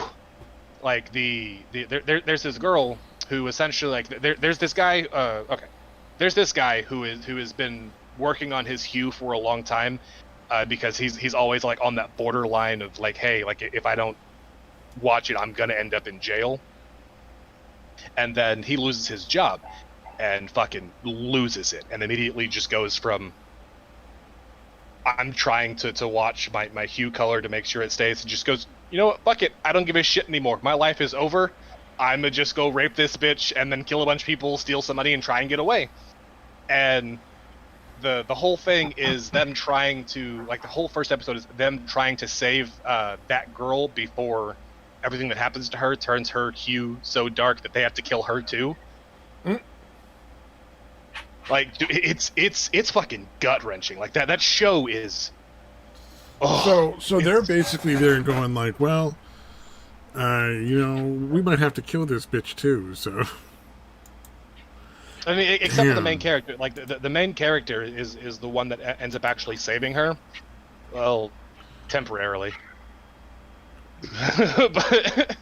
like there's this girl who essentially like there's this guy there's this guy who has been working on his hue for a long time, because he's always like on that borderline of like, hey, like if I don't watch it, I'm gonna end up in jail. And then he loses his job and fucking loses it, and immediately just goes from I'm trying to watch my hue color to make sure it stays, and just goes, you know what, fuck it, I don't give a shit anymore. My life is over. I'm gonna just go rape this bitch and then kill a bunch of people, steal some money, and try and get away. And the whole thing is them trying to, like, the whole first episode is them trying to save that girl before everything that happens to her turns her hue so dark that they have to kill her too. Like, dude, it's fucking gut wrenching. Like that show is.
Oh, so they're basically there going like, well, we might have to kill this bitch too. So.
I mean, except for the main character. Like the main character is the one that ends up actually saving her. Well, temporarily. But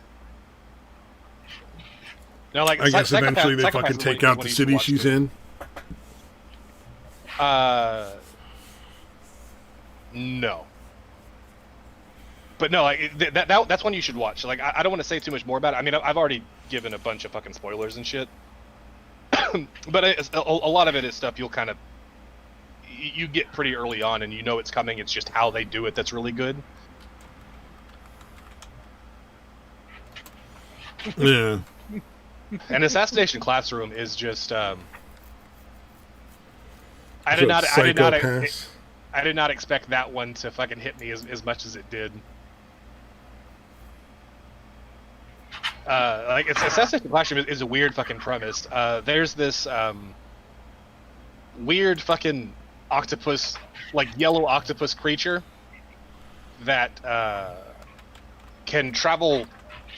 no, like
I guess eventually they fucking take out the city she's in.
No. But no, like that's one you should watch. Like I don't want to say too much more about it. I mean, I've already given a bunch of fucking spoilers and shit. But a lot of it is stuff you'll kind of you get pretty early on, and you know it's coming. It's just how they do it that's really good.
Yeah.
And Assassination Classroom is just I did not expect that one to fucking hit me as much as it did. Like Assassination Classroom is a weird fucking premise. There's this weird fucking octopus, like yellow octopus creature that can travel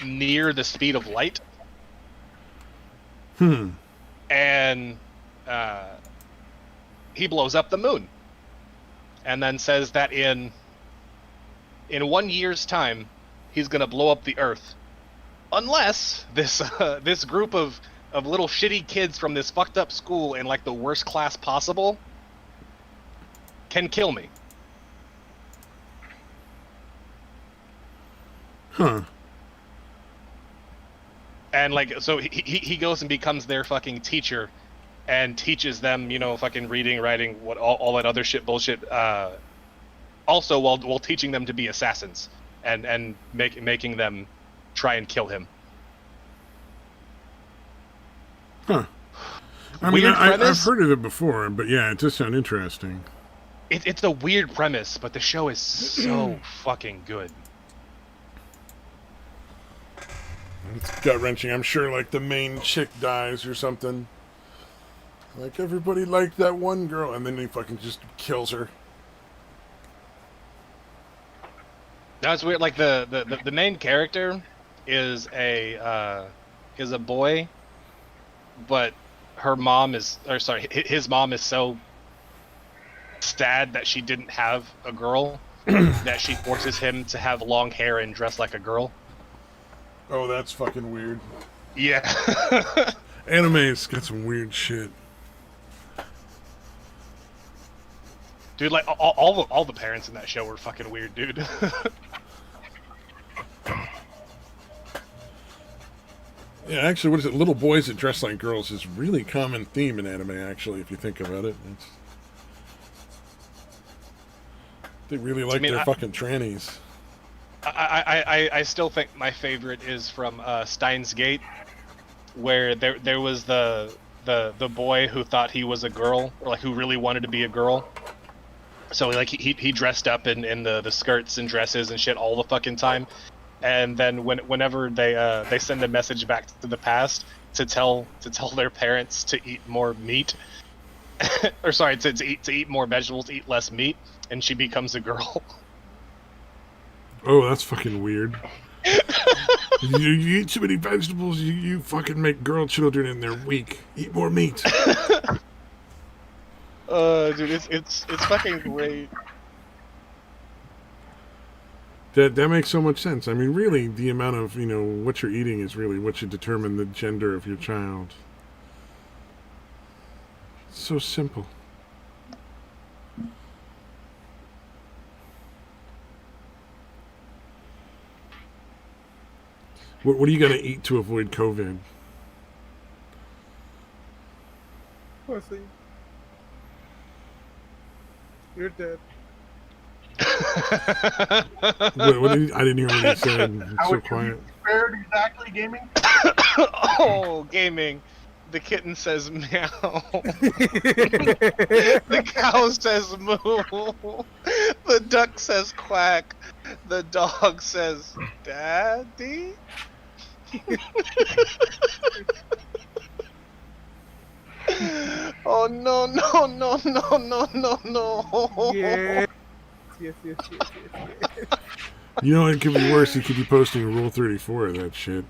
near the speed of light. And he blows up the moon, and then says that in 1 year's time he's gonna blow up the Earth, unless this group of little shitty kids from this fucked up school in like the worst class possible can kill me. And like, so he goes and becomes their fucking teacher, and teaches them, fucking reading, writing, what all that other shit bullshit. Also, while teaching them to be assassins, and making them try and kill him.
I mean, I've heard of it before, but yeah, it does sound interesting.
It's a weird premise, but the show is so fucking good.
It's gut wrenching. I'm sure, like, the main chick dies or something. Like, everybody liked that one girl, and then he fucking just kills her.
That's weird. Like the main character is a boy, but his mom is so sad that she didn't have a girl that she forces him to have long hair and dress like a girl.
Oh, that's fucking weird.
Yeah.
Anime's got some weird shit.
Dude, like all the parents in that show were fucking weird, dude.
Yeah, actually, what is it? Little boys that dress like girls is really common theme in anime. Actually, if you think about it, they really like their fucking trannies.
I still think my favorite is from Steins Gate, where there was the boy who thought he was a girl, or like who really wanted to be a girl. So like he dressed up in the skirts and dresses and shit all the fucking time, and then whenever they send a message back to the past to tell their parents to eat more meat, or sorry, to eat more vegetables, eat less meat, and she becomes a girl.
Oh, that's fucking weird. you eat too many vegetables, you fucking make girl children and they're weak. Eat more meat.
Dude, it's fucking great.
That makes so much sense. I mean, really, the amount of, what you're eating is really what should determine the gender of your child. It's so simple. What are you going to eat to avoid COVID?
Pussy. You're dead.
I didn't hear what he said. It's so quiet.
Spared exactly, gaming.
Oh, gaming. The kitten says meow. The cow says moo. The duck says quack. The dog says daddy. Oh no no no no no no no.
Yes.
You know, it could be worse. He could be posting a Rule 34 of that shit.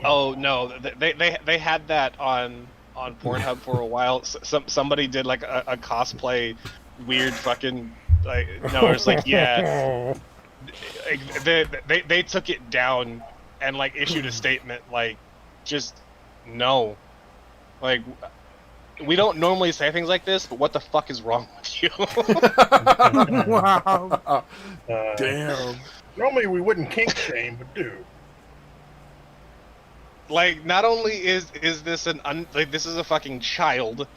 Oh no, they had that on Pornhub for a while. Somebody did like a cosplay, weird fucking like no, it's like yeah, they took it down and like issued a statement like just no, like we don't normally say things like this, but what the fuck is wrong with you?
Wow.
Damn.
Normally we wouldn't kink shame, but do.
Like, not only is this this is a fucking child,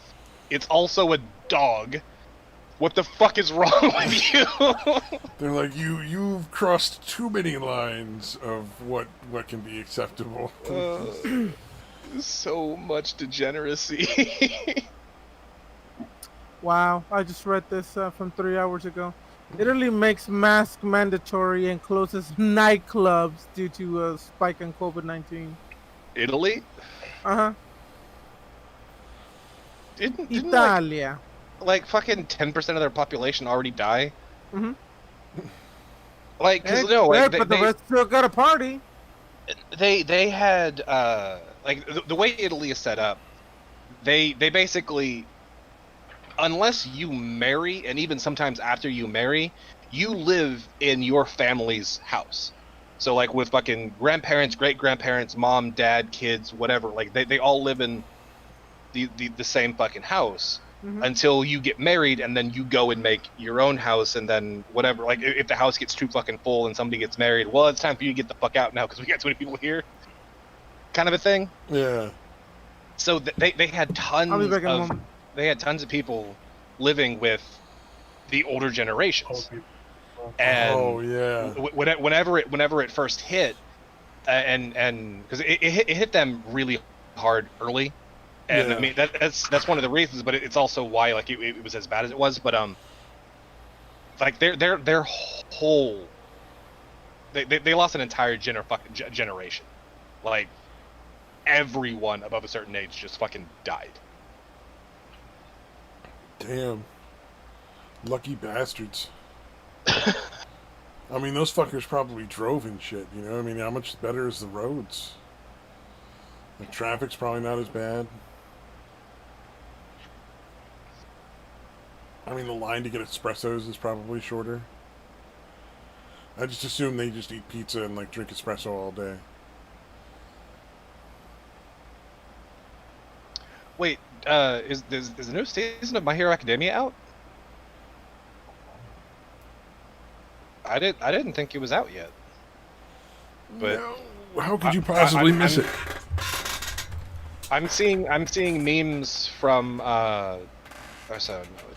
it's also a dog. What the fuck is wrong with you?
They're like, you've crossed too many lines of what can be acceptable.
So much degeneracy.
Wow, I just read this from 3 hours ago. Italy makes mask mandatory and closes nightclubs due to a spike in COVID-19.
Italy?
Uh-huh.
Didn't
Italia.
like fucking 10% of their population already die?
Mm-hmm.
Like, cause no, like
but the rest still got a party.
They had like the way Italy is set up, they basically, unless you marry, and even sometimes after you marry, you live in your family's house. So like with fucking grandparents, great grandparents, mom, dad, kids, whatever, like they all live in the same fucking house until you get married, and then you go and make your own house, and then whatever. Like if the house gets too fucking full and somebody gets married, well, it's time for you to get the fuck out now because we got too many people here. Kind of a thing.
Yeah.
So they had tons
I'll be back in a
of
moment.
they had tons of people living with the older generations. And
yeah.
Whenever it first hit, and because it hit them really hard early, and I mean that's one of the reasons, but it's also why like it was as bad as it was. But like their whole they lost an entire generation, like everyone above a certain age just fucking died.
Damn. Lucky bastards. I mean, those fuckers probably drove and shit, you know? I mean, how much better is the roads? The traffic's probably not as bad. I mean, the line to get espressos is probably shorter. I just assume they just eat pizza and like drink espresso all day.
Wait, is the new season of My Hero Academia out? I didn't think it was out yet. But
no, how could you possibly miss it?
I'm seeing memes from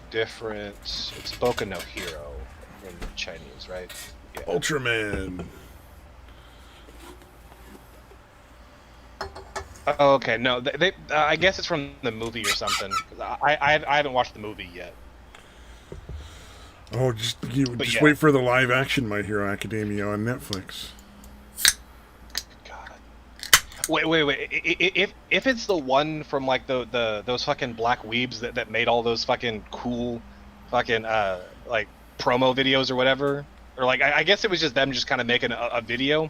different. It's Boku no Hero in Chinese, right? Yeah.
Ultraman.
Oh, okay, no, they I guess it's from the movie or something. I haven't watched the movie yet.
Oh, just
yeah.
wait for the live action My Hero Academia on Netflix.
God. Wait. If it's the one from like those fucking black weebs that made all those fucking cool fucking like promo videos or whatever, or like I guess it was just them just kind of making a video.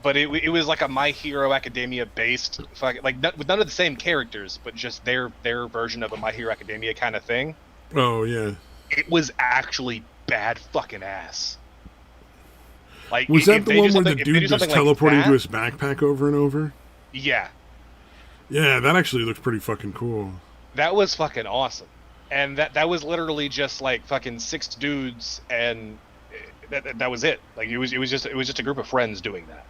But it was like a My Hero Academia based fucking like with none of the same characters, but just their version of a My Hero Academia kind of thing.
Oh yeah.
It was actually bad fucking ass. Like
was that the one where the
if
dude was teleporting to his backpack over and over?
Yeah.
Yeah, that actually looks pretty fucking cool.
That was fucking awesome, and that was literally just like fucking 6 dudes, and that was it. Like it was just a group of friends doing that.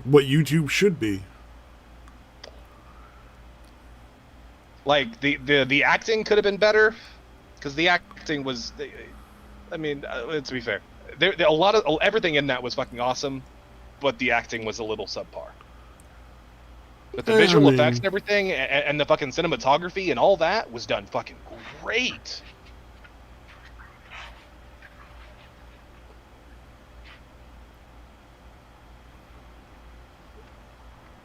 What YouTube should be.
Like the acting could have been better, because the acting was, I mean, let's be fair. There a lot of everything in that was fucking awesome, but the acting was a little subpar. But the visual effects and everything, and the fucking cinematography and all that was done fucking great.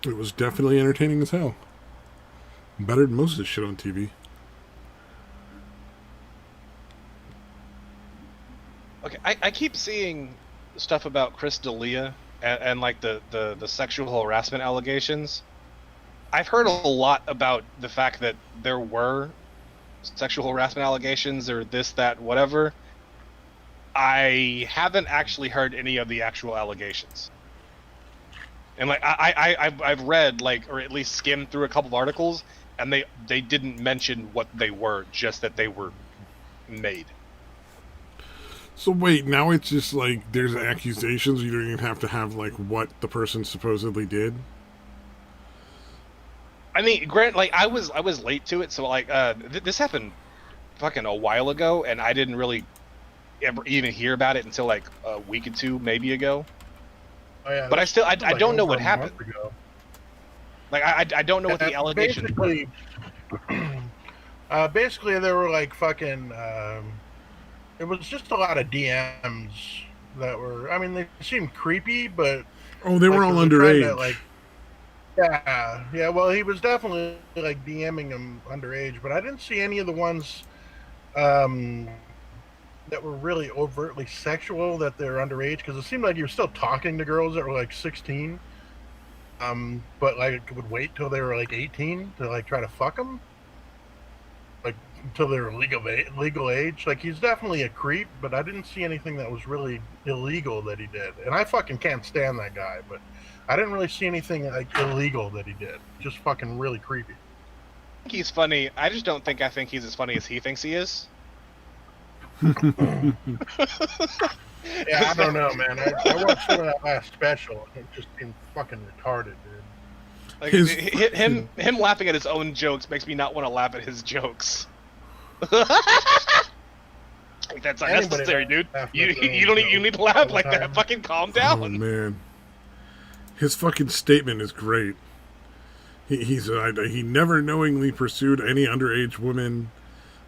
It was definitely entertaining as hell. Better than most of the shit on TV.
Okay, I keep seeing stuff about Chris D'Elia and like the sexual harassment allegations. I've heard a lot about the fact that there were sexual harassment allegations or this, that, whatever. I haven't actually heard any of the actual allegations. And like I've read like, or at least skimmed through a couple of articles, and they didn't mention what they were, just that they were made.
So wait, now it's just like there's accusations. You don't even have to have like what the person supposedly did.
I mean, grant like I was late to it, so like this happened fucking a while ago, and I didn't really ever even hear about it until like a week or two maybe ago.
Oh, yeah,
but I don't know what happened. Like I don't know what the allegations were.
Basically, they were like fucking. It was just a lot of DMs that were. I mean, they seemed creepy, but
they were all underage.
Like, yeah. Well, he was definitely like DMing them underage, but I didn't see any of the ones that were really overtly sexual that they're underage, because it seemed like you were still talking to girls that were like 16, but like would wait till they were like 18 to like try to fuck them, like until they were legal age. Like, he's definitely a creep, but I didn't see anything that was really illegal that he did, and I fucking can't stand that guy, but I didn't really see anything like illegal that he did. Just fucking really creepy.
I think he's funny. I just don't think he's as funny as he thinks he is.
Yeah, I don't know, man. I watched some of that last special, and it just seemed fucking retarded, dude.
Like, him laughing at his own jokes makes me not want to laugh at his jokes. Like, that's unnecessary, dude. You need to laugh like that. Fucking calm down.
Oh man, his fucking statement is great. He never knowingly pursued any underage woman.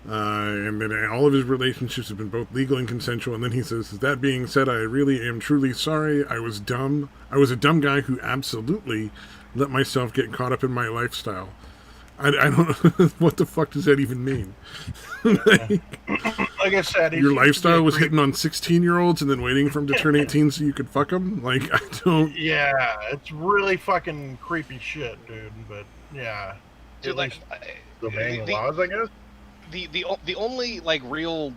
And then all of his relationships have been both legal and consensual. And then he says, that being said, I really am truly sorry. I was dumb. I was a dumb guy who absolutely let myself get caught up in my lifestyle. I don't know. What the fuck does that even mean?
Like I said,
your lifestyle was hitting on 16-year-olds and then waiting for them to turn 18 so you could fuck them? Like, I don't...
Yeah, it's really fucking creepy shit, dude. But, yeah.
Dude, like,
the laws, I guess?
The only like real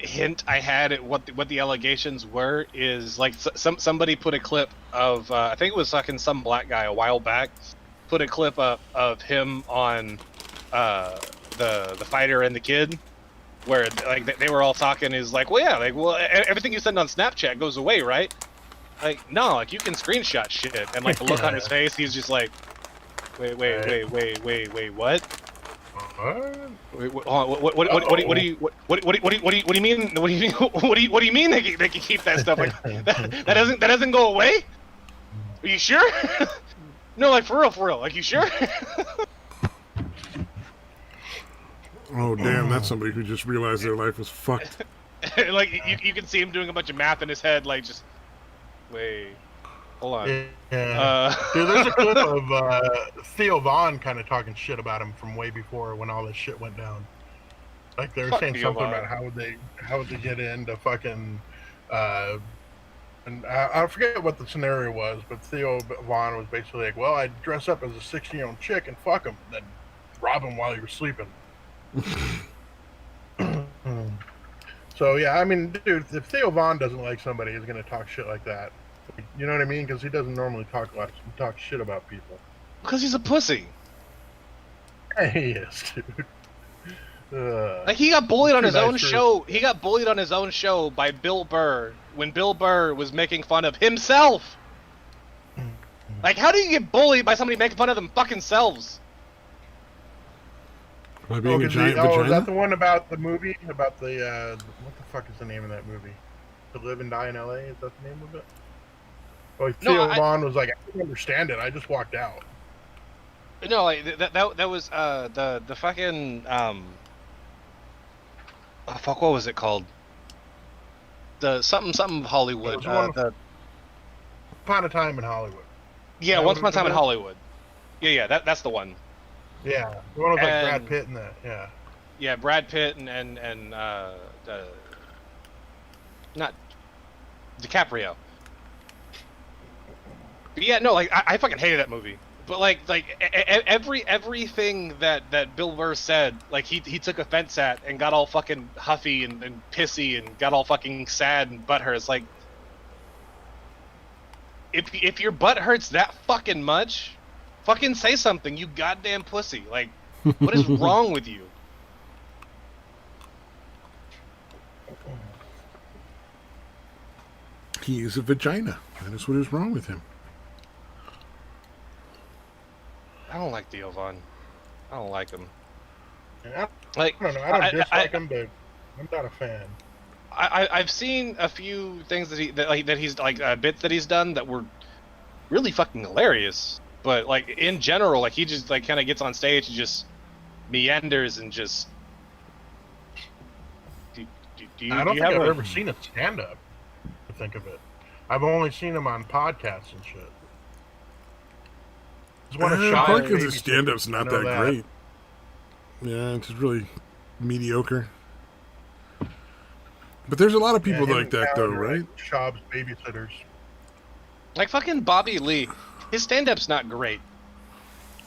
hint I had at what the allegations were is like somebody put a clip of I think it was fucking some black guy a while back, put a clip up of him on the fighter and the kid, where like they were all talking. Is like, well, yeah, like, well, everything you send on Snapchat goes away, right? Like, no, like you can screenshot shit, and like the look on his face, he's just like, wait, what? Wait, what do you mean? What do you mean they can keep that stuff? Like that doesn't go away? Are you sure? No, like for real. Like, you sure?
Oh damn, that's somebody who just realized their life was fucked.
Like you can see him doing a bunch of math in his head, like just wait, hold on.
Yeah. Dude, there's a clip of Theo Vaughn kind of talking shit about him from way before when all this shit went down. Like they were saying
Theo
something
Von.
about how would they get into fucking and I forget what the scenario was, but Theo Vaughn was basically like, well, I'd dress up as a 16-year-old chick and fuck him, then rob him while you were sleeping. So yeah, I mean, dude, if Theo Vaughn doesn't like somebody, he's gonna talk shit like that. You know what I mean? Because he doesn't normally talk shit about people.
Because he's a pussy.
He is, dude.
Like, he got bullied on his own
true.
show. He got bullied on his own show by Bill Burr when Bill Burr was making fun of himself. Like, how do you get bullied by somebody making fun of them fucking selves?
By being a giant
is
vagina?
that the one about the movie? About the what the fuck is the name of that movie? To Live and Die in L.A. Is that the name of it? Oh, Theo Vaughn was like, I don't understand it. I just walked out.
No, like that was the fucking oh, fuck, what was it called? The something Hollywood.
Upon a Time in Hollywood.
Yeah, Once Upon a Time in Hollywood. Yeah, that's the one.
Yeah, the one with like Brad Pitt in that. Yeah.
Yeah, Brad Pitt and not DiCaprio. But yeah, no, like I fucking hated that movie. But like everything that Bill Burr said, like he took offense at and got all fucking huffy and pissy and got all fucking sad and butthurt. It's like, if your butt hurts that fucking much, fucking say something, you goddamn pussy. Like, what is wrong with you?
He is a vagina. That is what is wrong with him.
I don't like Theo Vaughn. I don't like him.
I
Like,
don't know. I don't dislike him, but I'm not a fan.
I've seen a few things that he's like bits that he's done that were really fucking hilarious. But like in general, like he just like kind of gets on stage and just meanders and just.
I don't think I've ever seen a stand-up. To think of it, I've only seen him on podcasts and shit.
Probably because his stand-up's not that great. Yeah, it's just really mediocre. But there's a lot of people like that, though, right?
Schaub's Babysitters.
Like fucking Bobby Lee, his stand-up's not great.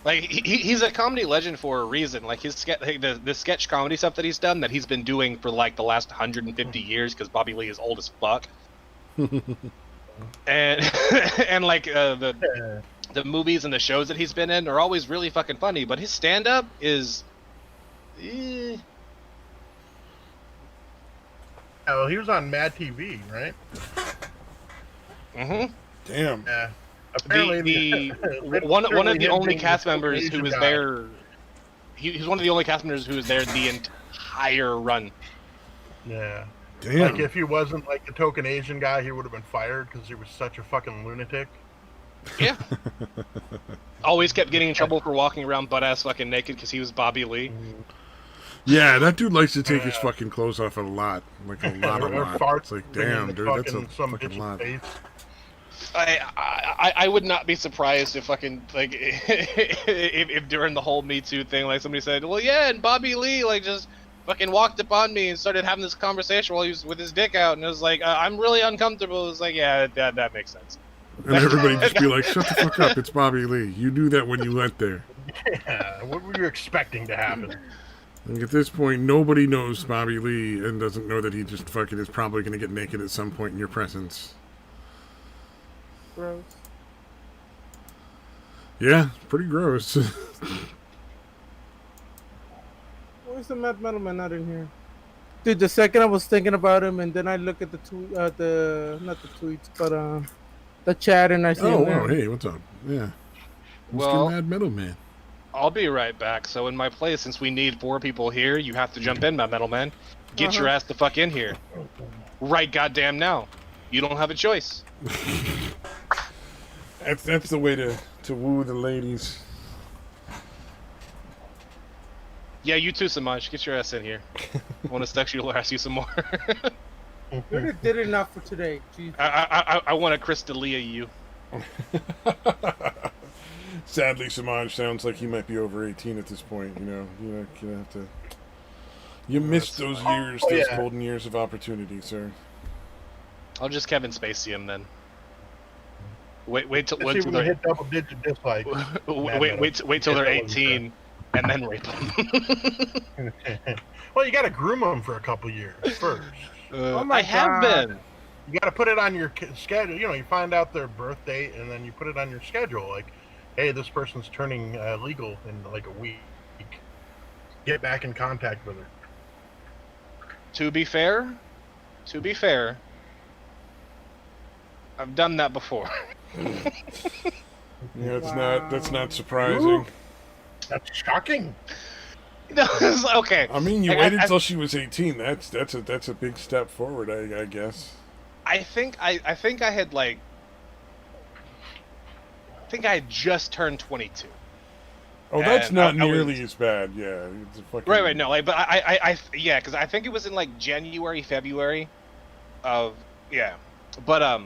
Like he's a comedy legend for a reason. Like the sketch comedy stuff that he's done, that he's been doing for like the last 150 years, because Bobby Lee is old as fuck. and like the movies and the shows that he's been in are always really fucking funny, but his stand-up is.
Oh, he was on Mad TV, right?
Mm-hmm.
Damn.
Yeah. Apparently,
one of the only cast members who was there. He's one of the only cast members who was there the entire run.
Yeah.
Damn.
Like, if he wasn't like the token Asian guy, he would have been fired because he was such a fucking lunatic.
Yeah. Always kept getting in trouble for walking around butt-ass fucking naked because he was Bobby Lee.
Yeah, that dude likes to take his fucking clothes off a lot. Like a lot. It's like, damn, dude, that's a fucking lot.
Face.
I would not be surprised if fucking like if during the whole Me Too thing, like somebody said, well, yeah, and Bobby Lee like just fucking walked up on me and started having this conversation while he was with his dick out, and it was like, I'm really uncomfortable. It was like, yeah, that makes sense.
And everybody just be like, shut the fuck up, it's Bobby Lee. You knew that when you went there.
Yeah, what were you expecting to happen?
Like at this point, nobody knows Bobby Lee and doesn't know that he just fucking is probably going to get naked at some point in your presence.
Gross.
Yeah, pretty gross.
Where's the Mad Metal Man not in here? Dude, the second I was thinking about him, and then I look at the tweet, not the tweets, but the chat, and I see
Oh,
him
wow.
there.
Hey, what's up? Yeah. Mr.
Well,
Mad Metal Man.
I'll be right back. So in my place, since we need 4 people here, you have to jump in, my metal man. Get your ass the fuck in here. Right goddamn now. You don't have a choice.
That's the way to woo the ladies.
Yeah, you too, Samaj. Get your ass in here. I want to sexually harass you some more.
We already did enough for today. Jeez.
I want to Crystalia you.
Sadly, Samaj sounds like he might be over 18 at this point. You know, you're gonna have to. You missed those years, those golden years of opportunity, sir.
I'll just Kevin Spacey him then. Wait till
Let's see when you hit double-digit dislikes.
wait till they're 18, and then rape them.
Well, you got to groom them for a couple years first.
Oh my
I have
God.
been.
You got to put it on your schedule. You know, you find out their birth date, and then you put it on your schedule. Like, hey, this person's turning legal in like a week. Get back in contact with her.
To be fair, I've done that before.
Yeah, that's not surprising.
Ooh. That's shocking.
No, it's okay.
I mean, you
Like,
waited until she was 18. That's a big step forward, I guess.
I think I had like. I think I had just turned 22.
Oh, that's
And
not
I was-
nearly as bad. Yeah, it's a fucking...
Right, no, like, but yeah, because I think it was in like January, February, of but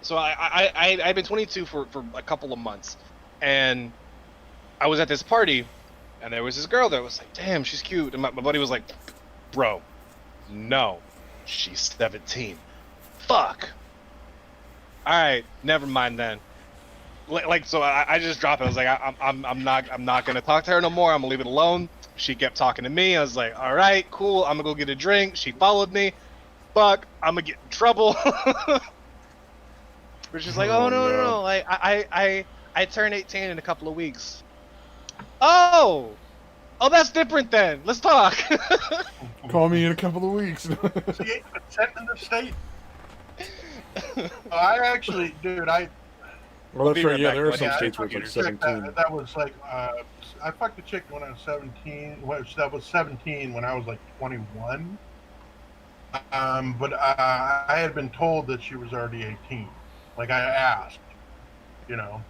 so I'd been 22 for a couple of months, and I was at this party, and there was this girl that was like, damn, she's cute, and my buddy was like, bro, no, she's 17, fuck. All right, never mind then. Like so, I just dropped it. I was like, I'm not gonna talk to her no more. I'm gonna leave it alone. She kept talking to me. I was like, all right, cool. I'm gonna go get a drink. She followed me. Fuck, I'm gonna get in trouble. But she's like, oh no. Like I turn 18 in a couple of weeks. Oh, that's different then. Let's talk.
Call me in a couple of weeks.
See, consent in the state. I actually, dude,
Well, that's right.
right
Yeah,
back.
there are
Yeah,
some
I
states where it's like 17.
That was like, I fucked a chick when I was 17. That was 17 when I was like 21. But I had been told that she was already 18. Like I asked, you know,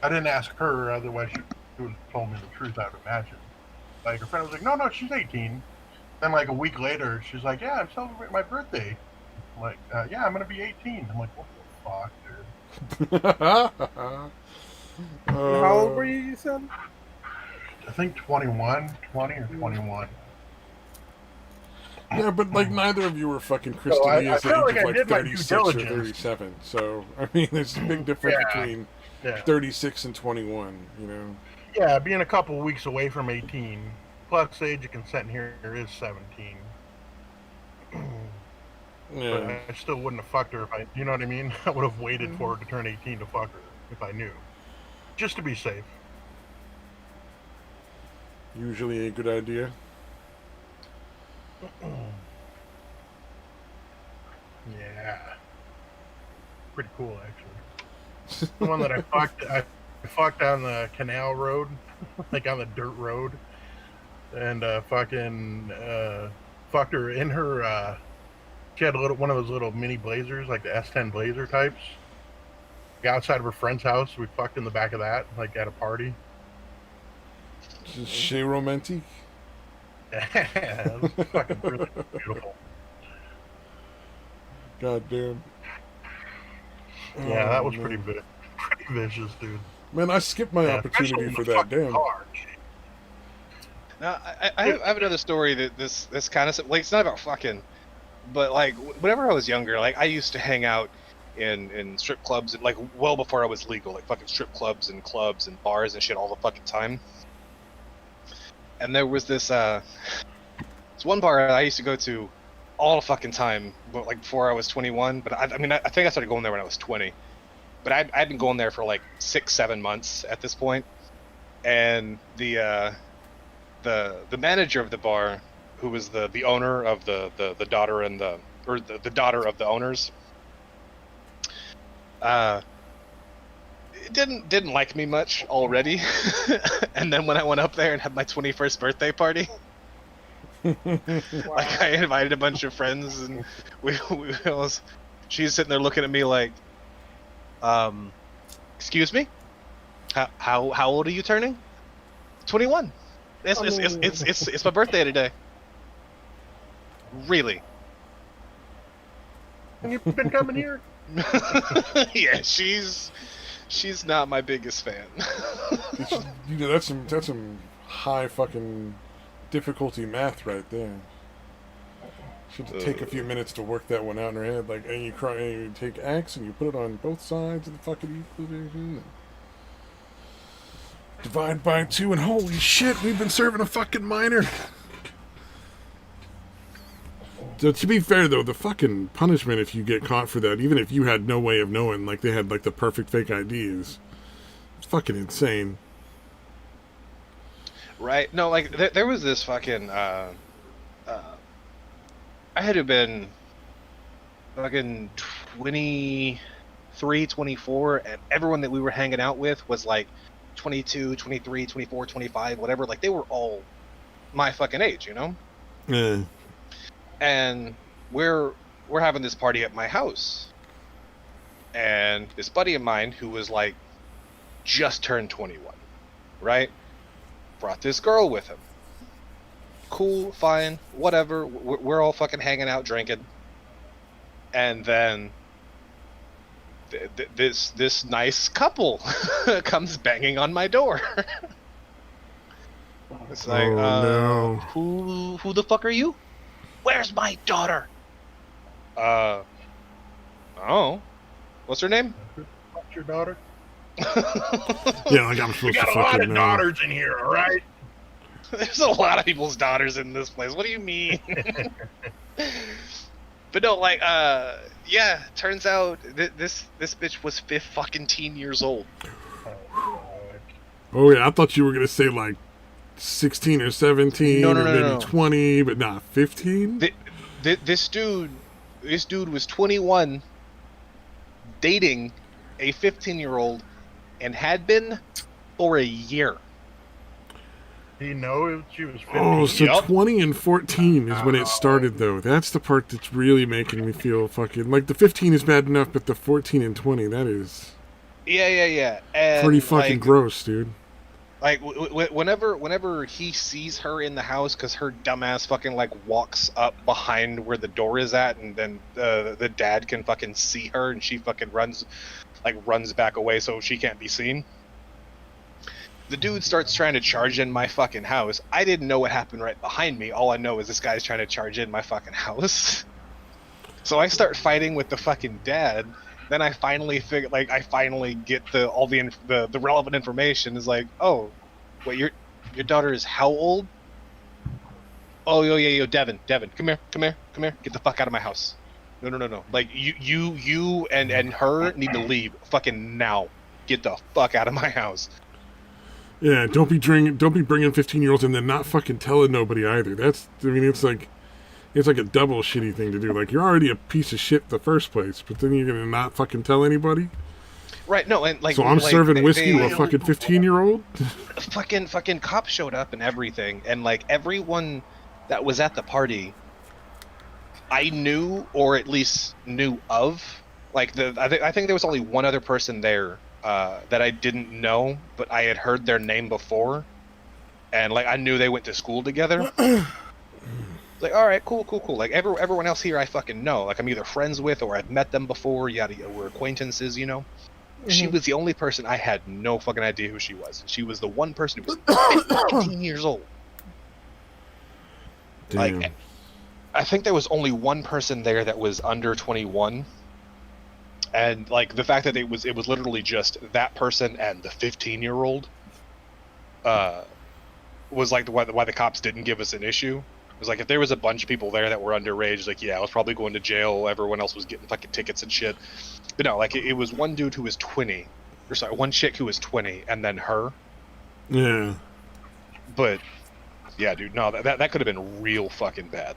I didn't ask her. Otherwise, she would have told me the truth. I'd imagine. Like her friend was like, no, she's 18. Then like a week later, she's like, yeah, I'm celebrating my birthday. I'm like, yeah, I'm gonna be 18. I'm like, what the fuck, dude?
How old were you said?
I think 21, 20 or 21.
Yeah, but like neither of you were fucking
I
Crystalia's age
feel like
of
I
like
did my due
36 or
diligence.
37. So I mean, there's a big difference between
Yeah.
36 and 21. You know.
Yeah, being a couple weeks away from 18, plus the age of consent here is 17. But
Yeah.
I still wouldn't have fucked her if I, you know what I mean? I would have waited for her to turn 18 to fuck her if I knew. Just to be safe.
Usually a good idea.
Yeah. Pretty cool, actually. The one that I fucked on the canal road, like on the dirt road, and fucked her in her. She had one of those little mini blazers, like the S10 Blazer types. Outside of her friend's house, we fucked in the back of that, like at a party.
Chez romantique.
Yeah, it was fucking really beautiful.
God damn.
Yeah, that was
man.
pretty vicious, dude.
Man, I skipped my opportunity
especially
for
in the
that.
fucking
Damn.
car.
Now, I have another story that this kind of like, it's not about fucking, but like whenever I was younger, like I used to hang out in strip clubs, and like well before I was legal, like fucking strip clubs and bars and shit all the fucking time. And there was this one bar I used to go to all the fucking time, like before I was 21. But I think I started going there when I was 20. But I'd been going there for like 6-7 months at this point. And the manager of the bar, who was the owner of the daughter and the daughter of the owners, didn't like me much already. And then when I went up there and had my 21st birthday party, like I invited a bunch of friends, and she's sitting there looking at me like, excuse me, how old are you turning? 21. It's my birthday today. Really?
And you've been coming here?
Yeah, she's not my biggest fan.
You know, that's some high fucking difficulty math right there. Should take a few minutes to work that one out in her head. Like, and you take X and you put it on both sides of the fucking equation. Divide by 2, and holy shit, we've been serving a fucking minor. So to be fair though, the fucking punishment if you get caught for that, even if you had no way of knowing, like they had like the perfect fake IDs, it's fucking insane.
Right? No, like there was this fucking I had to have been fucking 23, 24, and everyone that we were hanging out with was like 22, 23, 24, 25, whatever. Like they were all my fucking age, you know?
Yeah.
And we're having this party at my house, and this buddy of mine who was like just turned 21, right, brought this girl with him. Cool, fine, whatever. We're all fucking hanging out drinking, and then this nice couple comes banging on my door. It's like,
no.
who the fuck are you? Where's my daughter? Oh. What's her name?
What's your daughter?
Yeah, like I'm supposed
We got
to
a lot
fucking
of
know.
daughters in here, all right?
There's a lot of people's daughters in this place. What do you mean? But no, like, yeah, turns out this bitch was 15 years old.
Oh yeah, I thought you were gonna say like 16 or 17
No,
or maybe
no.
20, but not 15.
This dude was 21, dating a 15-year-old, and had been for a year.
Do you know she was 15?
Oh, so
Yup.
20 and 14 is when it started, though. That's the part that's really making me feel fucking... Like, the 15 is bad enough, but the 14 and 20, that is...
Yeah. And
pretty fucking
like,
gross, dude.
Like, whenever he sees her in the house, because her dumbass fucking, like, walks up behind where the door is at, and then the dad can fucking see her, and she fucking runs back away so she can't be seen. The dude starts trying to charge in my fucking house. I didn't know what happened right behind me. All I know is this guy's trying to charge in my fucking house. So I start fighting with the fucking dad. Then I finally get the relevant information. Is like, oh, wait, your daughter is how old? Oh, yo, Devin, come here, get the fuck out of my house. No. Like you and her need to leave fucking now. Get the fuck out of my house.
Yeah, don't be bringing 15-year-olds and then not fucking telling nobody either. It's like a double shitty thing to do. Like, you're already a piece of shit in the first place, but then you're gonna not fucking tell anybody?
Right, no, and like...
So I'm serving whiskey to a fucking 15-year-old?
Fucking cops showed up and everything, and like everyone that was at the party, I knew, or at least knew of. Like, I think there was only one other person there that I didn't know, but I had heard their name before, and like I knew they went to school together. Like, all right, cool. Like everyone else here, I fucking know. Like I'm either friends with or I've met them before. We're acquaintances, you know. Mm-hmm. She was the only person I had no fucking idea who she was. She was the one person who was 15 years old.
Damn.
Like, I think there was only one person there that was under 21. And like the fact that it was literally just that person and the 15-year-old was like why the cops didn't give us an issue. It was like if there was a bunch of people there that were underage, like yeah, I was probably going to jail. Everyone else was getting fucking tickets and shit. But no, like it was one dude who was 20, or sorry, one chick who was 20, and then her.
Yeah.
But yeah, dude, no, that could have been real fucking bad.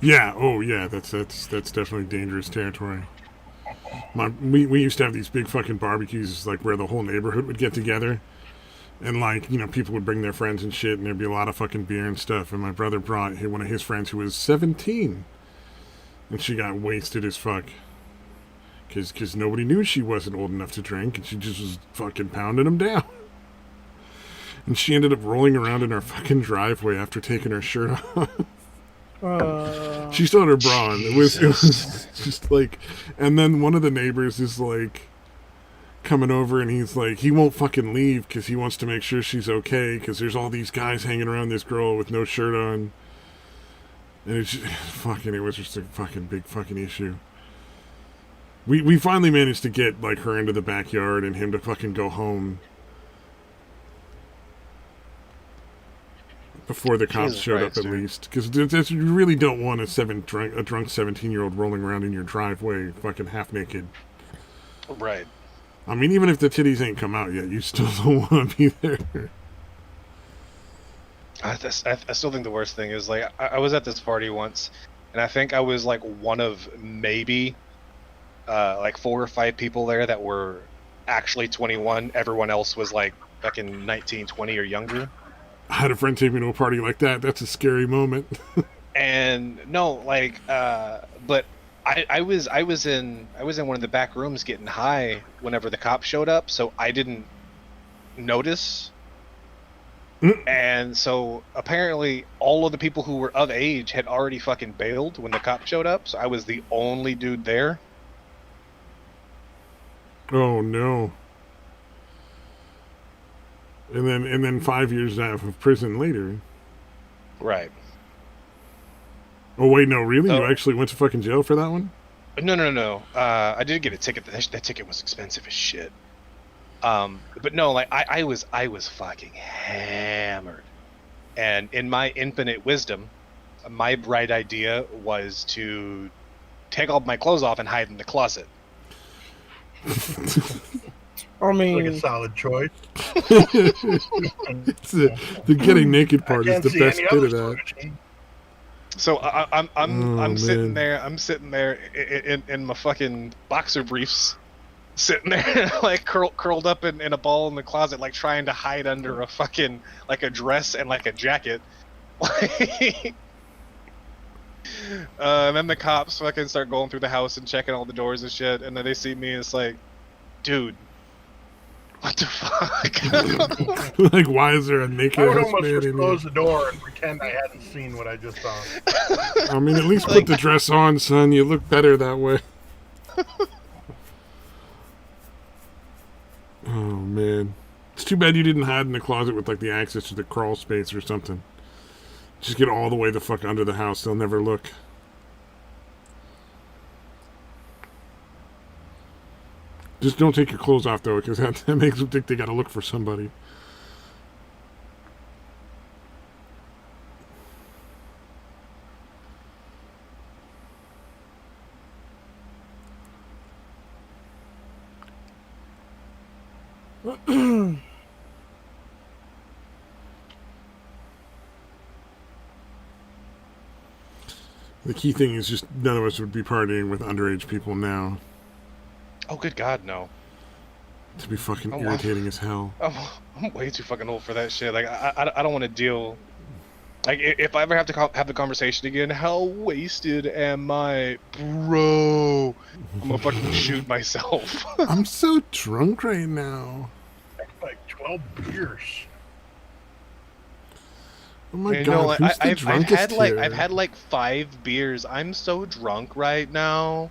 Yeah. Oh, yeah. That's definitely dangerous territory. We used to have these big fucking barbecues, like where the whole neighborhood would get together, and like people would bring their friends and shit, and there'd be a lot of fucking beer and stuff. And my brother brought one of his friends who was 17, and she got wasted as fuck, because nobody knew she wasn't old enough to drink, and she just was fucking pounding them down. And she ended up rolling around in our fucking driveway after taking her shirt off. She still had her bra on. It was just like, and then one of the neighbors is like coming over, and he's like, he won't fucking leave because he wants to make sure she's okay, because there's all these guys hanging around this girl with no shirt on, and it was just a fucking big fucking issue. We finally managed to get like her into the backyard and him to fucking go home before the cops showed up, at least, because you really don't want a drunk 17-year-old rolling around in your driveway fucking half naked.
Right.
I mean, even if the titties ain't come out yet, you still don't want to be there.
I still think the worst thing is like I was at this party once, and I think I was like one of maybe like 4 or 5 people there that were actually 21. Everyone else was like fucking 19, 20 or younger.
I had a friend take me to a party like that. That's a scary moment.
And no, like, but I was in one of the back rooms getting high whenever the cops showed up, so I didn't notice. And so apparently all of the people who were of age had already fucking bailed when the cops showed up, so I was the only dude there.
Oh no. And then 5 years out of prison later.
Right.
Oh wait, no, really? You actually went to fucking jail for that one?
No. I did get a ticket. That ticket was expensive as shit. But no, like I was fucking hammered, and in my infinite wisdom, my bright idea was to take all my clothes off and hide in the closet.
I mean,
like a solid choice.
The getting naked part is the best bit of that.
So I'm sitting there. I'm sitting there in my fucking boxer briefs, sitting there like curled up in a ball in the closet, like trying to hide under a fucking like a dress and like a jacket. And then the cops fucking start going through the house and checking all the doors and shit, and then they see me and it's like, dude, what the fuck?
Like, why is there a naked
I would
ass
almost
man
just
in
close the door and pretend I hadn't seen what I just saw.
I mean, at least put the dress on, son. You look better that way. Oh, man. It's too bad you didn't hide in the closet with, like, the access to the crawl space or something. Just get all the way the fuck under the house. They'll never look. Just don't take your clothes off, though, because that makes them think they gotta look for somebody. The key thing is just none of us would be partying with underage people now.
Oh, good God, no.
To be fucking irritating as hell.
I'm way too fucking old for that shit. Like, I don't want to deal. Like, if I ever have to have the conversation again, how wasted am I? Bro, I'm gonna fucking shoot myself.
I'm so drunk right now.
Like 12 beers.
Oh my God, who's the drunkest here?
I've had like 5 beers. I'm so drunk right now.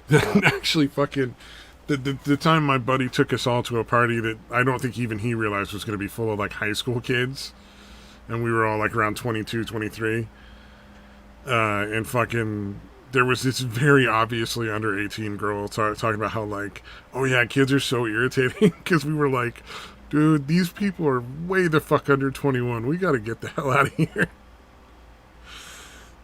Actually, fucking, the time my buddy took us all to a party that I don't think even he realized was going to be full of like high school kids, and we were all like around 22, 23, and fucking there was this very obviously under 18 girl talking about how like, oh yeah, kids are so irritating, because we were like Dude, these people are way the fuck under 21. We gotta get the hell out of here.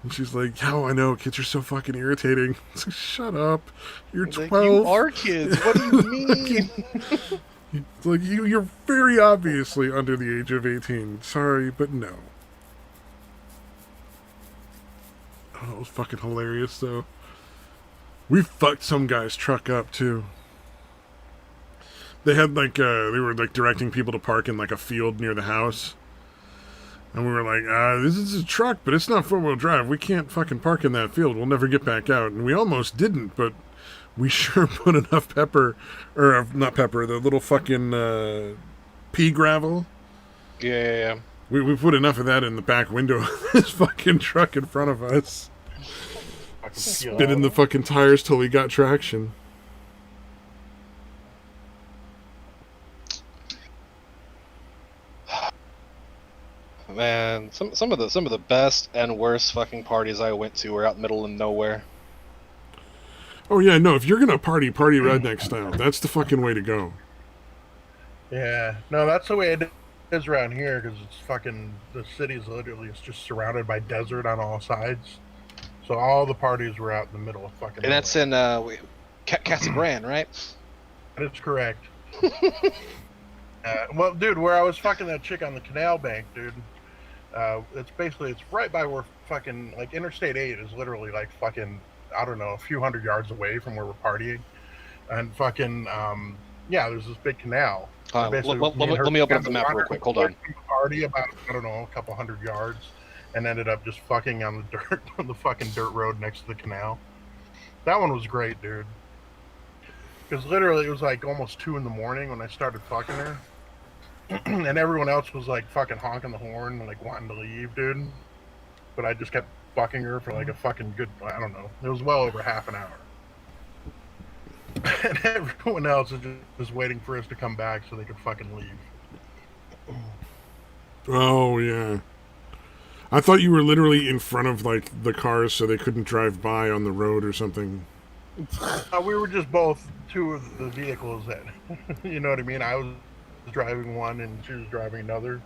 And she's like, "How I know, kids are so fucking irritating." It's like, shut up. You're 12.
Like, you are kids. What do you mean?
It's like, you're very obviously under the age of 18. Sorry, but no. Oh, it was fucking hilarious, though. We fucked some guy's truck up, too. They had, like, they were, like, directing people to park in, like, a field near the house. And we were like, this is a truck, but it's not four-wheel drive. We can't fucking park in that field. We'll never get back out. And we almost didn't, but we sure put enough pepper, or not pepper, the little fucking pea gravel.
Yeah.
We put enough of that in the back window of this fucking truck in front of us. Spinning the fucking tires till we got traction.
Man, some of the best and worst fucking parties I went to were out in the middle of nowhere.
Oh yeah, no, if you're gonna party redneck style. That's the fucking way to go.
Yeah, no, that's the way it is around here because it's fucking, the city's literally, it's just surrounded by desert on all sides. So all the parties were out in the middle of fucking.
And that's in Casa Grande, right?
That is correct. Well, dude, where I was fucking that chick on the canal bank, dude. It's right by where fucking, like, Interstate 8 is literally like fucking, I don't know, a few hundred yards away from where we're partying, and fucking yeah, there's this big canal.
Let me open up the map real quick. Hold on.
Party about, I don't know, a couple hundred yards, and ended up just fucking on the dirt, on the fucking dirt road next to the canal. That one was great, dude. Because literally it was like almost 2 in the morning when I started fucking her. And everyone else was like fucking honking the horn and like wanting to leave, dude. But I just kept fucking her for like a fucking good, I don't know, it was well over half an hour. And everyone else is just waiting for us to come back so they could fucking leave.
Oh yeah. I thought you were literally in front of like the cars so they couldn't drive by on the road or something.
We were just both 2 of the vehicles that, you know what I mean? I was driving one and she was driving another.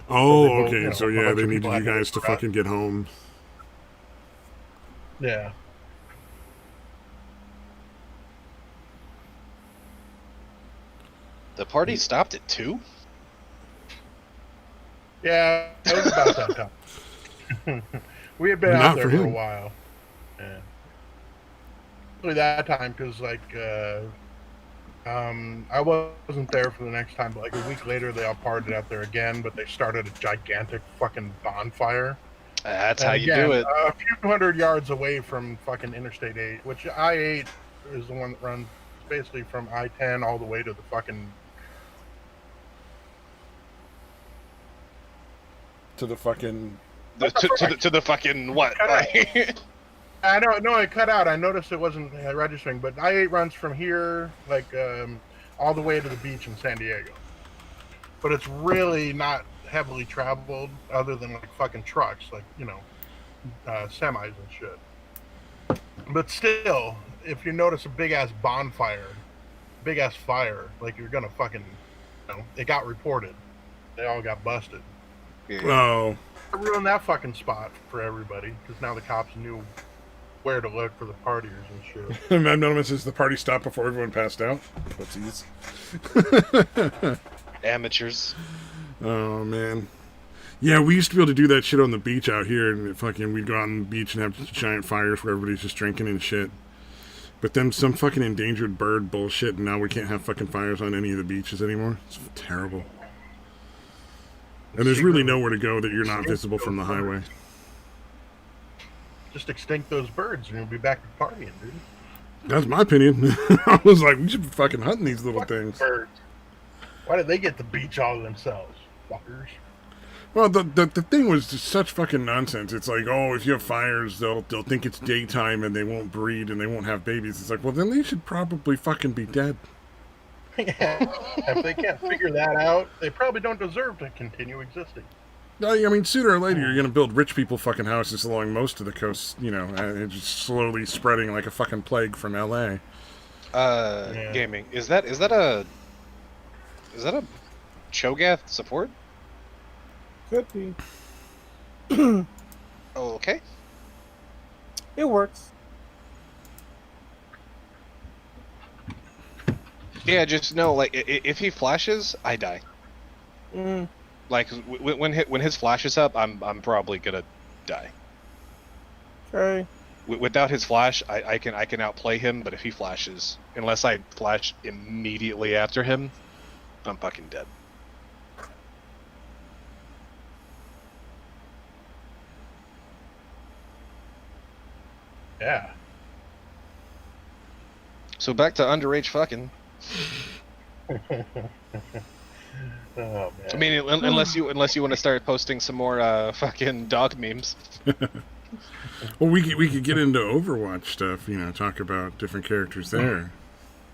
Oh,
so
okay.
Both,
so yeah, they needed you guys to fucking get home.
Yeah.
The party stopped at 2?
Yeah, it was about that time. We had been out there for a while. Yeah. Really that time because like I wasn't there for the next time, but like a week later they all partied out there again, but they started a gigantic fucking bonfire.
That's how you do it.
A few hundred yards away from fucking Interstate 8, which I-8 is the one that runs basically from I-10 all the way to the fucking
To the fucking
to the fucking what?
I don't know. It cut out. I noticed it wasn't registering, but I-8 runs from here, like, all the way to the beach in San Diego. But it's really not heavily traveled, other than like fucking trucks, like, you know, semis and shit. But still, if you notice a big ass bonfire, big ass fire, like you're gonna fucking, you know, it got reported. They all got busted.
Oh.
I ruined that fucking spot for everybody because now the cops knew where to look for the partiers and shit.
Anonymous says the party stopped before everyone passed out. What's
Amateurs.
Oh man. Yeah, we used to be able to do that shit on the beach out here, and fucking we'd go out on the beach and have giant fires where everybody's just drinking and shit. But then some fucking endangered bird bullshit, and now we can't have fucking fires on any of the beaches anymore. It's terrible. And there's really nowhere to go that you're not visible from the highway.
Just extinct those birds and you'll be back to partying, dude.
That's my opinion. I was like, we should be fucking hunting these little things.
Birds. Why did they get the beach all to themselves? Fuckers.
Well, the thing was just such fucking nonsense. It's like, oh, if you have fires, they'll think it's daytime and they won't breed and they won't have babies. It's like, well, then they should probably fucking be dead.
Yeah. If they can't figure that out, they probably don't deserve to continue existing.
I mean, sooner or later, you're going to build rich people fucking houses along most of the coast, you know, and it's just slowly spreading like a fucking plague from LA.
Gaming. Is that a Cho'Gath support?
Could be.
Okay.
It works.
Yeah, just know, like, if he flashes, I die.
Mm,
Like, when his flash is up, I'm probably gonna die.
okay.
Without his flash, I can outplay him, but if he flashes, unless I flash immediately after him, I'm fucking dead.
Yeah.
So back to underage fucking.
Oh man.
I mean, unless you want to start posting some more fucking dog memes.
Well, we could get into Overwatch stuff. You know, talk about different characters there.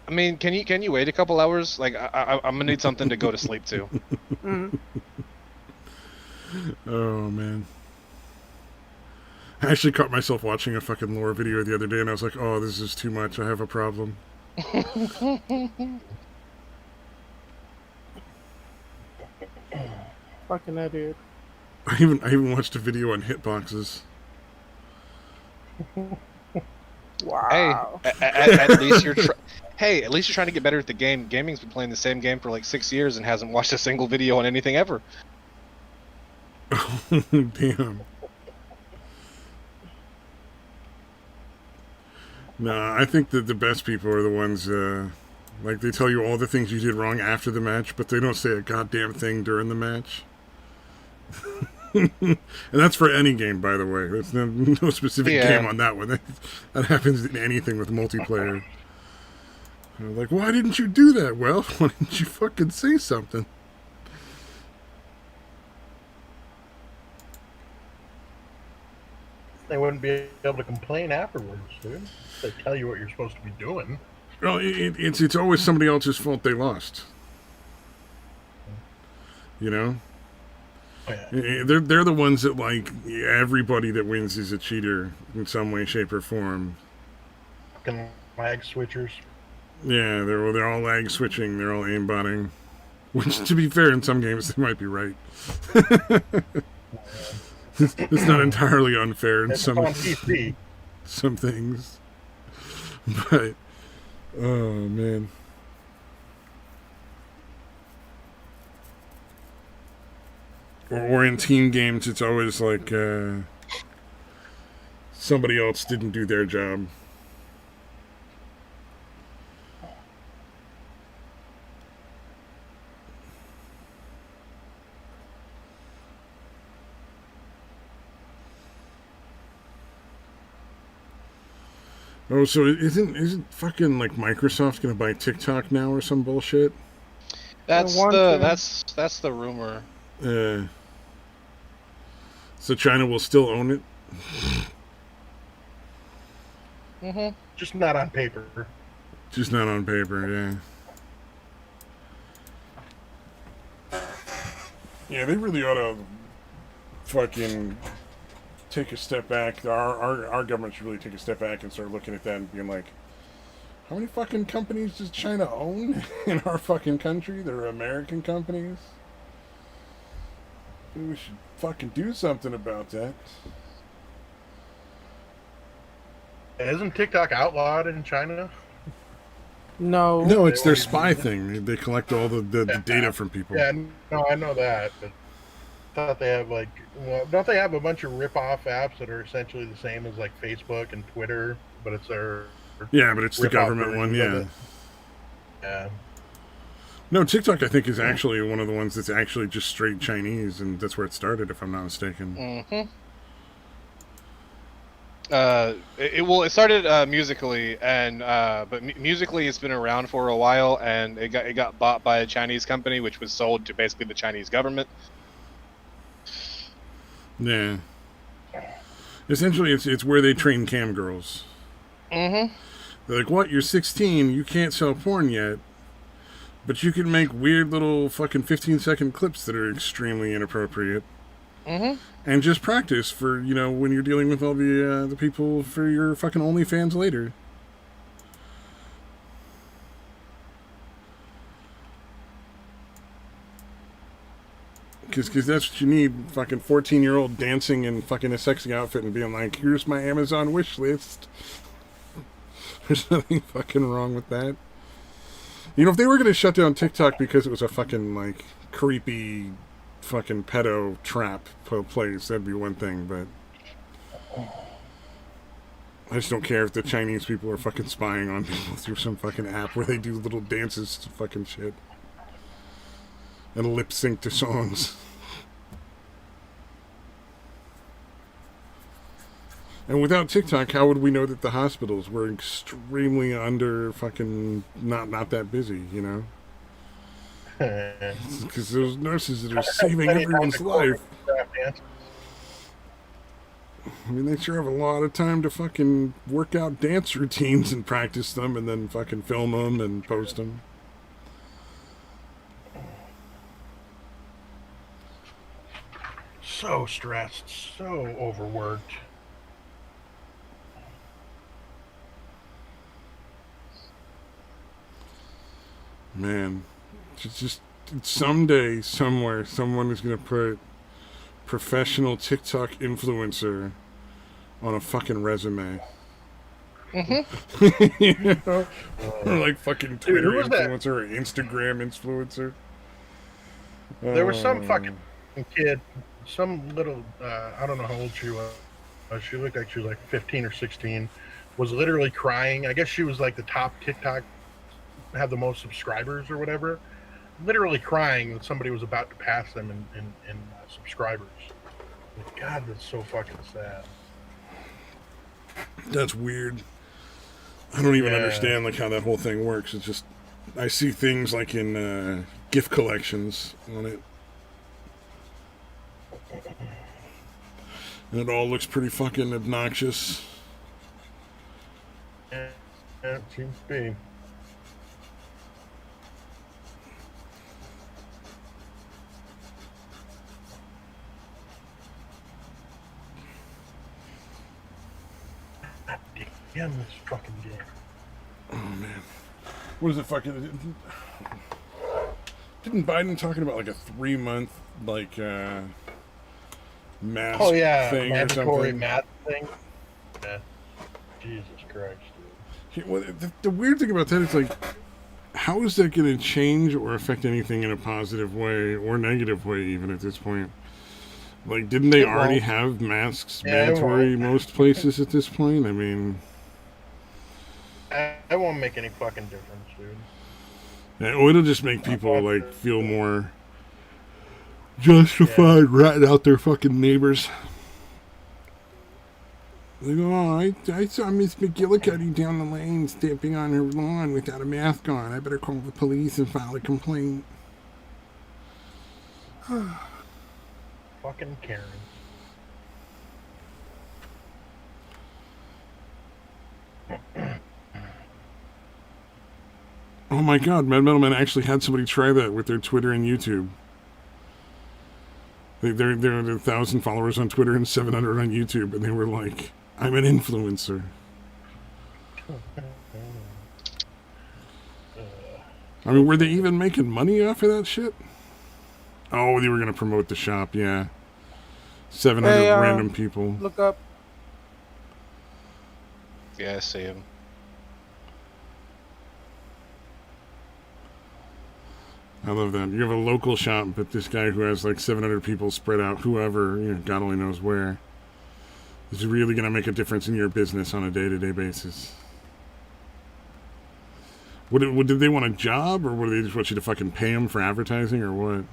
I mean, can you wait a couple hours? Like, I'm gonna need something to go to sleep to.
Mm.
Oh man. I actually caught myself watching a fucking lore video the other day, and I was like, "Oh, this is too much. I have a problem."
Fucking idiot.
I even watched a video on hitboxes.
Wow.
Hey, at least you're at least you're trying to get better at the game. Gaming's been playing the same game for like 6 years and hasn't watched a single video on anything ever.
Damn. Nah, I think that the best people are the ones, like, they tell you all the things you did wrong after the match, but they don't say a goddamn thing during the match. And that's for any game, by the way. There's no specific game on that one. That happens in anything with multiplayer. Like, why didn't you do that? Well, why didn't you fucking say something?
They wouldn't be able to complain afterwards, dude. They tell you what you're supposed to be doing.
Well, it's always somebody else's fault they lost. You know?
Oh, yeah.
They're the ones that, like, everybody that wins is a cheater in some way, shape, or form.
Fucking lag switchers.
Yeah, they're all lag switching. They're all aimbotting. Which, to be fair, in some games they might be right. It's not entirely unfair in
It's
some
on PC.
some things. But oh man. Or in team games, it's always like somebody else didn't do their job. Oh, so isn't fucking like Microsoft gonna buy TikTok now or some bullshit?
That's the rumor.
So China will still own it?
Mm-hmm.
Just not on paper.
Just not on paper, yeah. Yeah, they really ought to fucking take a step back. Our government should really take a step back and start looking at that and being like, how many fucking companies does China own in our fucking country? They're American companies. We should fucking do something about that.
Isn't TikTok outlawed in China?
No.
No, it's their spy thing. They collect all the data from people.
Yeah, no, I know that. But I thought they have don't they have a bunch of rip-off apps that are essentially the same as like Facebook and Twitter, but it's their
Yeah, but it's the
rip-off
government one,
version of
yeah.
it? Yeah.
No, TikTok I think is actually one of the ones that's actually just straight Chinese, and that's where it started, if I'm not mistaken.
Mm-hmm. It started musically, and but musically it's been around for a while, and it got bought by a Chinese company, which was sold to basically the Chinese government.
Yeah. Essentially, it's where they train cam girls.
Mm-hmm.
They're like, what? You're 16. You can't sell porn yet. But you can make weird little fucking 15-second clips that are extremely inappropriate.
Mm-hmm.
And just practice for, you know, when you're dealing with all the people for your fucking OnlyFans later. because that's what you need. Fucking 14-year-old dancing in fucking a sexy outfit and being like, here's my Amazon wish list. There's nothing fucking wrong with that. You know, if they were going to shut down TikTok because it was a fucking, like, creepy fucking pedo trap place, that'd be one thing, but I just don't care if the Chinese people are fucking spying on people through some fucking app where they do little dances to fucking shit. And lip sync to songs. And without TikTok, how would we know that the hospitals were extremely under fucking not that busy, you know? Because those nurses that are saving everyone's life. I mean, they sure have a lot of time to fucking work out dance routines and practice them and then fucking film them and post them.
So stressed, so overworked.
Man, just someday, somewhere, someone is going to put professional TikTok influencer on a fucking resume.
Mm-hmm.
You know? Or like fucking Twitter
who was that?
influencer or Instagram influencer.
There was some fucking kid, some little, I don't know how old she was. She looked like she was like 15 or 16, was literally crying. I guess she was like the top TikTok, had the most subscribers or whatever. Literally crying that somebody was about to pass them in subscribers. Like, God, that's so fucking sad.
That's weird. I don't even understand like how that whole thing works. It's just I see things like in gift collections on it, and it all looks pretty fucking obnoxious.
Yeah, it seems to be. Damn this fucking game.
Oh man, what is it fucking? Didn't Biden talking about like a 3-month like mask thing or
mandatory
something?
mask thing. Yeah. Jesus Christ, dude.
The weird thing about that is like, how is that going to change or affect anything in a positive way or negative way even at this point? Like, didn't they already have masks mandatory most places at this point? I mean,
that won't make any fucking difference, dude.
It'll just make people like feel more justified ratting out their fucking neighbors. They go, oh, I saw Miss McGillicuddy down the lane stepping on her lawn without a mask on. I better call the police and file a complaint.
Fucking Karen.
Oh my god, Mad Metal Man actually had somebody try that with their Twitter and YouTube. They're 1,000 followers on Twitter and 700 on YouTube, and they were like, I'm an influencer. I mean, were they even making money off of that shit? Oh, they were going to promote the shop, yeah. 700 random people.
Look up.
Yeah, I see him.
I love that. You have a local shop, but this guy who has like 700 people spread out, whoever, you know, God only knows where, is really going to make a difference in your business on a day-to-day basis. Did they want a job, or did they just want you to fucking pay them for advertising, or what?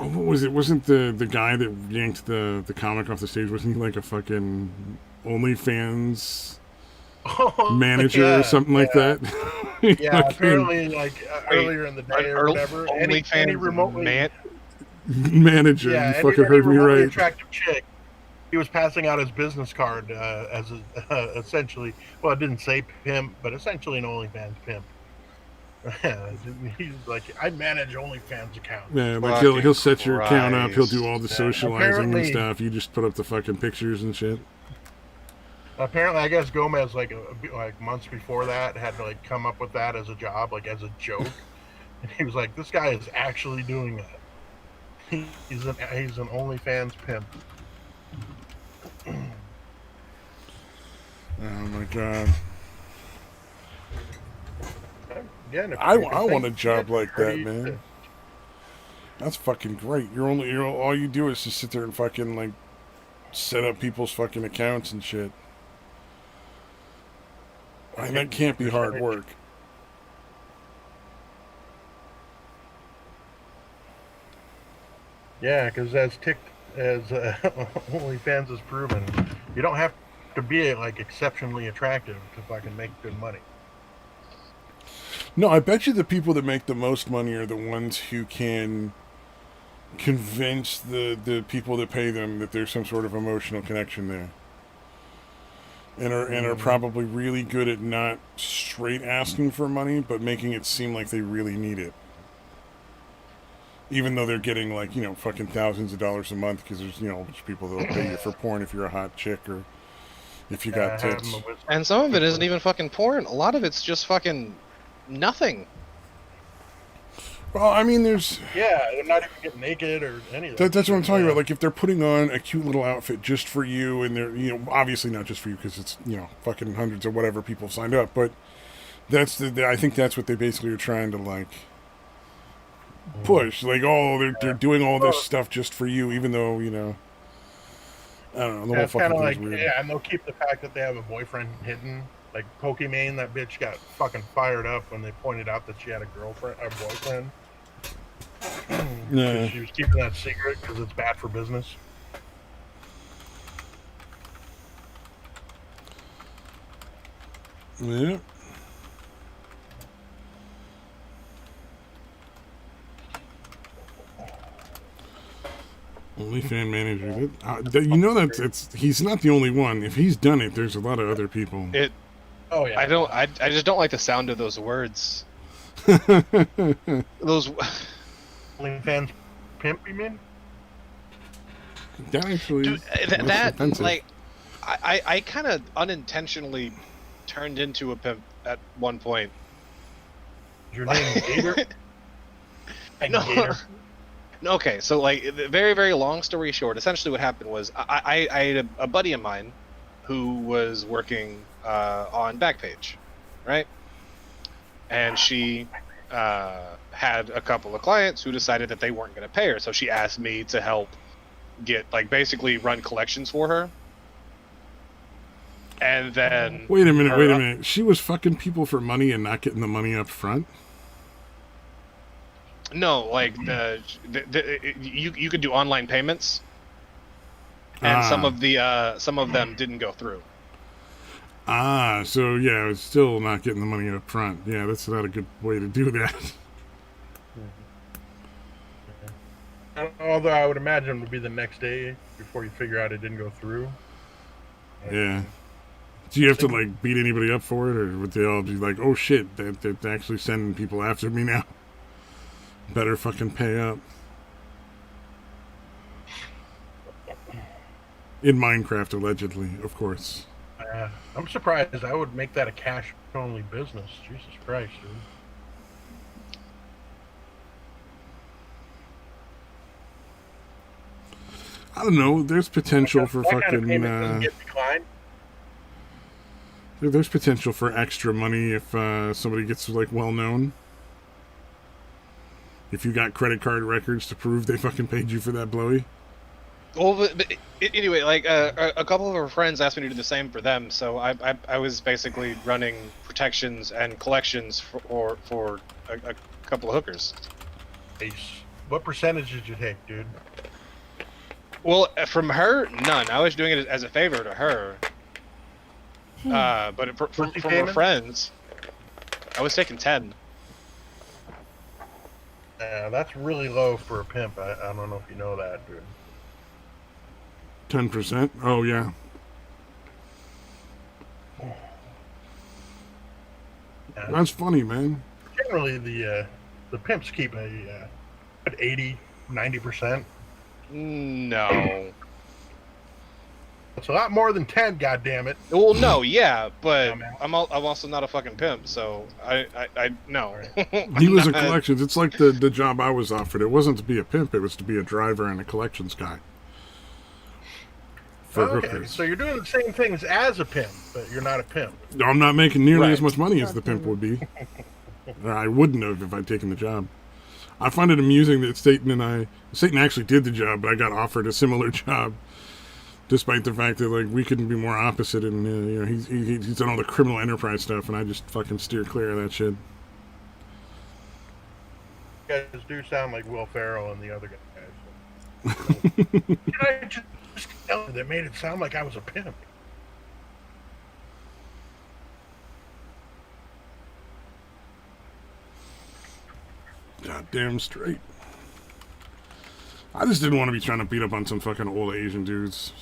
Oh, what was it? Wasn't the guy that yanked the comic off the stage, wasn't he like a fucking OnlyFans manager or something like that?
Yeah, apparently like earlier in the day or whatever. Any remotely
manager, you fucking heard me right.
Attractive chick. He was passing out his business card as essentially, well, it didn't say pimp, but essentially an OnlyFans pimp. He's like, I manage OnlyFans account.
Yeah, like he'll set your account up. He'll do all the socializing and stuff. You just put up the fucking pictures and shit.
Apparently, I guess Gomez like months before that had to like come up with that as a job, like as a joke, and he was like, "This guy is actually doing that. He's an OnlyFans pimp."
Oh my god.
Again, if
I
you can
want
think
a job
shit,
like
where
that,
do you
man.
sit?
That's fucking great. You're all you do is just sit there and fucking like set up people's fucking accounts and shit. I mean, that can't be hard work.
Yeah, because as OnlyFans has proven, you don't have to be like exceptionally attractive to fucking make good money.
No, I bet you the people that make the most money are the ones who can convince the people that pay them that there's some sort of emotional connection there. And are probably really good at not straight asking for money, but making it seem like they really need it. Even though they're getting like, fucking thousands of dollars a month because there's, a bunch of people that'll pay you for porn if you're a hot chick or if you got tits.
And some of it isn't even fucking porn. A lot of it's just fucking nothing.
Well, I mean, there's...
Yeah, they're not even getting naked or anything.
That's what I'm talking about. Like, if they're putting on a cute little outfit just for you, and they're, obviously not just for you because it's, fucking hundreds or whatever people have signed up, but I think that's what they basically are trying to, like, push. Like, oh, they're doing all this stuff just for you, even though, I don't know, the whole fucking thing's weird.
Yeah, and they'll keep the fact that they have a boyfriend hidden. Like, Pokimane, that bitch got fucking fired up when they pointed out that she had a boyfriend.
Yeah.
She was keeping that secret because it's bad for business.
Yeah. OnlyFans manager. He's not the only one. If he's done it, there's a lot of other people.
Oh yeah.
I just don't like the sound of those words. Those
OnlyFans pimp, you mean?
That actually,
dude, that like, I kind of unintentionally turned into a pimp at one point.
Your name Gator?
No.
Gator.
Okay, so like, very, very long story short, essentially what happened was I had a buddy of mine who was working on Backpage, right? And she had a couple of clients who decided that they weren't going to pay her, so she asked me to help get, like, basically run collections for her. And then...
Wait a minute. She was fucking people for money and not getting the money up front?
No, like, you could do online payments, and some of them didn't go through.
So yeah, it's still not getting the money up front. Yeah, that's not a good way to do that.
Although I would imagine it would be the next day before you figure out it didn't go through.
Yeah. Do you have to, like, beat anybody up for it, or would they all be like, oh shit, they're actually sending people after me now? Better fucking pay up. In Minecraft, allegedly, of course.
I'm surprised I would make that a cash-only business. Jesus Christ, dude.
I don't know. There's potential for
that
fucking.
Kind of payment doesn't get declined.
There's potential for extra money if somebody gets, like, well known. If you got credit card records to prove they fucking paid you for that blowy.
Well, but anyway, like, a couple of our friends asked me to do the same for them, so I was basically running protections and collections for a couple of hookers.
Nice. What percentage did you take, dude?
Well, from her, none. I was doing it as a favor to her. But from her friends, I was taking 10.
That's really low for a pimp. I don't know if you know that, dude.
10%? Oh, yeah. That's funny, man.
Generally, the pimps keep a 80%, 90%.
No.
It's a lot more than 10. God damn it!
Well, no, yeah, but
Dumbass.
I'm also not a fucking pimp, so I no.
He was
I'm
a
not-
collections. It's like the job I was offered. It wasn't to be a pimp. It was to be a driver and a collections guy for
Okay,
hookers.
so you're doing the same things as a pimp, but you're not a pimp.
I'm not making nearly
Right.
as much money as the pimp would be. Or I wouldn't have if I'd taken the job. I find it amusing that Satan actually did the job, but I got offered a similar job, despite the fact that like we couldn't be more opposite. And you know, he's done all the criminal enterprise stuff, and I just fucking steer clear of that shit.
You guys do sound like Will Ferrell and the other guys. Did I just tell you that made it sound like I was a pimp?
Goddamn straight. I just didn't want to be trying to beat up on some fucking old Asian dudes.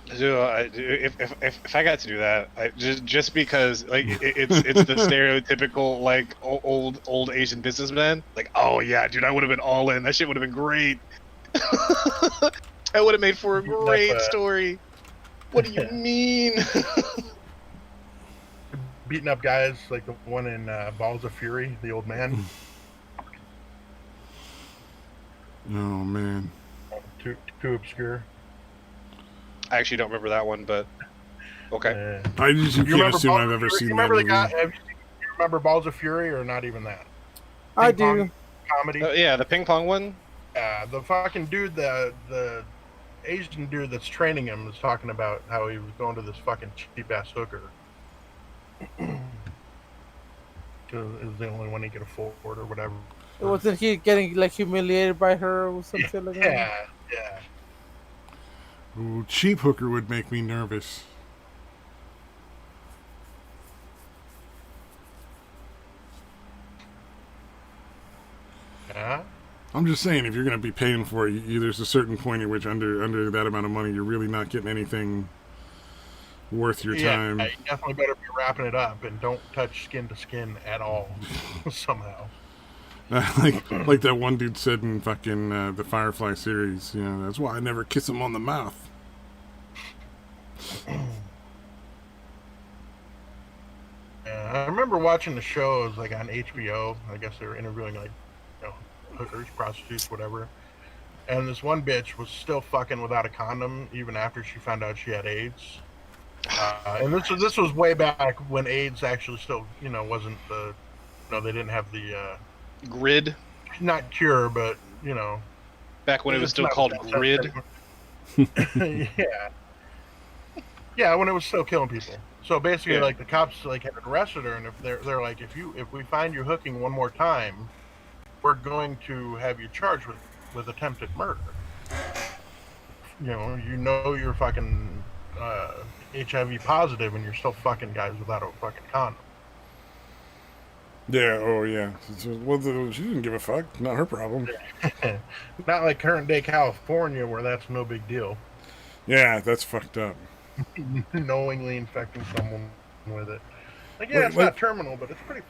If I got to do that, just because like it's the stereotypical like old Asian businessman, like, oh yeah, dude, I would have been all in. That shit would have been great. I would have made for a great story. What do you mean?
Beating up guys like the one in Balls of Fury, the old man.
Oh man.
Too obscure.
I actually don't remember that one, but okay.
I just
You
can't
remember
assume
Balls
I've
of
ever
Fury?
seen
You
that
remember
movie.
the guy? You remember Balls of Fury or not even that?
I
Ping pong
do.
comedy.
Yeah, the ping pong one.
The fucking dude, the Asian dude that's training him is talking about how he was going to this fucking cheap ass hooker. Because it was the only one he could afford or whatever.
Wasn't he getting like humiliated by her or some shit like that?
Yeah.
Ooh, cheap hooker would make me nervous.
Yeah.
I'm just saying, if you're going to be paying for it, there's a certain point at which under that amount of money, you're really not getting anything worth your time.
You definitely better be wrapping it up and don't touch skin to skin at all. Somehow.
like that one dude said in fucking the Firefly series, you know, that's why I never kiss him on the mouth.
I remember watching the shows like on HBO. I guess they were interviewing like, you know, hookers, prostitutes, whatever. And this one bitch was still fucking without a condom even after she found out she had AIDS. And this was way back when AIDS actually still, you know, wasn't the, you know, they didn't have the
Grid.
not cure, but you know,
Back when it was
it's
still
not
called
that
Grid.
yeah, when it was still killing people. So basically,
Yeah.
like the cops like had arrested her, and if they're like, if we find you hooking one more time, we're going to have you charged with attempted murder. You know you're fucking HIV positive, and you're still fucking guys without a fucking condom.
Yeah, oh yeah. Well, she didn't give a fuck. Not her problem.
Not like current day California, where that's no big deal.
Yeah, that's fucked up.
Knowingly infecting someone with it. Like, yeah, it's
Like-
not terminal, but it's pretty.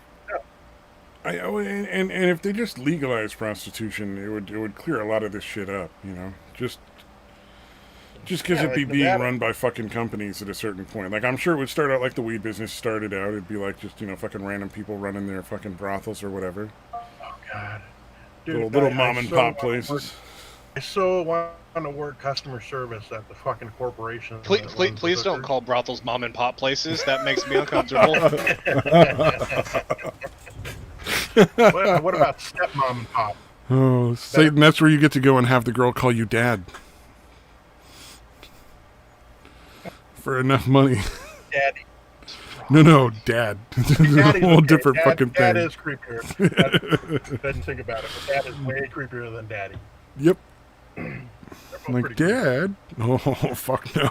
And if they just legalized prostitution, it would clear a lot of this shit up, you know. Just because
Yeah,
it'd be
like
being
Nevada.
run by fucking companies at a certain point. Like, I'm sure it would start out like the weed business started out. It'd be like just, you know, fucking random people running their fucking brothels or whatever.
Oh God,
Little
I
mom and
so
pop
wanna work-
places.
I so want to work customer service at the fucking corporation.
Please don't call brothels mom and pop places. That makes me uncomfortable.
What about stepmom and pop?
Oh, Satan, that's where you get to go and have the girl call you dad. For enough money.
Daddy.
No, dad. It's a
Daddy's
whole
okay.
different
Dad,
fucking
Dad
thing.
is creepier. Doesn't think about it, but dad is way creepier than daddy.
Yep.
They're both
Like,
pretty creepy.
dad? Oh, fuck no.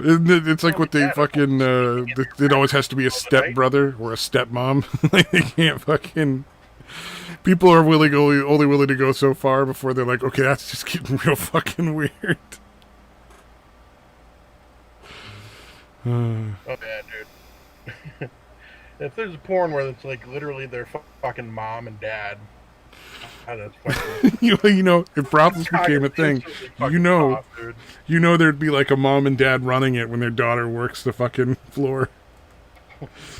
Isn't it, it's like what they fucking, it always has to be a stepbrother or a stepmom. Like, they can't fucking, people are only willing to go so far before they're like, okay, that's just getting real fucking weird.
Oh yeah, dude. If there's a porn where it's like literally their fucking mom and dad, that's fucking.
you know, if brothels became a thing, you know,
Tough, dude.
you know, there'd be like a mom and dad running it when their daughter works the fucking floor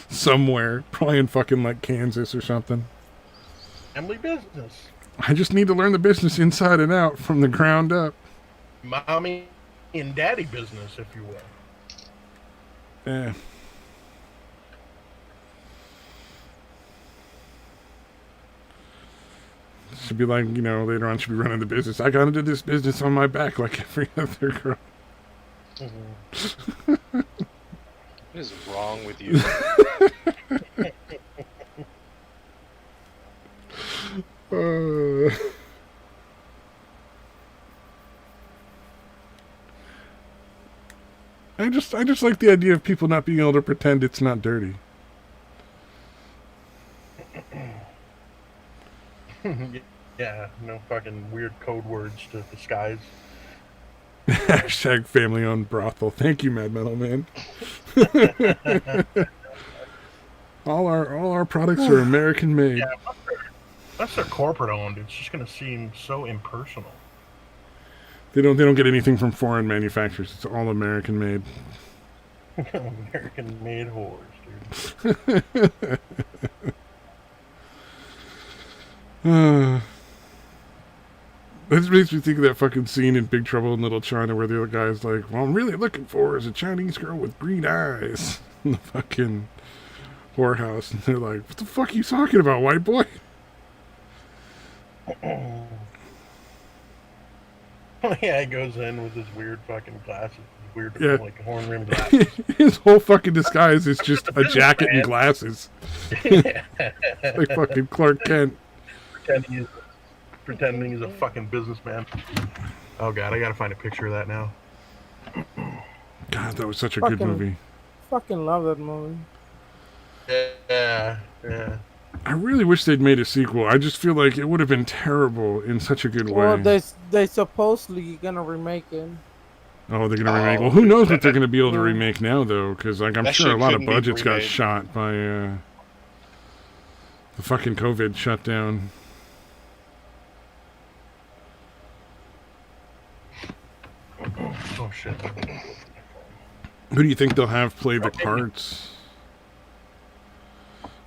somewhere, probably in fucking like Kansas or something.
Family business.
I just need to learn the business inside and out from the ground up.
Mommy and daddy business, if you will.
Yeah. Should be like, you know, later on should be running the business. I got into this business on my back like every other girl.
What is wrong with you?
I just like the idea of people not being able to pretend it's not dirty.
Yeah, no fucking weird code words to disguise.
Hashtag family owned brothel. Thank you, Mad Metal Man. all our products are American made.
Yeah, unless they're corporate owned, it's just gonna seem so impersonal.
They don't get anything from foreign manufacturers. It's all American made.
American made whores, dude.
This makes me think of that fucking scene in Big Trouble in Little China where the other guy's like, "What I'm really looking for is a Chinese girl with green eyes." In the fucking whorehouse, and they're like, "What the fuck are you talking about, white boy?"
Yeah, he goes in with his weird fucking glasses, weird like horn rimmed glasses.
His whole fucking disguise is just a jacket and glasses. Like fucking Clark Kent.
Pretending he's a fucking businessman. Oh god, I gotta find a picture of that now.
God, that was such a good movie.
Fucking love that movie.
Yeah.
I really wish they'd made a sequel. I just feel like it would have been terrible in such a good way.
Well, they supposedly gonna remake it.
Oh, they're gonna remake. Well, who knows what they're gonna be able to remake now, though? Because like I'm sure a lot of budgets got shot by the fucking COVID shutdown.
Oh shit.
Who do you think they'll have play the parts?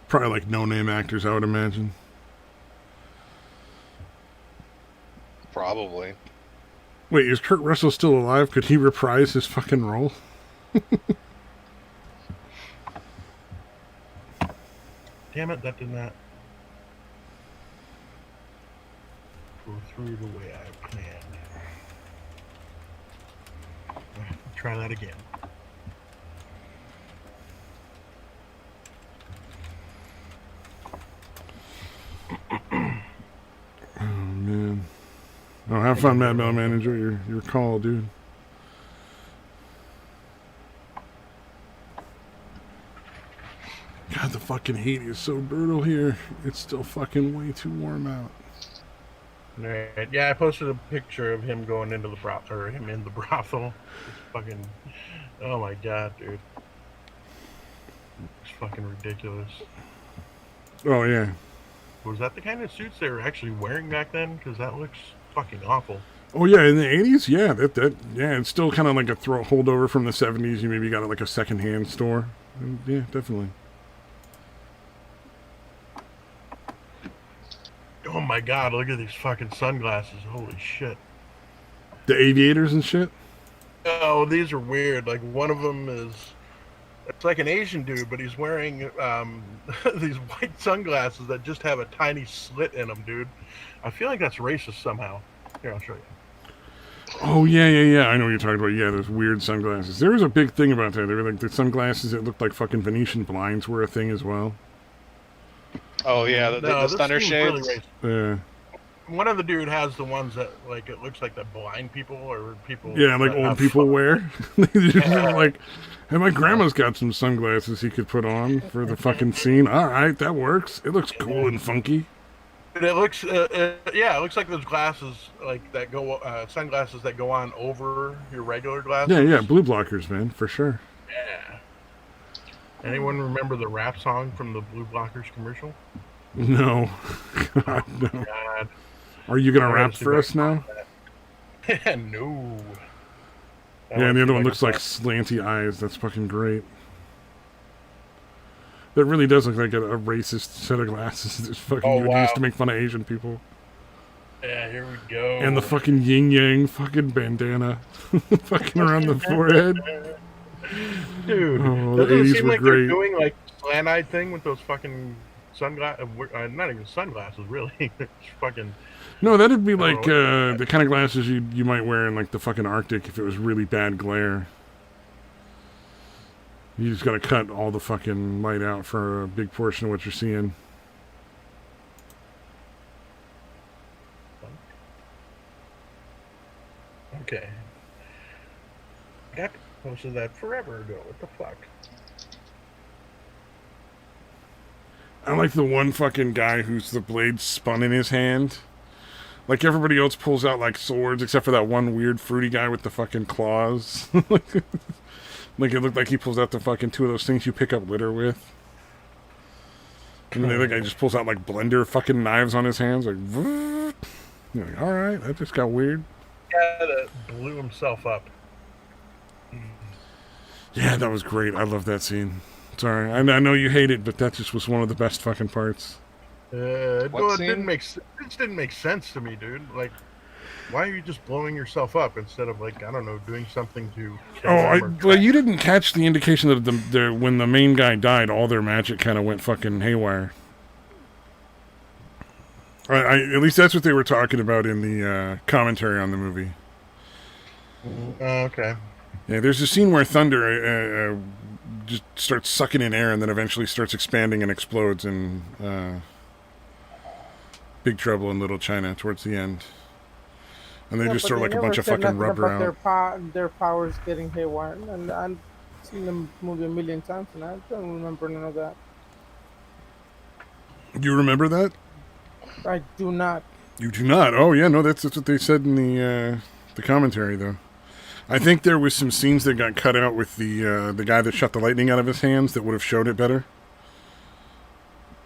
Probably like no-name actors, I would imagine.
Probably.
Wait, is Kurt Russell still alive? Could he reprise his fucking role?
Damn it, that did not go through the way I planned. Try that again.
Oh, man. Oh, have fun, Mad Metal Man. Enjoy your call, dude. God, the fucking heat is so brutal here. It's still fucking way too warm out.
Alright. Yeah, I posted a picture of him going into the brothel, or him in the brothel. It's fucking... Oh my god, dude. It's fucking ridiculous.
Oh, yeah.
Was that the kind of suits they were actually wearing back then? Because that looks fucking awful.
Oh, yeah, in the 80s? Yeah, yeah, it's still kind of like a holdover from the 70s. You maybe got it like a secondhand store. Yeah, definitely.
Oh my god, look at these fucking sunglasses. Holy shit.
The aviators and shit?
Oh, these are weird. Like, one of them is... It's like an Asian dude, but he's wearing these white sunglasses that just have a tiny slit in them, dude. I feel like that's racist somehow. Here, I'll show you.
Oh, yeah. I know what you're talking about. Yeah, those weird sunglasses. There was a big thing about that. They were like the sunglasses that looked like fucking Venetian blinds were a thing as well.
Oh, yeah, the stunner shades.
Really
one of the dude has the ones that, like, it looks like that blind people or people...
Yeah, like old people wear. Like, hey, my grandma's got some sunglasses he could put on for the fucking scene. All right, that works. It looks cool and funky.
It looks, yeah, it looks like those glasses, like, that go, sunglasses that go on over your regular glasses.
Yeah, blue blockers, man, for sure.
Yeah. Anyone remember the rap song from the Blue Blockers commercial?
No. God, no.
God.
Are you gonna
I gotta
rap
see
for
if I
us now?
can find that. No. I
Yeah,
wanna
and the
see
other
if
one
I
looks
can
like slanty eyes. That's fucking great. That really does look like a racist set of glasses that fucking
Oh,
you would use
wow.
to make fun of Asian people.
Yeah, here we go.
And the fucking yin yang fucking bandana fucking around the forehead.
Dude,
Oh, the
doesn't it
80s
seem
were
like they're
great.
doing like slant-eyed thing with those fucking sunglasses? Not even sunglasses, really. It's fucking.
No, that'd be
I don't
like
know what
the kind of glasses you might wear in like the fucking Arctic if it was really bad glare. You just gotta cut all the fucking light out for a big portion of what you're seeing.
Okay. Got posted that forever ago. What the fuck?
I like the one fucking guy who's the blade spun in his hand. Like everybody else pulls out like swords, except for that one weird fruity guy with the fucking claws. Like it looked like he pulls out the fucking two of those things you pick up litter with. And the other guy just pulls out like blender fucking knives on his hands, like. You're like, all right, that just got weird.
Yeah, that blew himself up.
Yeah, that was great. I love that scene. Sorry, I know you hate it, but that just was one of the best fucking parts.
Well,
What
it
scene?
didn't make sense to me, dude. Like, why are you just blowing yourself up instead of like I don't know, doing something to?
Well, you didn't catch the indication that when the main guy died, all their magic kind of went fucking haywire. At least that's what they were talking about in the commentary on the movie.
Okay.
Yeah, there's a scene where thunder just starts sucking in air and then eventually starts expanding and explodes in Big Trouble in Little China towards the end. And they just
but
throw like a
never
bunch of
said
fucking
nothing
rubber
about
out.
their powers getting haywire, and I've seen the movie a million times, and I don't remember none of that.
You remember that?
I do not.
You do not. Oh yeah, no, that's what they said in the commentary though. I think there was some scenes that got cut out with the guy that shot the lightning out of his hands that would have showed it better.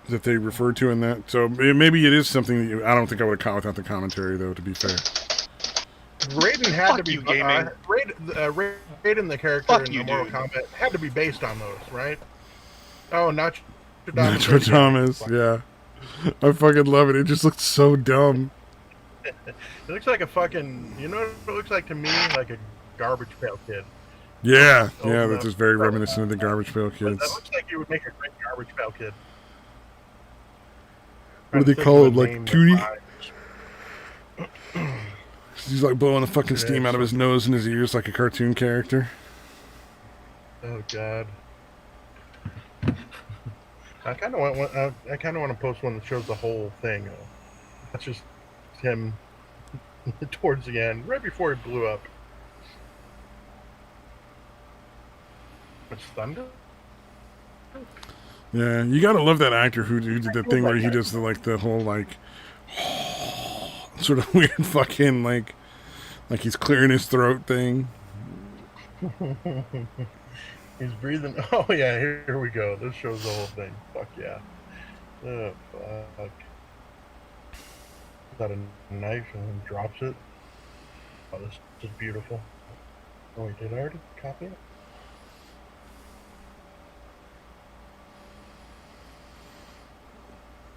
That they referred to in that. So maybe it is something that I don't think I would have caught without the commentary though. To be fair.
Raiden had
Fuck
to be
you, gaming.
Raiden, the character
Fuck
in
you,
the Mortal
dude.
Kombat, had to be based on those, right? Oh, not
Nacho Thomas, yeah. I fucking love it. It just looks so dumb.
It looks like a fucking, you know what it looks like to me? Like a Garbage Pail Kid.
Yeah,
Oh,
yeah,
no.
that's just very reminiscent of the Garbage Pail
But
Kids.
that looks like you would make a great Garbage Pail Kid.
What do they call him? Like Tootie? He's like blowing the fucking steam out of his nose and his ears like a cartoon character.
Oh God. I kind of want one. I kind of want to post one that shows the whole thing. That's just him towards the end, right before he blew up. It's thunder.
Yeah, you gotta love that actor who did the thing where he does the whole like sort of weird fucking like he's clearing his throat thing.
He's breathing. Oh yeah, here we go. This shows the whole thing. Fuck yeah. Oh fuck. Got a knife and then drops it. Oh, this is beautiful. Oh wait, did I already copy it?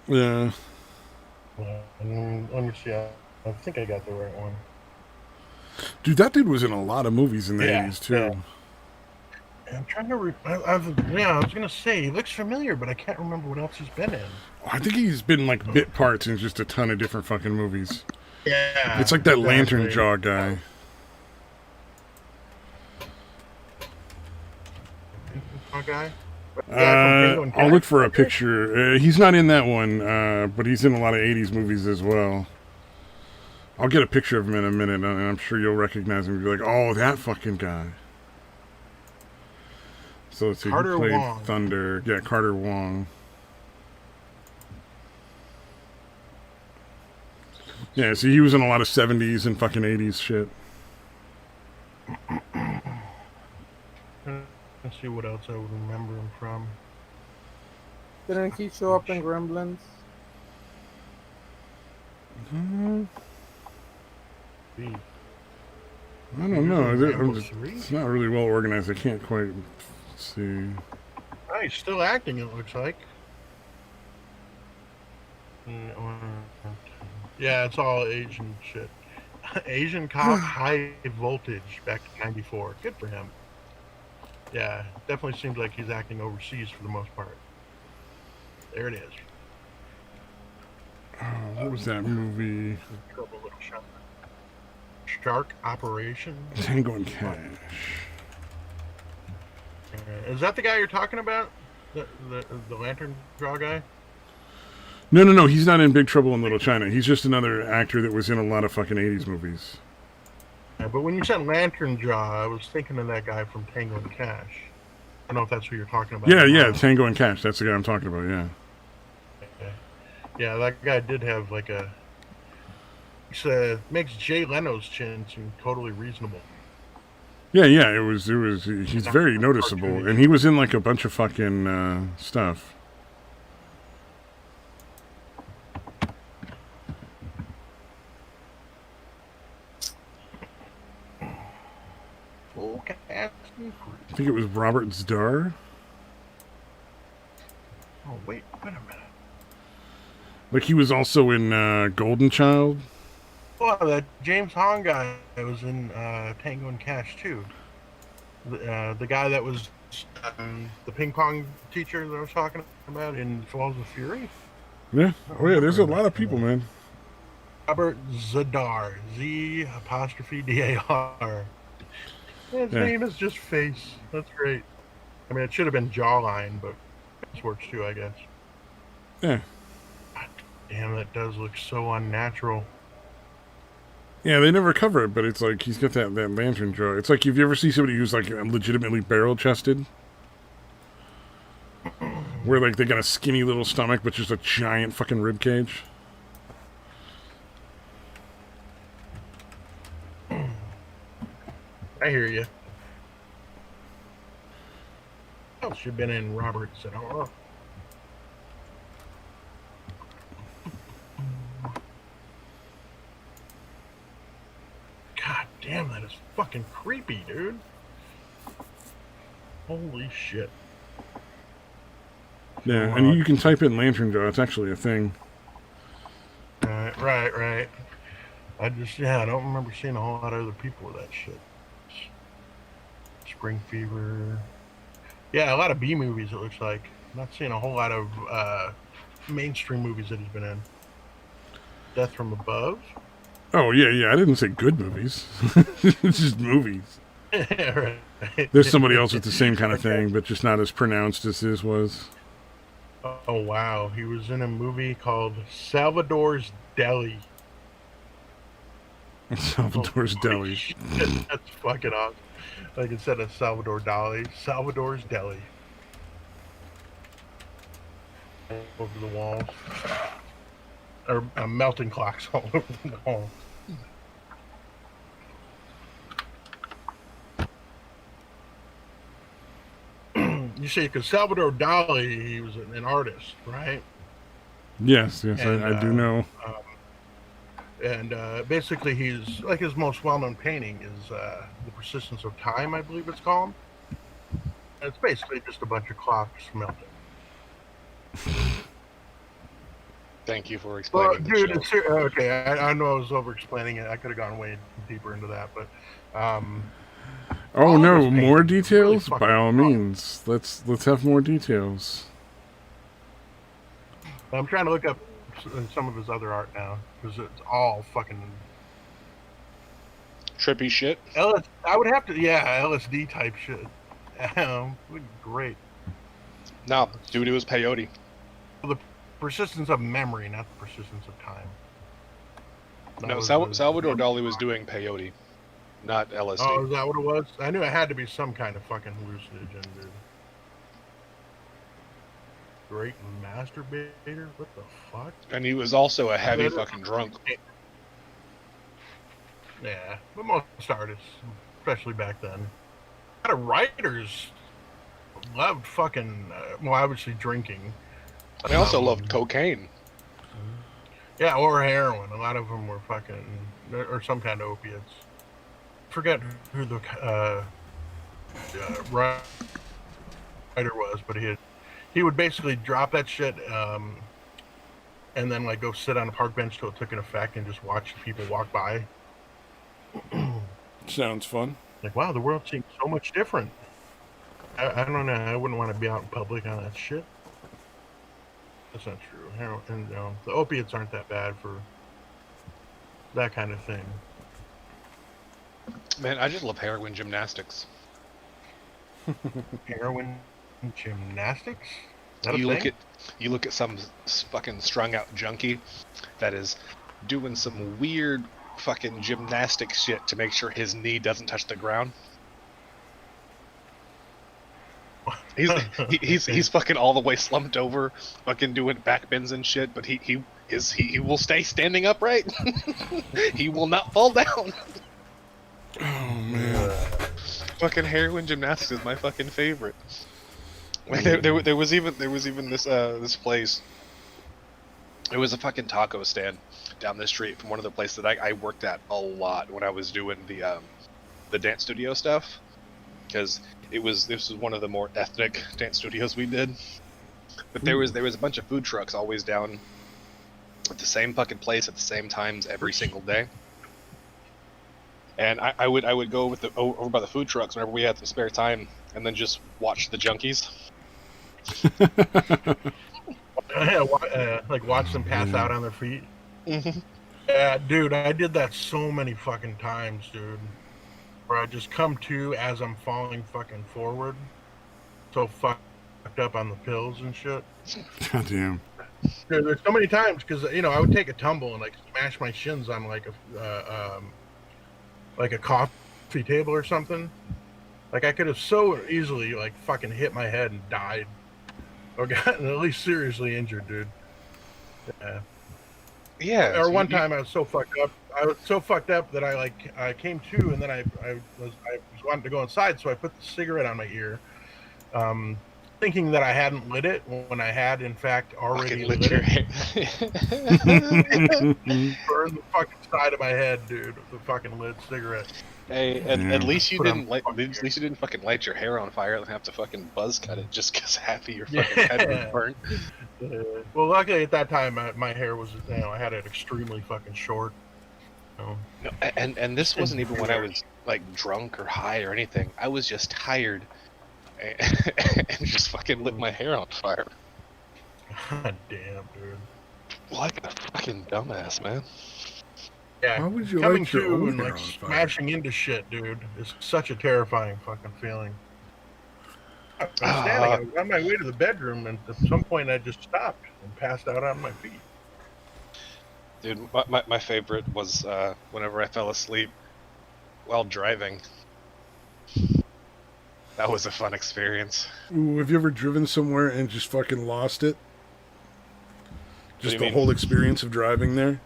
Yeah.
Let me see. I think I got the right one.
Dude, that dude was in a lot of movies in the
Yeah,
80s too.
yeah. I'm trying to. I was gonna say he looks familiar, but I can't remember what else he's been in.
I think he's been like bit parts in just a ton of different fucking movies.
Yeah,
It's like that lantern
exactly.
jaw guy.
Okay.
I'll look for a picture. He's not in that one, but he's in a lot of 80s movies as well. I'll get a picture of him in a minute, and I'm sure you'll recognize him and be like, oh, that fucking guy. So let's see,
Carter
who played
Wong.
Thunder? Yeah, Carter Wong. Yeah, see, he was in a lot of 70s and fucking 80s shit.
Let's see what else I would remember him from.
Didn't he show up in Gremlins?
B.
I don't know.
Example 3?
It's not really well organized. I can't quite see.
Oh, he's still acting, it looks like. Yeah, it's all Asian shit. Asian cop high voltage back to 94. Good for him. Yeah, definitely seems like he's acting overseas for the most part. There it is.
Oh, what was that movie?
Shark Operation?
Tango and Cash.
Is that the guy you're talking about? The lantern draw guy?
No. He's not in Big Trouble in Little China. He's just another actor that was in a lot of fucking 80s movies.
Yeah, but when you said lantern jaw, I was thinking of that guy from Tango and Cash. I don't know if that's who you're talking about.
Yeah, Tango and Cash. That's the guy I'm talking about, yeah.
Yeah, that guy did have like a... makes Jay Leno's chin seem totally reasonable.
Yeah, it was. He's very noticeable, and he was in like a bunch of fucking stuff.
I
think it was Robert Zdar.
Oh wait a minute.
Like he was also in Golden Child.
Oh, that James Hong guy that was in Tango and Cash too. The guy that was the ping pong teacher that I was talking about in Falls of Fury.
Yeah. Oh yeah. There's a lot of people, man.
Robert Zadar. Z''DAR. His name is just Face. That's great. I mean, it should have been Jawline, but this works too, I guess.
Yeah.
God damn, that does look so unnatural.
Yeah, they never cover it, but it's like he's got that lantern jaw. It's like if you ever see somebody who's like legitimately barrel-chested, where like they got a skinny little stomach but just a giant fucking rib cage.
I hear you. Else should have been in Robert Zadar. God damn, that is fucking creepy, dude. Holy shit.
Yeah, and you can type in lantern jaw. It's actually a thing.
Right. I don't remember seeing a whole lot of other people with that shit. Spring Fever. Yeah, a lot of B movies, it looks like. I'm not seeing a whole lot of mainstream movies that he's been in. Death from Above.
Oh, yeah. I didn't say good movies. It's just movies.
Right.
There's somebody else with the same kind of thing, but just not as pronounced as his was.
Oh, wow. He was in a movie called Salvador's Deli.
Salvador's Deli.
Shit, that's fucking awesome. Like instead of Salvador Dali, Salvador's Deli. Over the walls. Or melting clocks all over the wall. You see, because Salvador Dali, he was an artist, right?
Yes, I do know.
And basically, he's like his most well-known painting is The Persistence of Time, I believe it's called. And it's basically just a bunch of clocks melting.
Thank you for explaining.
Well, dude, okay. I know I was over-explaining it. I could have gone way deeper into that, but.
Oh no! More details? Really by all means, let's have more details.
I'm trying to look up some of his other art now because it's all fucking
trippy shit.
I would have to, LSD type shit. Would be great.
No, dude, it was peyote.
The persistence of memory, not the persistence of time.
No, Salvador Dali was doing peyote, not LSD.
Oh, is that what it was? I knew it had to be some kind of fucking hallucinogen, dude. Great masturbator? What the fuck?
And he was also a heavy fucking drunk.
Yeah, but most artists, especially back then. A lot of writers loved fucking, obviously drinking.
They also loved cocaine.
Yeah, or heroin. A lot of them were fucking, or some kind of opiates. Forget who the writer was, but he would basically drop that shit, and then like go sit on a park bench till it took an effect and just watch people walk by.
Sounds fun.
Like, wow, the world seems so much different. I don't know. I wouldn't want to be out in public on that shit. That's not true. Heroin, and, the opiates aren't that bad for that kind of thing.
Man, I just love heroin gymnastics.
Heroin gymnastics?
You look at some fucking strung out junkie that is doing some weird fucking gymnastic shit to make sure his knee doesn't touch the ground. He's fucking all the way slumped over, fucking doing back bends and shit, but he will stay standing upright. He will not fall down.
Oh man.
Fucking heroin gymnastics is my fucking favorite. Like there was even this place. It was a fucking taco stand down the street from one of the places that I worked at a lot when I was doing the dance studio stuff, because this was one of the more ethnic dance studios we did. But there was a bunch of food trucks always down at the same fucking place at the same times every single day. And I would go with over by the food trucks whenever we had some spare time, and then just watch the junkies.
Like watch them pass out on their feet.
Mm-hmm.
Yeah, dude, I did that so many fucking times, dude. Where I just come to as I'm falling fucking forward, so fucked up on the pills and shit.
God damn.
Dude, there's so many times because I would take a tumble and like smash my shins on like a coffee table or something. Like I could have so easily like fucking hit my head and died, or gotten at least seriously injured, dude. Yeah.
Yeah.
Or one time I was so fucked up. I was so fucked up that I came to, and then I was wanting to go inside, so I put the cigarette on my ear, thinking that I hadn't lit it when I had in fact already lit
your
it.
hair.
Burned the fucking side of my head, dude. The fucking lit cigarette.
Hey, at least you
Put
didn't
on
light. At
fucking
least you didn't fucking light your hair on fire and have to fucking buzz cut it just because half of your fucking head was burnt.
Well, luckily at that time my hair was, I had it extremely fucking short.
No, and this wasn't even when I was like drunk or high or anything. I was just tired, and just fucking lit my hair on fire.
God damn, dude.
Like a fucking dumbass, man.
Yeah,
Why would you
coming
light your
to
own
and
hair
like
on fire?
smashing into shit, dude, is such a terrifying fucking feeling. I was standing, I was on my way to the bedroom, and at some point I just stopped and passed out on my feet.
Dude, my favorite was whenever I fell asleep while driving. That was a fun experience.
Ooh, have you ever driven somewhere and just fucking lost it? Just
do
the
you
whole
mean?
experience of driving there?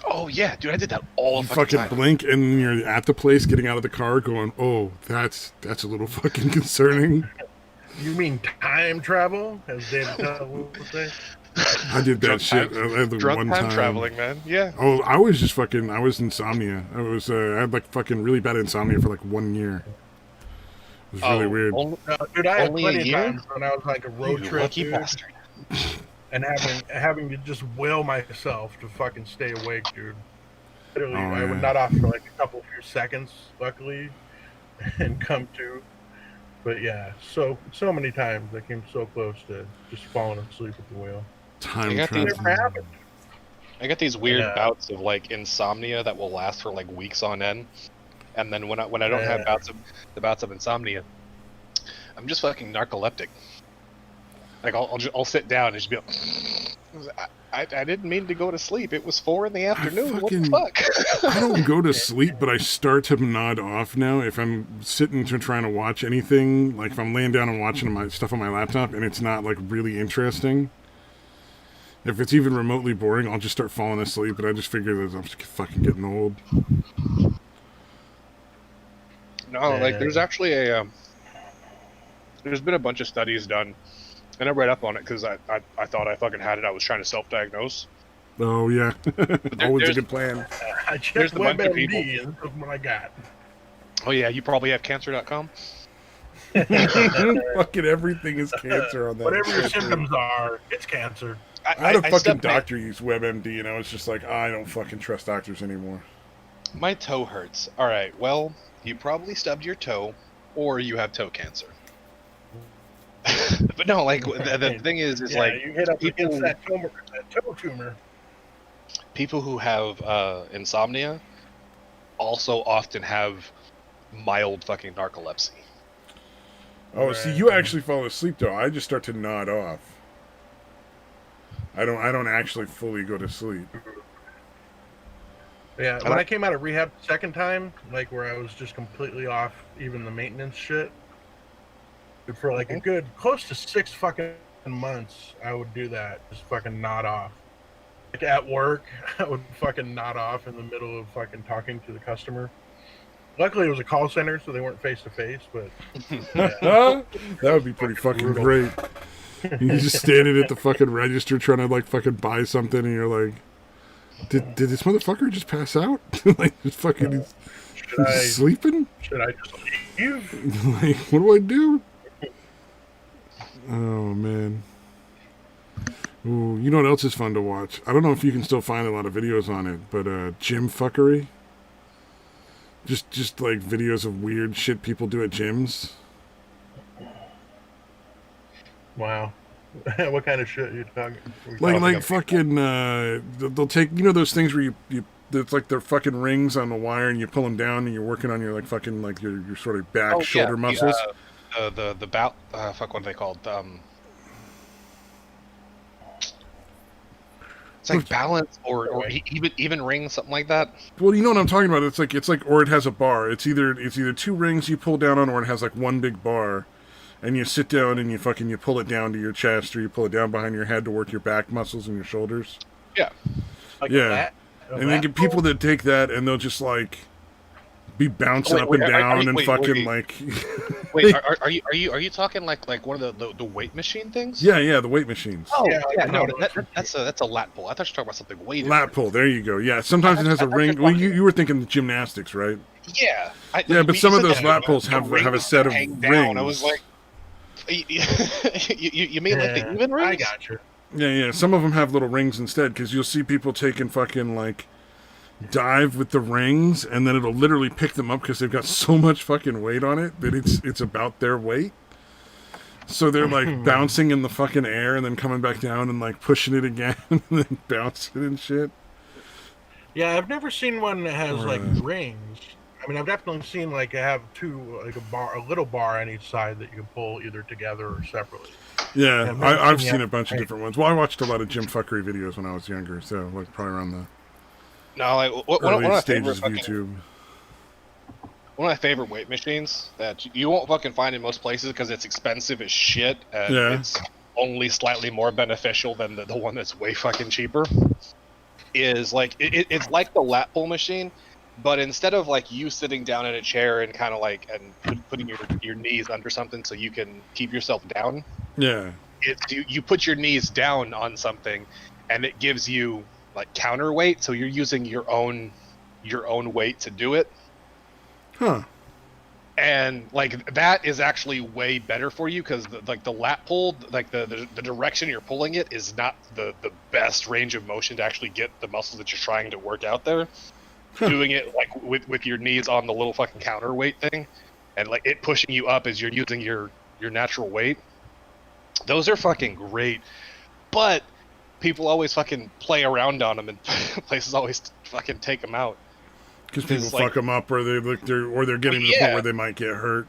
Oh yeah, dude, I did that all
You
the
fucking
time.
blink and you're at the place getting out of the car going, oh, that's a little fucking concerning.
You mean time travel, as David Tell would say?
I did that
Drunk
shit
Drunk
one
time
time.
traveling, man. Yeah.
Oh, I was insomnia. I had like fucking really bad insomnia for like 1 year. It was really weird.
Dude, I had
Only
plenty
a
of
year?
times when I was like a road
You
trip,
lucky
dude,
bastard.
and having to just will myself to fucking stay awake, dude. Literally,
Oh,
I would
yeah.
nod off for like a few seconds, luckily, and come to. But yeah, so many times I came so close to just falling asleep at the wheel.
Time
I got
travel.
Never happened.
I got these weird
Yeah.
bouts of like insomnia that will last for like weeks on end, and then when I don't have bouts of insomnia, I'm just fucking narcoleptic. Like I'll sit down and just be like, I didn't mean to go to sleep. It was 4 p.m. What the fuck?
I don't go to sleep, but I start to nod off now if I'm sitting to trying to watch anything. Like if I'm laying down and watching my stuff on my laptop and it's not like really interesting. If it's even remotely boring, I'll just start falling asleep. But I just figure that I'm just fucking getting old.
No, like there's actually there's been a bunch of studies done, and I read up on it because I thought I fucking had it. I was trying to self-diagnose,
Oh yeah, always a
there's-
good plan.
I
There's
checked
a bunch of people.
WebMD, and this is what I got.
Oh yeah, you probably have cancer.com.
Fucking everything is cancer on that.
Whatever your
It's so true.
symptoms are, it's cancer.
I had a fucking
stubbed
doctor use WebMD, and I was just like, I don't fucking trust doctors anymore.
My toe hurts. All right. Well, you probably stubbed your toe, or you have toe cancer. But no, like the thing is
Yeah,
like
you hit up
people-
against that toe tumor.
people who have insomnia also often have mild fucking narcolepsy.
Oh, see, you actually fall asleep though. I just start to nod off. I don't actually fully go to sleep.
Yeah, when I came out of rehab the second time, like where I was just completely off even the maintenance shit, for like a good close to 6 fucking months, I would do that. Just fucking nod off. Like at work, I would fucking nod off in the middle of fucking talking to the customer. Luckily, it was a call center, so they weren't face to face, but
That would be pretty fucking
brutal.
great. You just standing at the fucking register trying to like fucking buy something, and you're like, did this motherfucker just pass out? Like, just fucking
should I,
sleeping?
should I just leave?
Like, what do I do? Oh man. Ooh, you know what else is fun to watch? I don't know if you can still find a lot of videos on it, but gym fuckery. Just like videos of weird shit people do at gyms.
Wow. What kind of shit are you talking?
Like fucking they'll take, you know, those things where you it's like they're fucking rings on the wire and you pull them down and you're working on your like fucking like your sort of back shoulder muscles.
The bout. Fuck, what are they called? It's like balance or even rings, something like that.
Well, you know what I'm talking about. It's like or it has a bar. It's either 2 rings you pull down on, or it has like one big bar, and you sit down and you pull it down to your chest, or you pull it down behind your head to work your back muscles and your shoulders.
Yeah.
Like
Yeah.
that?
And then get people that take that and they'll just like be bouncing up and down and fucking like.
Wait, are you talking like one of the weight machine things?
Yeah, the weight machines.
Oh
Yeah,
yeah,
I
no,
know.
that's a lat pull. I thought you were talking about something way
Lat
different.
pull. There you go. Yeah, sometimes it has a ring. Well, you were thinking gymnastics, right?
Yeah.
Yeah, but some of those lat pulls have a set of
hang
rings.
down. I was like, you mean like the even rings?
I got you.
Yeah. Some of them have little rings instead, because you'll see people taking fucking like dive with the rings, and then it'll literally pick them up because they've got so much fucking weight on it that it's about their weight. So they're like bouncing in the fucking air and then coming back down and like pushing it again and then bouncing and shit.
Yeah, I've never seen one that has like
Right.
rings. I mean, I've definitely seen like have two, like a little bar on each side that you can pull either together or separately.
Yeah,
I've never
I've
seen
seen
the
a bunch of
right.
different ones. Well, I watched a lot of gym fuckery videos when I was younger, so like probably around the
No, like one of
early
my
stages
favorite
of YouTube.
one of my favorite weight machines that you won't fucking find in most places because it's expensive as shit and
Yeah.
it's only slightly more beneficial than the one that's way fucking cheaper. Is like it's like the lat pull machine, but instead of like you sitting down in a chair and kind of like putting your knees under something so you can keep yourself down,
Yeah.
it's you put your knees down on something, and it gives you like counterweight, so you're using your own weight to do it.
Huh.
And like that is actually way better for you because like the lat pull, like the direction you're pulling it is not the best range of motion to actually get the muscles that you're trying to work out there.
Huh.
Doing it like with your knees on the little fucking counterweight thing, and like it pushing you up as you're using your natural weight. Those are fucking great, but people always fucking play around on them, and places always fucking take them out.
Because people
It's like-
fuck them up, or they're getting to the
Yeah.
point where they might get hurt.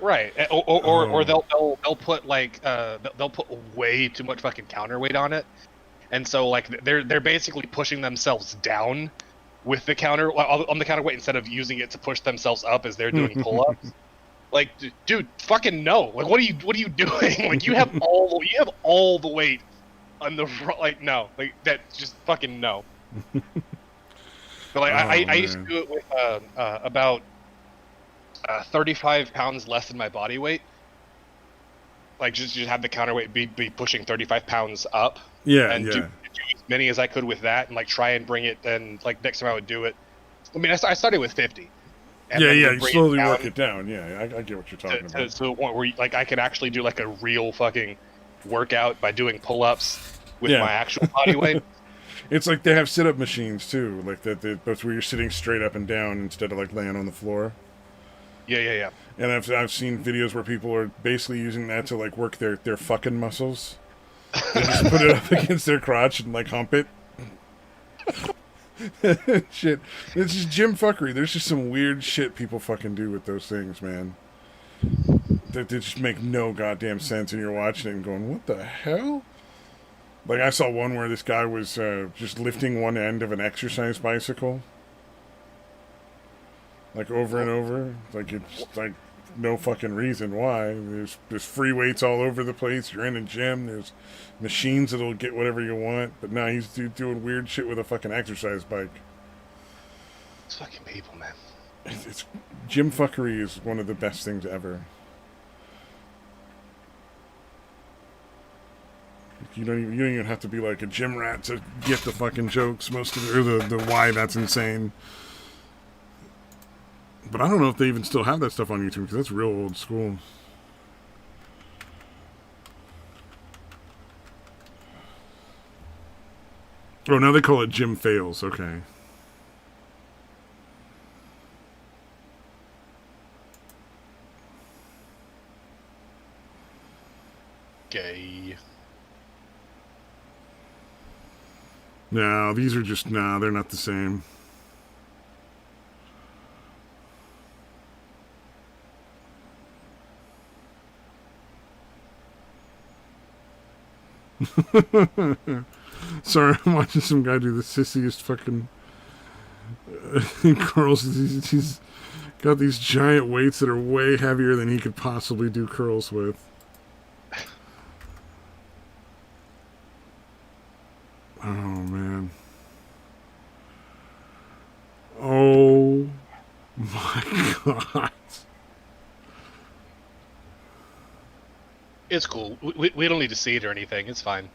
Right, or they'll put like they'll put way too much fucking counterweight on it, and so like they're basically pushing themselves down with the on the counterweight instead of using it to push themselves up as they're doing pull-ups. Like, dude, fucking no! Like, what are you doing? Like, you have all the weight on the like no, like that just fucking no. But like I used to
man.
do it with about 35 pounds less than my body weight. Like just have the counterweight be pushing 35 pounds up.
Yeah,
And
yeah.
do many as I could with that, and like try and bring it. Then like next time I would do it. I mean, I started with 50. And
Yeah,
then
yeah.
would
You
bring
slowly
down
work it down. Yeah, I get what you're talking about.
to the point where like I could actually do like a real fucking workout by doing pull-ups with
Yeah.
my actual body weight.
It's like they have sit-up machines too, like that's where you're sitting straight up and down instead of like laying on the floor.
Yeah.
And I've seen videos where people are basically using that to like work their fucking muscles. They just put it up against their crotch and like hump it. Shit, it's just gym fuckery. There's just some weird shit people fucking do with those things, man. That they just make no goddamn sense, and you're watching it and going, "What the hell?" Like I saw one where this guy was just lifting one end of an exercise bicycle, like over and over. Like it's like no fucking reason why. There's free weights all over the place. You're in a gym. There's machines that'll get whatever you want. But now he's doing weird shit with a fucking exercise bike.
It's fucking people, man.
It's gym fuckery is one of the best things ever. You don't even have to be like a gym rat to get the fucking jokes. Most of it, or the why that's insane. But I don't know if they even still have that stuff on YouTube because that's real old school. Oh, now they call it gym fails. Okay.
Gay.
No, these are just they're not the same. Sorry, I'm watching some guy do the sissiest fucking curls. He's got these giant weights that are way heavier than he could possibly do curls with. Oh, man. Oh, my God.
It's cool. We don't need to see it or anything. It's fine.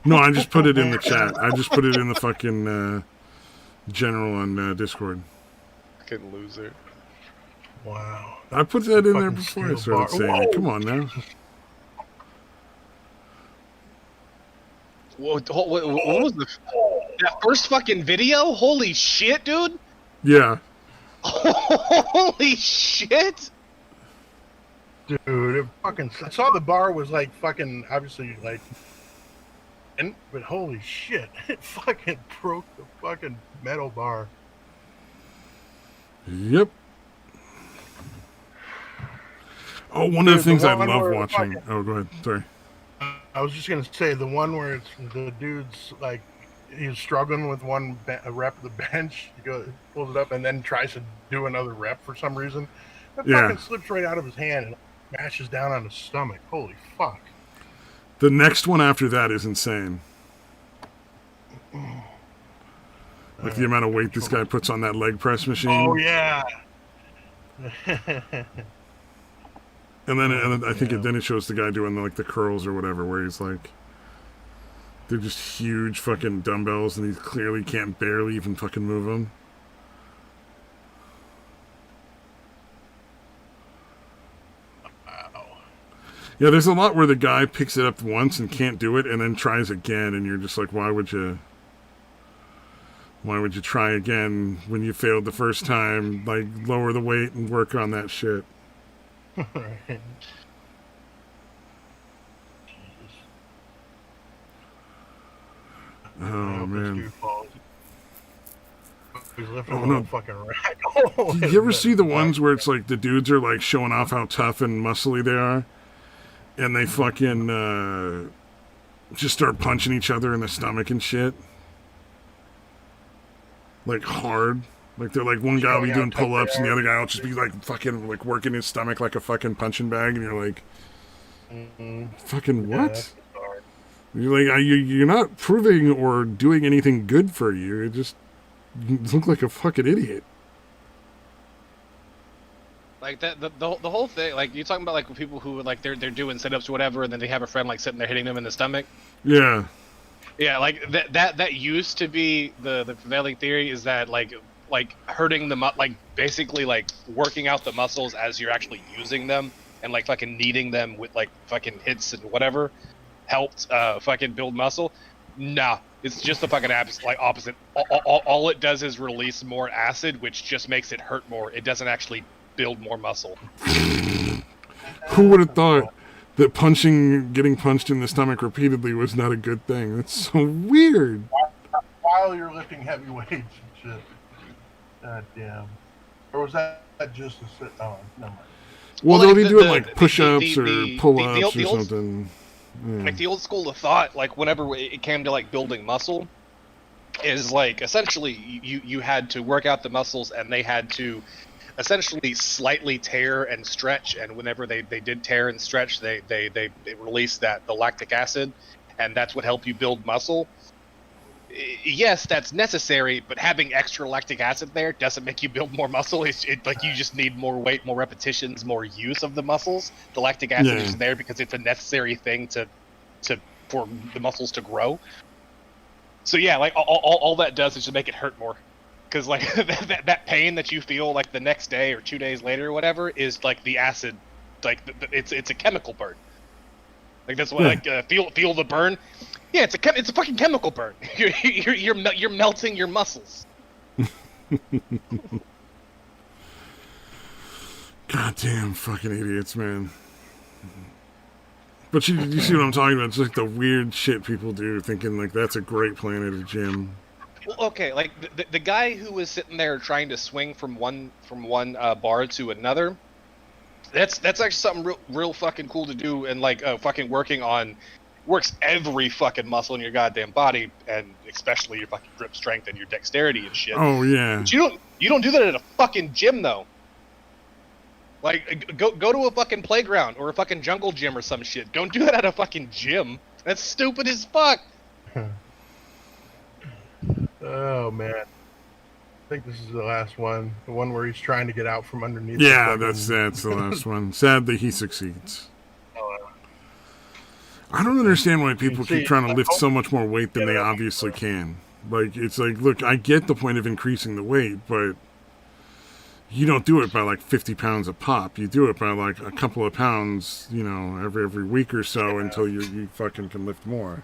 No, I just put it in the chat. I just put it in the fucking general on Discord.
Fucking loser.
Wow.
I put that in there
Fucking
before I
steel
started
bar.
saying it.
Whoa.
Come on now.
What was that first fucking video? Holy shit, dude!
Yeah.
Holy shit!
Dude, it fucking. I saw the bar was like fucking, obviously, like. But holy shit, it fucking broke the fucking metal bar.
Yep. Oh, one of the things I
one
love
where
watching.
fucking-
Oh, go ahead. Sorry.
I was just gonna say the one where it's the dude's like he's struggling with a rep of the bench. He pulls it up and then tries to do another rep for some reason. That
Yeah.
fucking slips right out of his hand and mashes down on his stomach. Holy fuck!
The next one after that is insane. Like the amount of weight this guy puts on that leg press machine.
Oh yeah.
And then I think then it shows the guy doing like the curls or whatever, where he's like, they're just huge fucking dumbbells, and he clearly can't barely even fucking move them.
Wow.
Yeah, there's a lot where the guy picks it up once and can't do it, and then tries again, and you're just like, why would you try again when you failed the first time? Like, lower the weight and work on that shit.
Right.
Oh, man.
He's lifting
Oh,
a
no.
little fucking rack.
Did you ever see the ones where it's like the dudes are like showing off how tough and muscly they are, and they fucking just start punching each other in the stomach and shit? Like hard. Like they're like one guy will be doing pull-ups and the other guy will just be like fucking like working his stomach like a fucking punching bag, and you're like, fucking what? You're like, you're not proving or doing anything good for you. You just look like a fucking idiot.
Like that, the whole thing. Like you're talking about like people who like they're doing sit-ups or whatever, and then they have a friend like sitting there hitting them in the stomach.
Yeah.
Yeah, like that used to be the prevailing theory, is that like hurting like basically like working out the muscles as you're actually using them, and like fucking kneading them with like fucking hits and whatever helped fucking build muscle. Nah, it's just the fucking opposite. All it does is release more acid, which just makes it hurt more. It doesn't actually build more muscle.
Who would have thought that getting punched in the stomach repeatedly was not a good thing? That's so weird.
While you're lifting heavy weights and shit. God damn. Or was that just a sit? Oh, never mind.
Well,
Well,
they'll
like,
be doing like push-ups or pull-ups or
old-
something. Yeah.
Like the old school of thought, like whenever it came to like building muscle, is like essentially you had to work out the muscles, and they had to essentially slightly tear and stretch, and whenever they did tear and stretch, they released the lactic acid, and that's what helped you build muscle. Yes, that's necessary, but having extra lactic acid there doesn't make you build more muscle. Like you just need more weight, more repetitions, more use of the muscles. The lactic acid is there because it's a necessary thing for the muscles to grow. So yeah, like all that does is just make it hurt more, because like that pain that you feel like the next day or 2 days later or whatever is like the acid, like it's a chemical burn. Like that's why feel the burn. Yeah, it's a fucking chemical burn. You're melting your muscles.
Goddamn fucking idiots, man. But you see what I'm talking about? It's like the weird shit people do, thinking like that's a great plan at a gym.
Well, okay, like the guy who was sitting there trying to swing from one bar to another. That's actually something real fucking cool to do, and like fucking works every fucking muscle in your goddamn body, and especially your fucking grip strength and your dexterity and shit.
Oh yeah.
But you don't do that at a fucking gym though. Like go to a fucking playground or a fucking jungle gym or some shit. Don't do that at a fucking gym. That's stupid as fuck.
Oh man. I think this is the last one. The one where he's trying to get out from underneath.
Yeah, that's the last one. Sadly, he succeeds. I don't understand why people keep trying to lift so much more weight than they obviously can. Like, it's like, look, I get the point of increasing the weight, but you don't do it by like 50 pounds a pop. You do it by like a couple of pounds, every week or so until you fucking can lift more.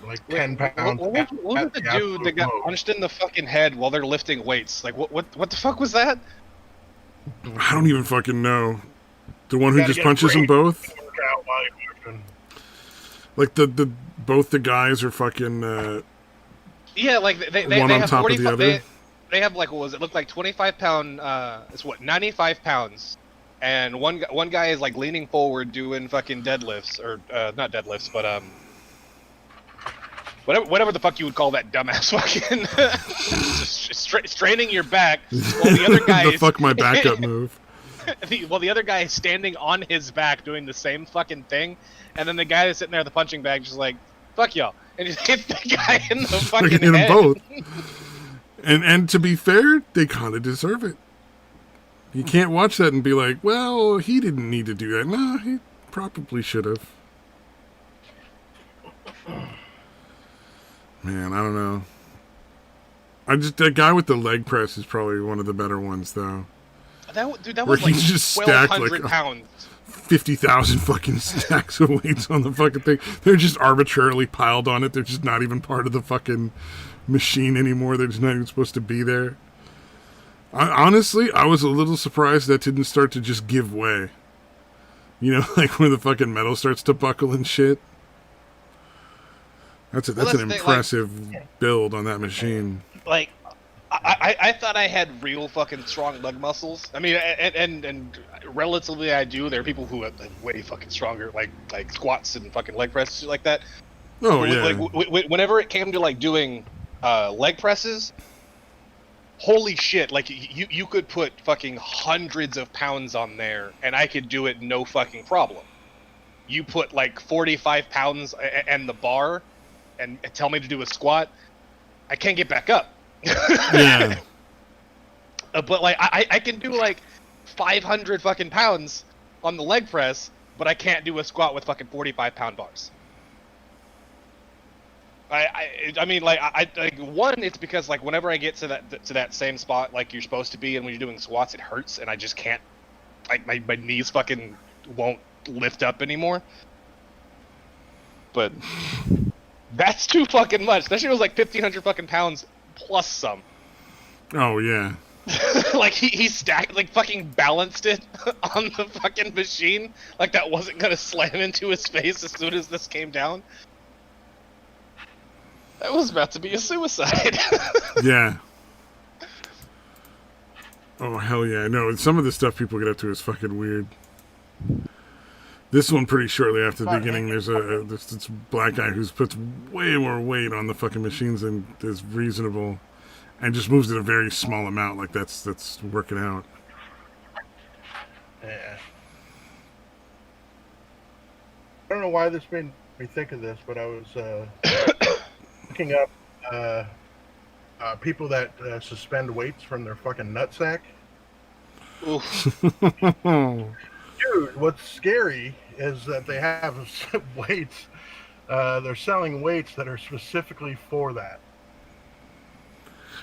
Like 10 pounds.
What was the dude that got punched in the fucking head while they're lifting weights? Like, what the fuck was that?
I don't even fucking know. The one who just punches them both? Like the both the guys are fucking
yeah, like they
one on
have
top of the other.
They have like, what was it? Looked like 25-pound. It's what, 95 pounds, and one guy is like leaning forward doing fucking deadlifts, or not deadlifts, but whatever the fuck you would call that dumbass fucking straining your back, while the other guy
the fuck my back up move.
Well, the other guy is standing on his back doing the same fucking thing, and then the guy that's sitting there at the punching bag just like, fuck y'all, and just hits the guy in the fucking head.
Them both. And to be fair, they kind of deserve it. You can't watch that and be like, well, he didn't need to do that. No, he probably should have. Man, I don't know. That guy with the leg press is probably one of the better ones, though.
That
where
was like
he just stacked like
pounds.
50,000 fucking stacks of weights on the fucking thing. They're just arbitrarily piled on it. They're just not even part of the fucking machine anymore. They're just not even supposed to be there. Honestly, I was a little surprised that didn't start to just give way. Like when the fucking metal starts to buckle and shit. That's an impressive build on that machine.
Like, I thought I had real fucking strong leg muscles. I mean, and relatively I do. There are people who are way fucking stronger, like squats and fucking leg presses like that.
Oh yeah.
Like whenever it came to like doing leg presses, holy shit! Like you could put fucking hundreds of pounds on there, and I could do it no fucking problem. You put like 45 pounds and the bar, and tell me to do a squat, I can't get back up.
Yeah.
But like I can do like 500 fucking pounds on the leg press, but I can't do a squat with fucking 45-pound bars. I mean, like, like, one, it's because, like, whenever I get to that same spot, like, you're supposed to be, and when you're doing squats, it hurts, and I just can't, like, my knees fucking won't lift up anymore. But that's too fucking much. That shit was like 1,500 fucking pounds plus some.
Oh yeah.
Like he stacked, like fucking balanced it on the fucking machine, like that wasn't gonna slam into his face as soon as this came down. That was about to be a suicide.
Yeah. Oh hell yeah! No, some of the stuff people get up to is fucking weird. This one, pretty shortly after the beginning, there's this black guy who puts way more weight on the fucking machines than is reasonable, and just moves it a very small amount. Like that's working out.
Yeah. I don't know why this made me think of this, but I was looking up people that suspend weights from their fucking nutsack.
Oof.
Dude, what's scary is that they have weights. They're selling weights that are specifically for that.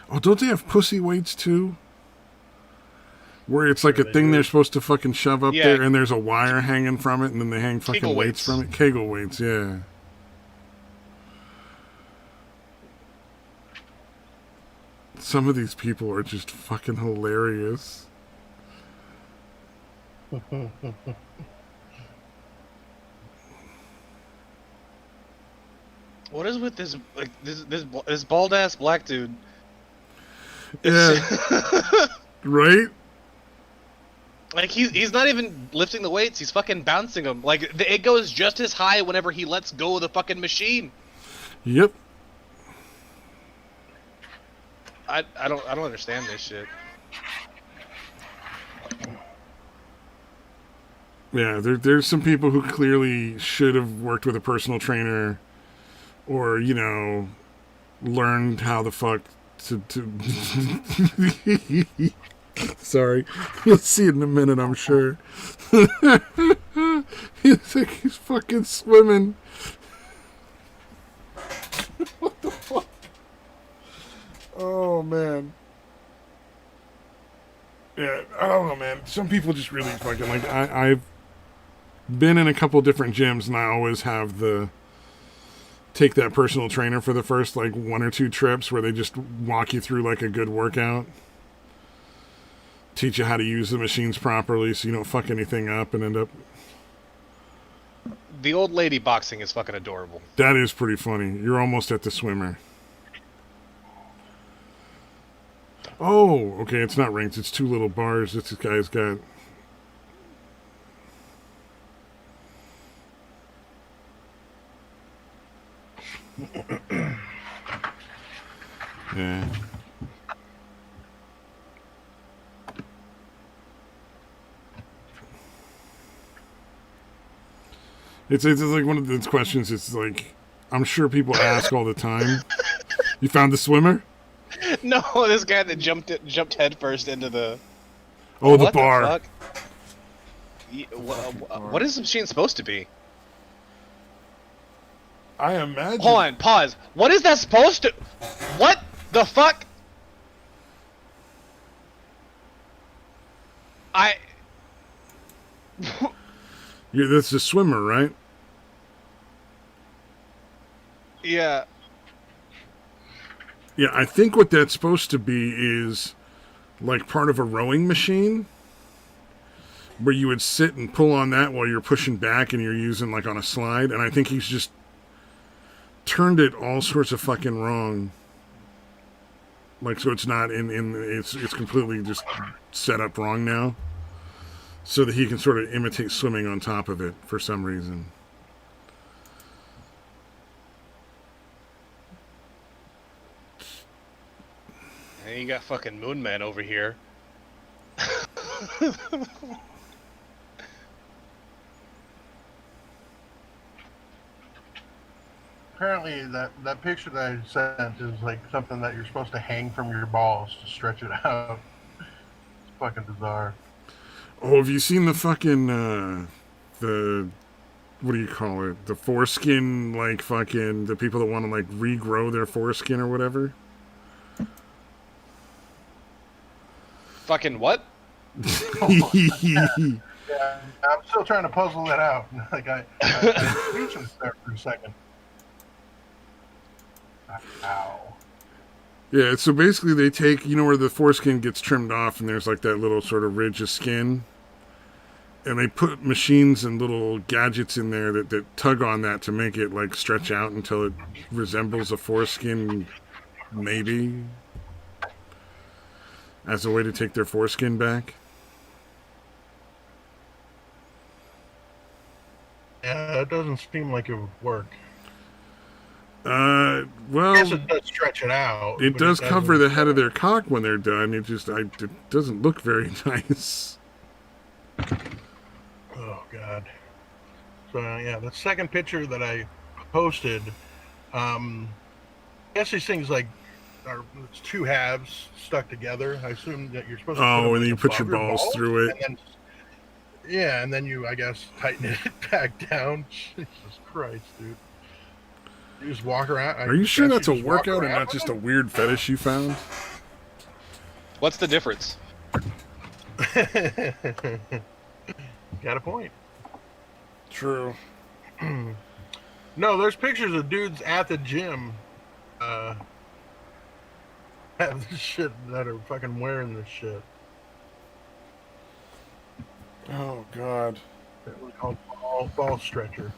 Oh, don't they have pussy weights too? Where it's like a thing they're supposed to fucking shove up there, and there's a wire hanging from it, and then they hang fucking
Kegel
weights from it. Kegel weights, yeah. Some of these people are just fucking hilarious.
What is with this, like, this bald ass black dude?
Yeah. Right?
Like he's not even lifting the weights, he's fucking bouncing them. Like it goes just as high whenever he lets go of the fucking machine.
Yep.
I don't understand this shit.
Yeah, there's some people who clearly should have worked with a personal trainer, or learned how the fuck to. Sorry, you'll see it in a minute, I'm sure. He's like he's fucking swimming. What the fuck? Oh man. Yeah, I don't know, man. Some people just really fucking like. I've been in a couple different gyms, and I always have take that personal trainer for the first like 1 or 2 trips, where they just walk you through like a good workout, teach you how to use the machines properly, so you don't fuck anything up and end up.
The old lady boxing is fucking adorable.
That is pretty funny. You're almost at the swimmer. Oh, okay. It's not ranked. It's 2 little bars that this guy's got. Yeah. It's like one of those questions. It's like I'm sure people ask all the time. You found the swimmer?
No, this guy that jumped headfirst into the.
Oh, the
what
bar.
The fuck? What is the machine supposed to be?
I imagine.
Hold on, pause. What is that supposed to? What the fuck?
Yeah, that's the swimmer, right?
Yeah.
Yeah, I think what that's supposed to be is like part of a rowing machine, where you would sit and pull on that while you're pushing back and you're using like on a slide. And I think he's just turned it all sorts of fucking wrong. Like, so it's not it's completely just set up wrong now, so that he can sort of imitate swimming on top of it for some reason.
And you got fucking Moon Man over here.
Apparently, that picture that I sent is like something that you're supposed to hang from your balls to stretch it out. It's fucking bizarre.
Oh, have you seen the fucking the what do you call it? The foreskin, like fucking the people that want to like regrow their foreskin or whatever.
Fucking what?
Yeah, I'm still trying to puzzle that out. Like I speechless there for a second. Ow.
Yeah, so basically they take, you know, where the foreskin gets trimmed off and there's like that little sort of ridge of skin. And they put machines and little gadgets in there that tug on that to make it like stretch out until it resembles a foreskin, maybe, as a way to take their foreskin back.
Yeah, it doesn't seem like it would work.
Well,
I guess it does stretch it out.
it
but
does cover the
doesn't-
head of their cock when they're done. It doesn't look very nice.
Oh god. So yeah, the second picture that I posted, I guess these things like it's two halves stuck together. I assume that you're supposed to.
Oh,
put them,
and then you
like,
put your
above
balls through it.
and then, yeah, and then you, I guess, tighten it back down. Jesus Christ, dude! You just walk around.
Are you sure that's a
just walk
workout and
around
not
with
just a
them?
weird fetish you found?
What's the difference?
Got a point.
True.
No, there's pictures of dudes at the gym have this shit that are fucking wearing this shit.
Oh God.
It was called ball stretcher.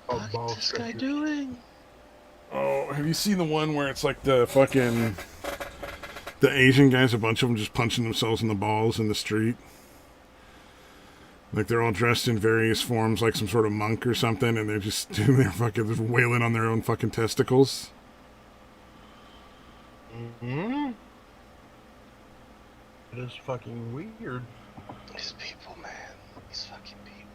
Called ball
What's this guy
stretcher.
doing?
Oh, have you seen the one where it's like the fucking the Asian guys, a bunch of them just punching themselves in the balls in the street? Like they're all dressed in various forms, like some sort of monk or something, and they're just they're fucking just wailing on their own fucking testicles.
Mm-hmm. It is fucking weird.
These people, man. These fucking people.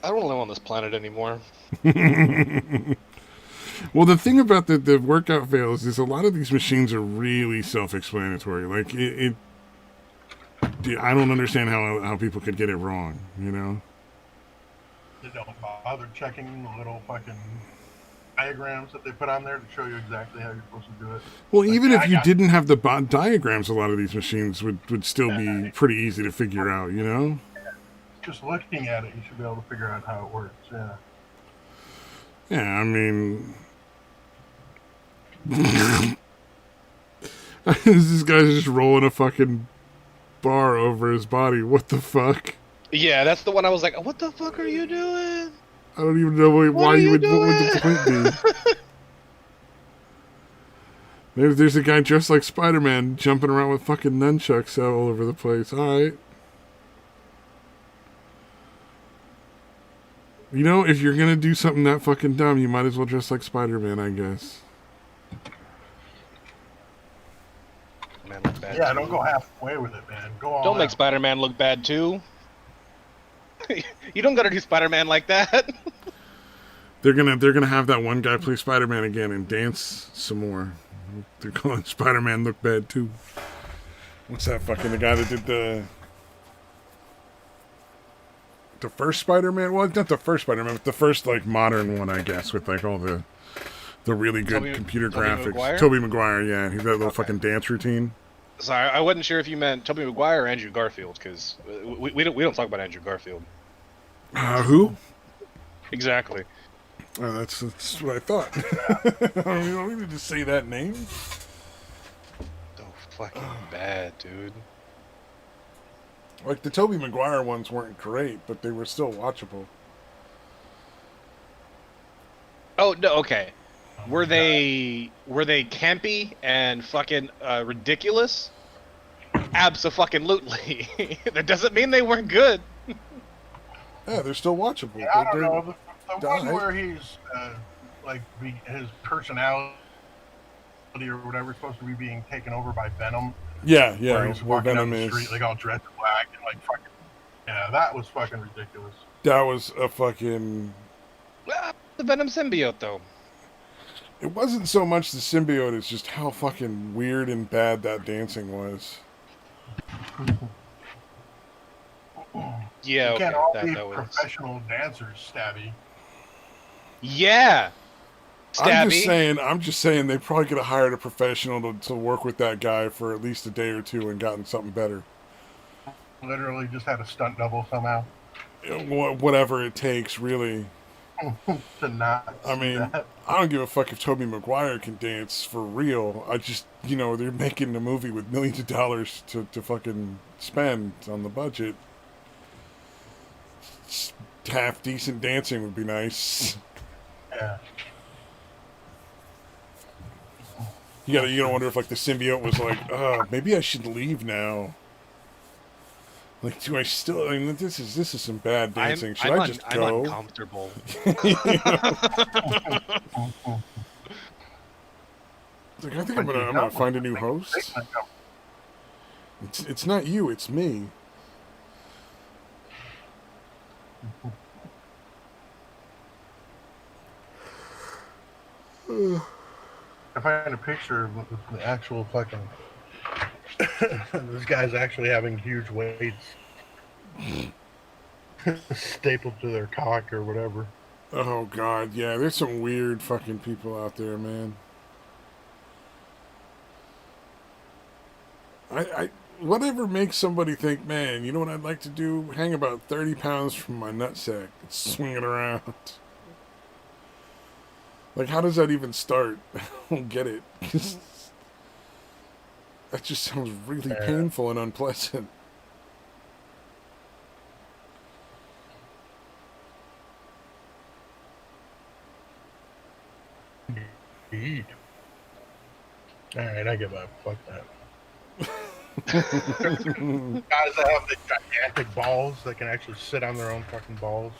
I don't want to live on this planet anymore.
Well, the thing about the workout fails is a lot of these machines are really self-explanatory. Like I don't understand how people could get it wrong. You know.
They don't bother checking the little fucking diagrams that they put on there to show you exactly how you're supposed to do it.
Well,
Like,
even
yeah,
if you
I got-
didn't have the diagrams, a lot of these machines would still be pretty easy to figure out. You know.
Just looking at it, you should be able to figure out how it works. Yeah.
Yeah, I mean, this guy's just rolling a fucking bar over his body. What the fuck?
Yeah, that's the one I was like, what the fuck are you doing?
I don't even know why
are
you
you
would. What would the
doing?
point be? There's a guy dressed like Spider-Man jumping around with fucking nunchucks all over the place. All right. You know, if you're gonna do something that fucking dumb, you might as well dress like Spider-Man, I guess.
Man, look bad
Yeah,
too.
don't go halfway with it, man. Go all
Don't make
out.
Spider-Man look bad too. You don't gotta do Spider-Man like that.
They're gonna have that one guy play Spider-Man again and dance some more. They're calling Spider-Man look bad too. What's that fucking the guy that did the first Spider-Man? Well, not the first Spider-Man, but the first like modern one, I guess, with like all the really good computer
Tobey
graphics.
Maguire?
Tobey Maguire, yeah, he's that little fucking dance routine.
Sorry, I wasn't sure if you meant Tobey Maguire or Andrew Garfield, because we don't talk about Andrew Garfield.
Who?
Exactly.
That's what I thought. I mean, don't need to say that name.
So fucking bad, dude.
Like the Tobey Maguire ones weren't great, but they were still watchable.
Oh no, okay. Were they campy and fucking ridiculous? Abso-fucking-lutely. That doesn't mean they weren't good.
Yeah, they're still watchable.
Yeah, I don't
They're-
know. The one
died.
where he's his personality or whatever is supposed to be being taken over by Venom.
Yeah,
Where
yeah.
he's
Where
walking
Venom
down the
is.
street like all dressed in black and like fucking. Yeah, that was fucking ridiculous.
That was a fucking.
The Venom symbiote, though.
It wasn't so much the symbiote, it's just how fucking weird and bad that dancing was.
Yeah,
You
okay,
can't all be
that was.
professional dancers, Stabby.
Yeah, Stabby.
I'm just saying they probably could have hired a professional to work with that guy for at least a day or two and gotten something better.
Literally just had a stunt double somehow.
Whatever it takes, really.
To not
I
see
mean,
that.
I don't give a fuck if Tobey Maguire can dance for real. I just, they're making a movie with millions of dollars to fucking spend on the budget. Just half decent dancing would be nice.
Yeah.
You gotta wonder if like the symbiote was like, maybe I should leave now. Like, do I still? I mean, this is some bad dancing. Should I just
I'm
go?
uncomfortable.
It's like, I think I'm gonna find a new host. It's not you, it's me.
I find a picture of the actual fucking. This guy's actually having huge weights stapled to their cock or whatever.
Oh god, yeah, there's some weird fucking people out there, man. I whatever makes somebody think, man, you know what I'd like to do? Hang about 30 pounds from my nutsack and swing it around. Like, how does that even start? I don't get it. That just sounds really painful and unpleasant.
Indeed. Alright, I give up. Fuck that. Guys that have the gigantic balls that can actually sit on their own fucking balls.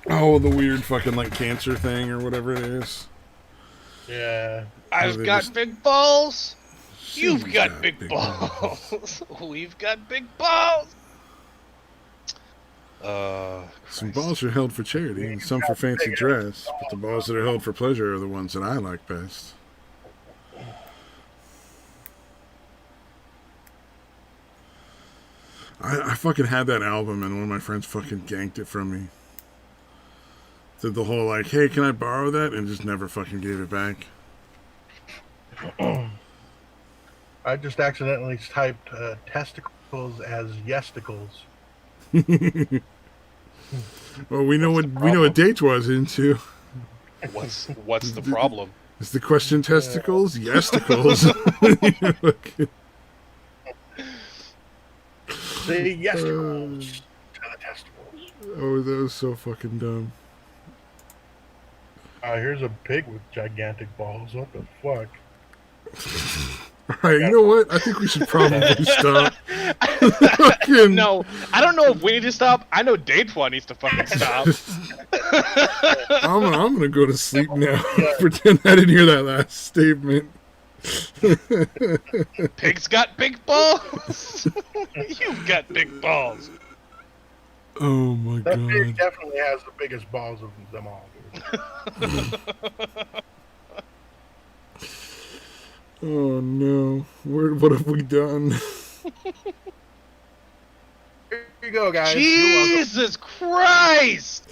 Oh, the weird fucking like cancer thing or whatever it is.
Yeah.
I've got big balls. You've got big balls. We've got big balls.
Some balls are held for charity and some for fancy dress, but the balls that are held for pleasure are the ones that I like best. I fucking had that album and one of my friends fucking ganked it from me. Did the whole like, hey, can I borrow that? And just never fucking gave it back.
I just accidentally typed testicles as yesticles.
Well, we know what Date was into.
What's the problem?
Is the question testicles? Yesticles.
Say yesticles to the testicles.
Oh, that was so fucking dumb.
Here's a pig with gigantic balls. What the fuck?
Alright, you know what? I think we should probably stop.
No, I don't know if we need to stop. I know Daytwa needs to fucking stop.
I'm gonna go to sleep now. Pretend I didn't hear that last statement.
Pig's got big balls. You've got big balls.
Oh my
That
god.
pig definitely has the biggest balls of them all, dude.
Oh no. What have we done?
Here you go, guys.
Jesus Christ!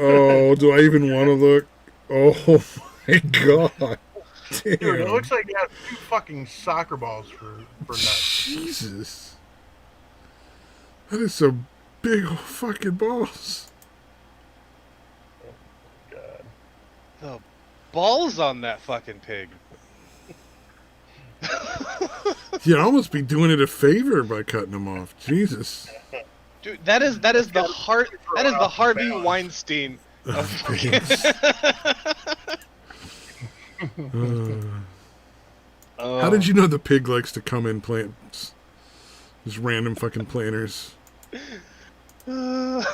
Oh, do I even want to look? Oh my god. Damn.
Dude, it looks like you have 2 fucking soccer balls for nuts.
Jesus. That is some big fucking balls.
God.
The balls on that fucking pig.
You'd almost be doing it a favor by cutting them off. Jesus.
Dude, that is the heart. That is the Harvey Weinstein of fucking.
How did you know the pig likes to come in plants? Just random fucking planters. God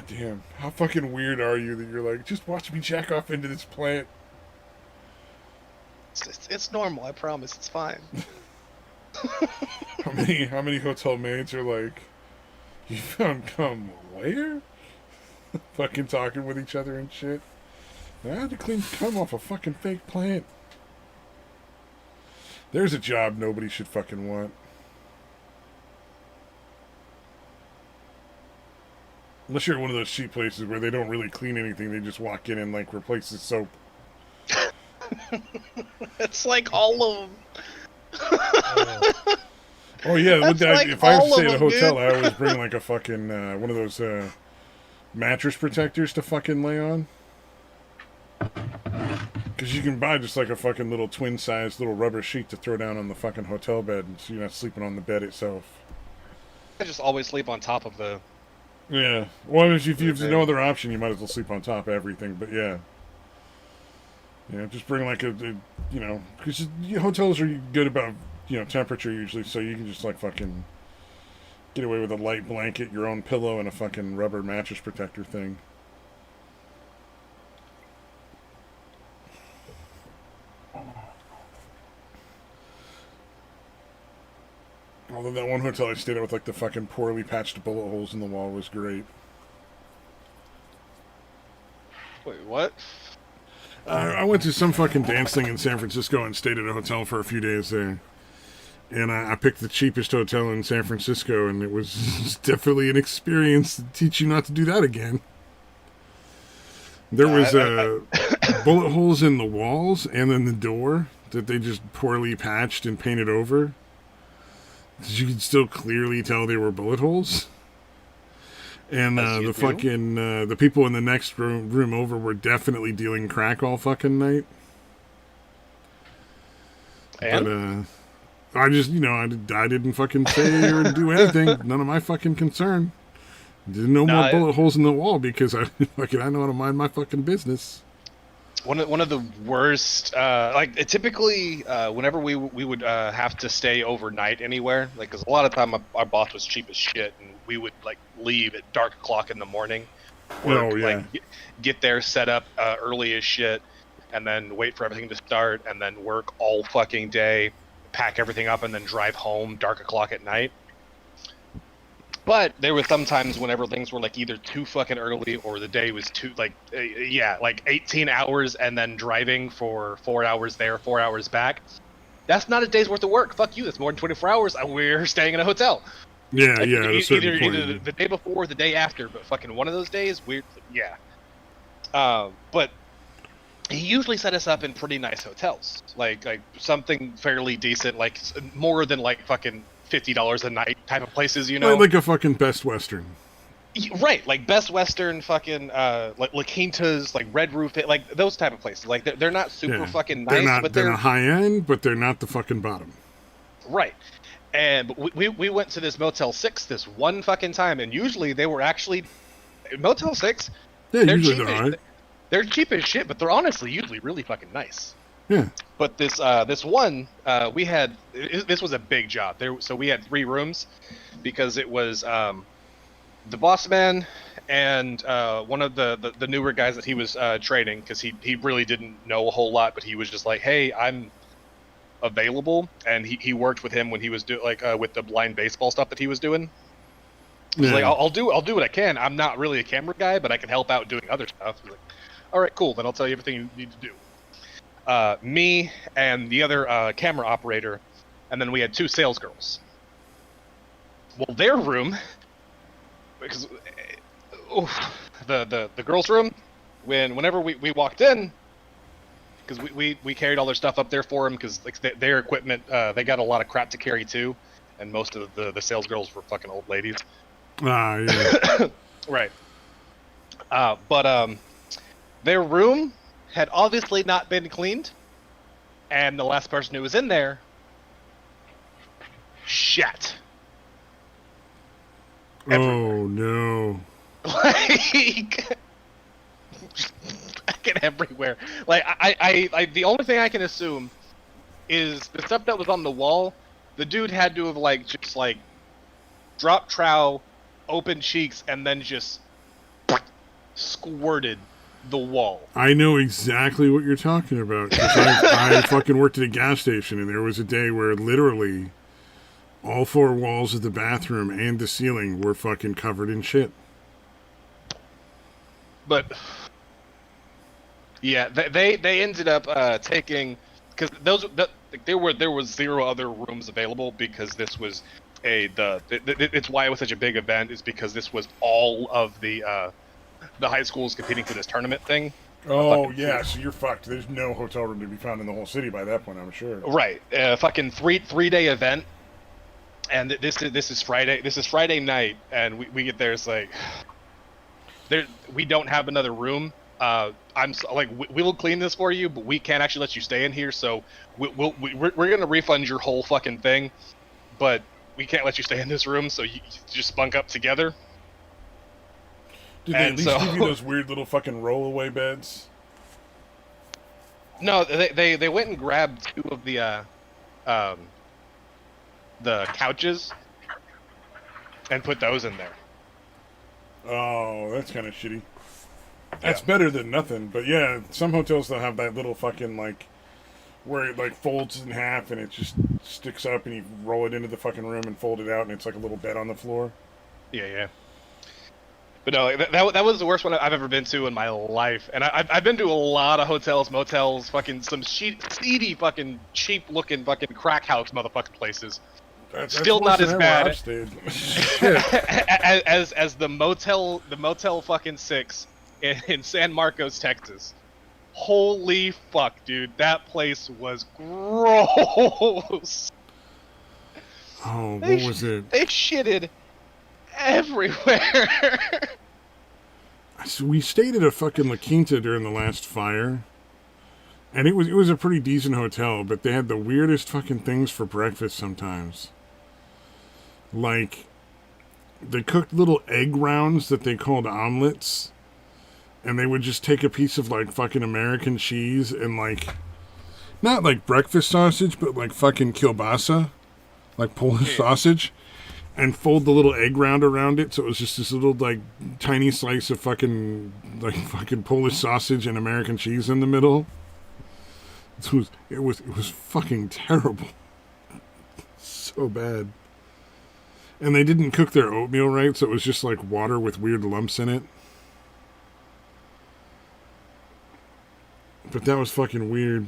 damn. How fucking weird are you that you're like, just watch me jack off into this plant?
It's normal, I promise, it's fine.
How many hotel maids are like, you found cum where? fucking talking with each other and shit. I had to clean cum off a fucking fake plant. There's a job nobody should fucking want. Unless you're at one of those cheap places where they don't really clean anything, they just walk in and like replace the soap.
It's like all of them.
Oh yeah,
Like
if I have to
all
stay
of
at a
them,
hotel,
dude.
I always bring like a fucking one of those mattress protectors to fucking lay on. Because you can buy just like a fucking little twin-sized little rubber sheet to throw down on the fucking hotel bed, so you're not sleeping on the bed itself.
I just always sleep on top of the.
Yeah. Well, if you have no other option, you might as well sleep on top of everything. But yeah. Yeah, just bring like because hotels are good about, temperature usually, so you can just like fucking get away with a light blanket, your own pillow, and a fucking rubber mattress protector thing. Although that one hotel I stayed at with like the fucking poorly patched bullet holes in the wall was great.
Wait, what?
I went to some fucking dance thing in San Francisco and stayed at a hotel for a few days there. And I picked the cheapest hotel in San Francisco, and it was definitely an experience to teach you not to do that again. There was bullet holes in the walls and in the door that they just poorly patched and painted over. You could still clearly tell they were bullet holes. And the people in the next room over were definitely dealing crack all fucking night.
And?
But I just, I didn't fucking say or do anything. None of my fucking concern. Didn't know more bullet holes in the wall because I know how to mind my fucking business.
One of the worst, typically, whenever we would have to stay overnight anywhere, because a lot of time our boss was cheap as shit, and we would leave at dark o'clock in the morning, get there, set up early as shit, and then wait for everything to start, and then work all fucking day, pack everything up, and then drive home dark o'clock at night. But there were some times whenever things were either too fucking early or the day was too 18 hours and then driving for 4 hours there, 4 hours back. That's not a day's worth of work. Fuck you. That's more than 24 hours. We're staying in a hotel.
Yeah,
Either the day before or the day after, but fucking one of those days, but he usually set us up in pretty nice hotels, like something fairly decent, more than fucking $50 a night type of places,
like a fucking Best Western,
right? Like Best Western, fucking like La Quinta's, Red Roof, those type of places. They're not super fucking nice,
they're not high end, but they're not the fucking bottom,
right? And we went to this Motel 6 this one fucking time, and usually they were actually Motel 6.
Yeah, usually they're alright.
They're cheap as shit, but they're honestly usually really fucking nice.
Yeah.
But this one we had, this was a big job. So we had 3 rooms because it was the boss man and one of the newer guys that he was training, because he really didn't know a whole lot, but he was just like, hey, I'm available, and he worked with him when he was with the blind baseball stuff that he was doing. He's like, I'll do what I can. I'm not really a camera guy, but I can help out doing other stuff. He's like, all right, cool. Then I'll tell you everything you need to do. Me and the other camera operator, and then we had 2 sales girls. Well, their room, because the girls' room, whenever we walked in, because we carried all their stuff up there for them, because their equipment, they got a lot of crap to carry too, and most of the sales girls were fucking old ladies.
Ah, yeah.
Right. But their room had obviously not been cleaned, and the last person who was in there shat.
Oh no.
Fucking everywhere. I the only thing I can assume is the stuff that was on the wall, the dude had to have just dropped trowel, open cheeks, and then just squirted the wall.
I know exactly what you're talking about. 'Cause I fucking worked at a gas station, and there was a day where literally all 4 walls of the bathroom and the ceiling were fucking covered in shit.
But yeah, they ended up taking, because there was 0 other rooms available, because this was it's why it was such a big event, is because this was all of the high schools competing for this tournament thing.
Oh yeah, so you're fucked. There's no hotel room to be found in the whole city by that point, I'm sure.
Right, fucking three-day event, and this is Friday. This is Friday night, and we get there. It's like, we don't have another room. We'll clean this for you, but we can't actually let you stay in here. So we're gonna refund your whole fucking thing, but we can't let you stay in this room. So you just bunk up together.
Did they at least give you those weird little fucking rollaway beds?
No, they went and grabbed 2 of the couches and put those in there.
Oh, that's kind of shitty. That's better than nothing. But yeah, some hotels they'll have that little fucking like where it like folds in half and it just sticks up and you roll it into the fucking room and fold it out and it's like a little bed on the floor.
Yeah. But no, that was the worst one I've ever been to in my life. And I've been to a lot of hotels, motels, fucking some seedy, fucking cheap-looking fucking crack house motherfucking places.
That's
still not as bad as the Motel fucking 6 in San Marcos, Texas. Holy fuck, dude, that place was gross.
Oh, what was it?
They shitted everywhere.
So we stayed at a fucking La Quinta during the last fire, and it was a pretty decent hotel, but they had the weirdest fucking things for breakfast sometimes. Like, they cooked little egg rounds that they called omelets, and they would just take a piece of like fucking American cheese and like, not like breakfast sausage, but like fucking kielbasa, like Polish sausage, and fold the little egg round around it, so it was just this little like tiny slice of fucking Polish sausage and American cheese in the middle. It was fucking terrible, so bad. And they didn't cook their oatmeal right, so it was just like water with weird lumps in it. But that was fucking weird.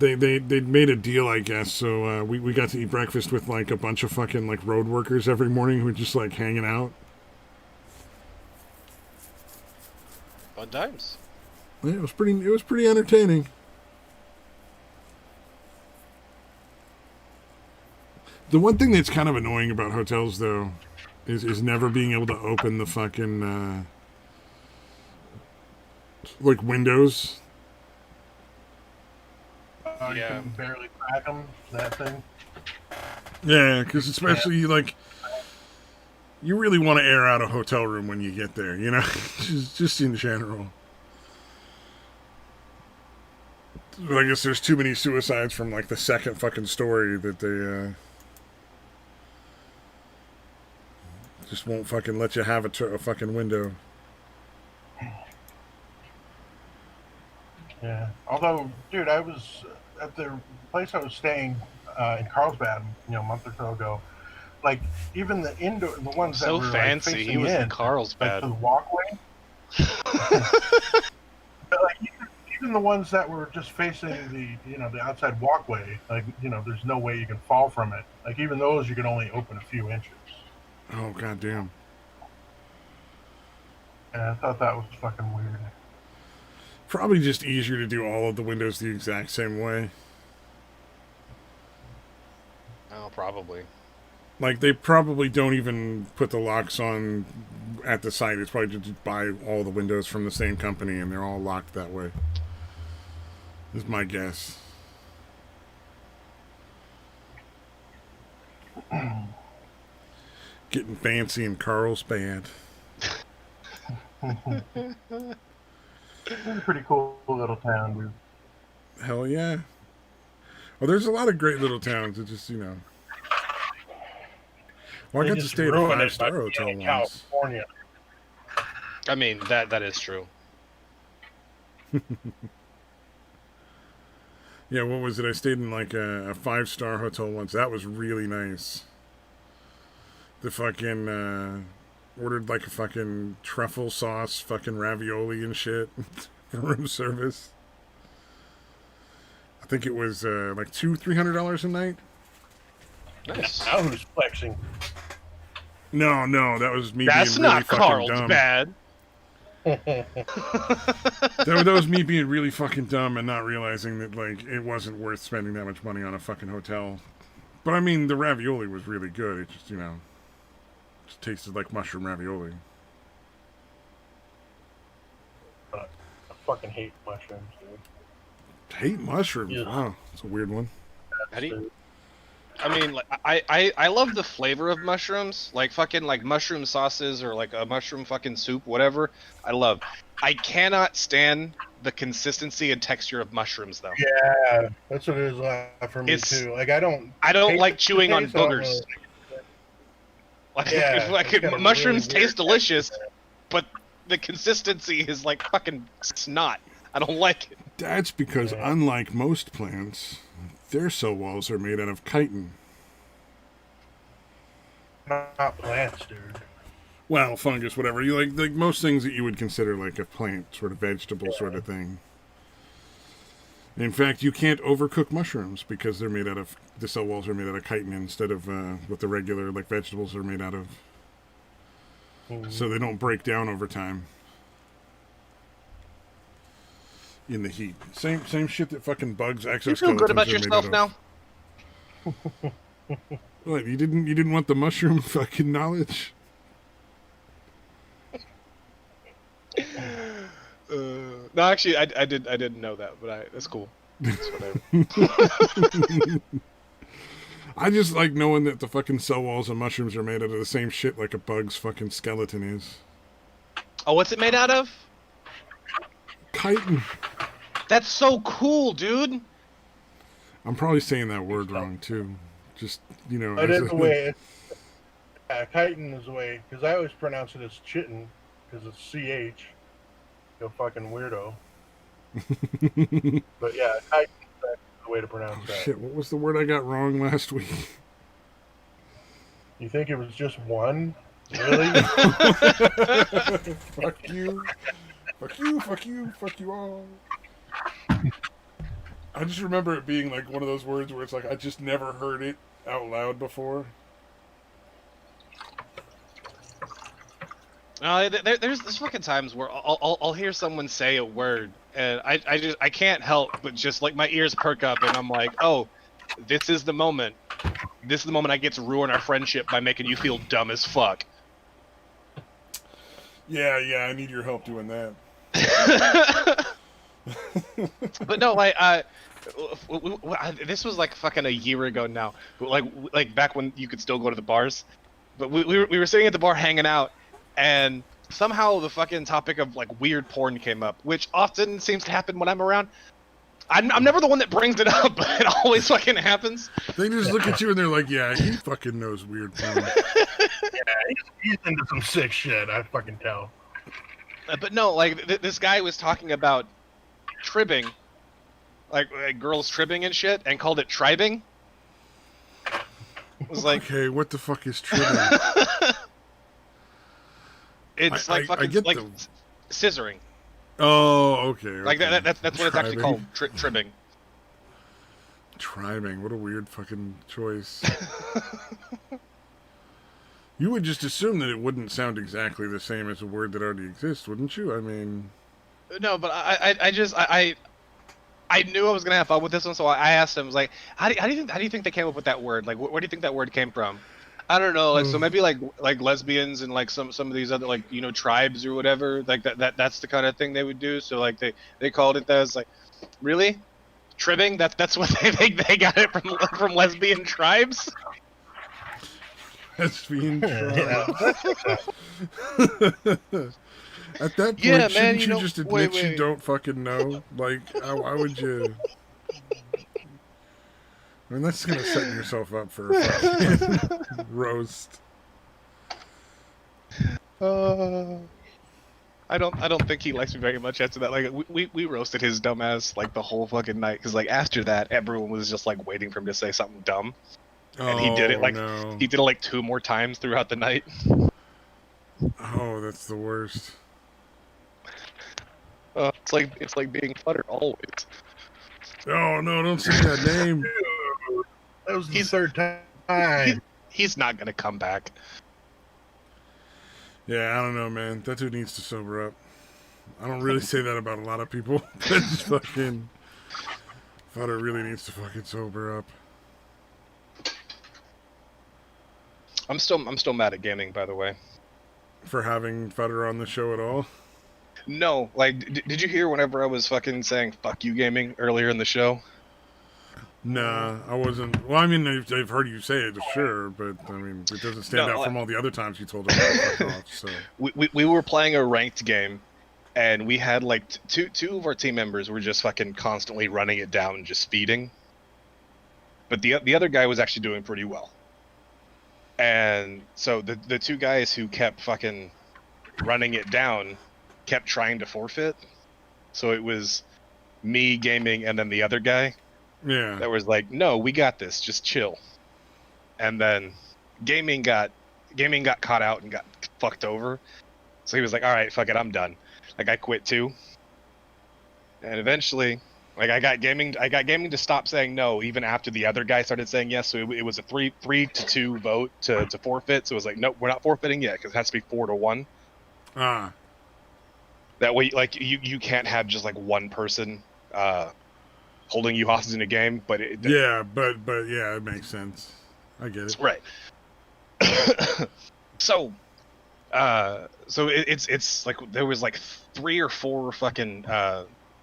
They'd made a deal, I guess, so we got to eat breakfast with like a bunch of fucking like road workers every morning who were just like hanging out.
Fun times.
Yeah, it was pretty entertaining. The one thing that's kind of annoying about hotels though is never being able to open the fucking like windows.
You can barely crack them, that thing.
Yeah, because especially like you really want to air out a hotel room when you get there, you know, just in general. I guess there's too many suicides from like the second fucking story that they just won't fucking let you have a fucking window.
Yeah. Although, dude, I was at the place I was staying in Carlsbad, a month or so ago. Like, even the ones that were
fancy.
Like,
he was in Carlsbad.
Like, the walkway. But, like, even the ones that were just facing the outside walkway, like, there's no way you can fall from it. Like, even those you can only open a few inches.
Oh, goddamn.
Yeah, I thought that was fucking weird.
Probably just easier to do all of the windows the exact same way.
Oh, probably.
Like, they probably don't even put the locks on at the site. It's probably just buy all the windows from the same company, and they're all locked that way. Is my guess. Getting fancy in Carlsbad.
It's a pretty cool little town, dude.
Hell yeah. Well, there's a lot of great little towns that just, Well, I got to stay at a 5-star hotel once.
California.
I mean, that is true.
Yeah, what was it? I stayed in like a 5-star hotel once. That was really nice. The fucking, ordered like a fucking truffle sauce, fucking ravioli and shit for room service. I think it was like $300 a night.
Nice.
Now who's flexing?
No, that was me
That's
being really
not
fucking
Carl's
dumb.
bad.
That was me being really fucking dumb and not realizing that like it wasn't worth spending that much money on a fucking hotel. But I mean, the ravioli was really good. It just, just tasted like mushroom ravioli.
I fucking hate mushrooms, dude.
Hate mushrooms?
Yeah.
Wow, that's a weird one.
How do you- I mean, like, I love the flavor of mushrooms, like fucking like mushroom sauces or like a mushroom fucking soup, whatever. I love. I cannot stand the consistency and texture of mushrooms, though.
Yeah, that's what it is for me
It's-
too. Like I don't
don't
hate
like
the
chewing on
taste, I don't
boogers.
really
Like,
Yeah,
like
it's got a
mushrooms
really weird
taste delicious, but the consistency is like fucking snot. I don't like it.
That's because,
Yeah.
unlike most plants, their cell walls are made out of chitin.
not plants, dude.
Well, fungus, whatever. You like most things that you would consider like a plant, sort of vegetable sort of thing. In fact, you can't overcook mushrooms because they're made out of, the cell walls are made out of chitin instead of what the regular like vegetables are made out of. So they don't break down over time in the heat. Same shit that fucking bugs, exoskeletons.
You feel good about
are made
yourself
out of.
now?
What, you didn't want the mushroom fucking knowledge?
No, actually, I didn't know that, but that's cool. That's whatever.
I just like knowing that the fucking cell walls of mushrooms are made out of the same shit like a bug's fucking skeleton is.
Oh, what's it made out of?
Chitin.
That's so cool, dude.
I'm probably saying that word wrong too. Just
But
as
it's the way. Chitin is the way, because I always pronounce it as chitin, because it's CH. You fucking weirdo. But yeah, chitin is the way to pronounce that.
Shit, what was the word I got wrong last week?
You think it was just one? Really?
Fuck you. Fuck you, fuck you, fuck you all. I just remember it being like one of those words where it's like I just never heard it out loud before.
There's fucking times where I'll hear someone say a word and I can't help but just like my ears perk up and I'm like, oh, this is the moment. This is the moment I get to ruin our friendship by making you feel dumb as fuck.
Yeah, I need your help doing that.
But no, like this was like fucking a year ago now. Like back when you could still go to the bars. But we were sitting at the bar hanging out, and somehow the fucking topic of like weird porn came up, which often seems to happen when I'm around. I'm never the one that brings it up, but it always fucking happens.
They just look at you and they're like, yeah, he fucking knows weird porn.
Yeah, he's into some sick shit, I fucking tell.
But no, like this guy was talking about tribbing, like girls tribbing and shit, and called it tribing. It was like,
okay, what the fuck is tribbing?
it's like
I
fucking
get
like
the-
scissoring.
Oh, okay.
Like that's what it's actually
Tribing.
called, tribbing.
Tribing, what a weird fucking choice. You would just assume that it wouldn't sound exactly the same as a word that already exists, wouldn't you? I mean,
No, but I knew I was gonna have fun with this one, so I asked him, I was like, how do you think they came up with that word? Like, where do you think that word came from? I don't know, like so maybe like lesbians and like some of these other like tribes or whatever, like that's the kind of thing they would do. So like they called it that. It's like, really, tribbing? That's what they think they got it from lesbian tribes.
lesbian
Yeah.
At that point,
Yeah, man,
shouldn't
you
you
know-
just admit
wait,
you
wait.
don't fucking know? Like, why would you? I mean, that's gonna set yourself up for a fucking roast.
I don't think he likes me very much after that. Like we roasted his dumb ass like the whole fucking night because like after that everyone was just like waiting for him to say something dumb, and he did it like
no.
he did it like 2 more times throughout the night.
Oh, that's the worst.
It's like being Futter always.
Oh no, don't say that name.
Dude, that was the
He's-
third time.
He's not gonna come back.
Yeah, I don't know, man. That dude needs to sober up. I don't really say that about a lot of people. That's fucking. Futter really needs to fucking sober up.
I'm still mad at gaming, by the way.
For having Futter on the show at all.
No, like, did you hear whenever I was fucking saying "fuck you" gaming earlier in the show?
Nah, I wasn't. Well, I mean, I've heard you say it, sure, but I mean, it doesn't stand
No,
out from all the other times you told him to fuck off. So
We were playing a ranked game, and we had like two of our team members were just fucking constantly running it down, just speeding. But the other guy was actually doing pretty well. And so the two guys who kept fucking running it down kept trying to forfeit. So it was me gaming and then the other guy
yeah,
that was like, "No, we got this. Just chill." And then gaming got caught out and got fucked over. So he was like, "All right, fuck it, I'm done." Like I quit too. And eventually, like I got gaming to stop saying no even after the other guy started saying yes. So it was a 3-2 vote to forfeit. So it was like, "Nope, we're not forfeiting yet because it has to be 4-1."
ah,
That way, like you can't have just like one person holding you hostage in a game. But
yeah, but yeah, it makes sense. I get it.
right. So it's like there was like 3 or 4 fucking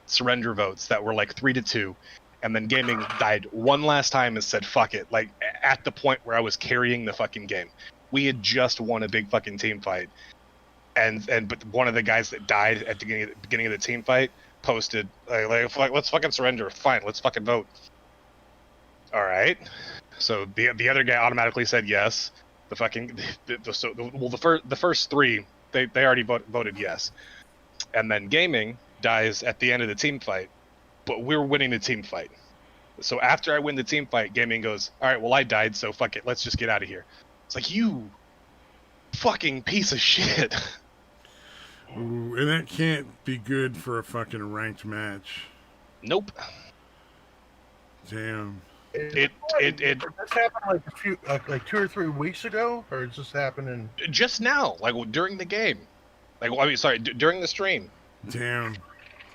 surrender votes that were like 3-2, and then gaming died one last time and said fuck it, like at the point where I was carrying the fucking game. We had just won a big fucking team fight, and but one of the guys that died at the beginning of the team fight posted like let's fucking surrender. Fine, let's fucking vote. All right. So the other guy automatically said yes. The fucking the first 3 they already voted yes, and then gaming dies at the end of the team fight, but we're winning the team fight. So after I win the team fight, gaming goes, "All right, well I died, so fuck it, let's just get out of here." It's like, you fucking piece of shit.
Ooh, and that can't be good for a fucking ranked match.
Nope.
Damn.
It
Did this happen like 2 or 3 weeks ago, or is this happening?
just now, like during the game, like I mean, sorry, during the stream.
Damn.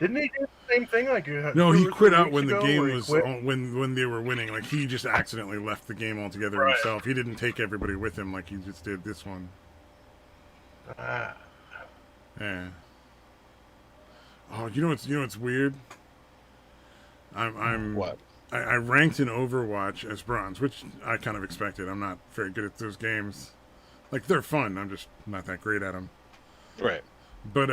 Didn't he do the same thing? Like
No,
2
he
or
quit
3
out
weeks
when the
ago,
game
where he
was
quit?
when they were winning. Like he just accidentally left the game altogether
Right.
himself. He didn't take everybody with him like he just did this one.
Ah.
Yeah. Oh, you know what's weird? I'm
What?
I ranked in Overwatch as bronze, which I kind of expected. I'm not very good at those games. Like they're fun. I'm just not that great at them.
Right.
But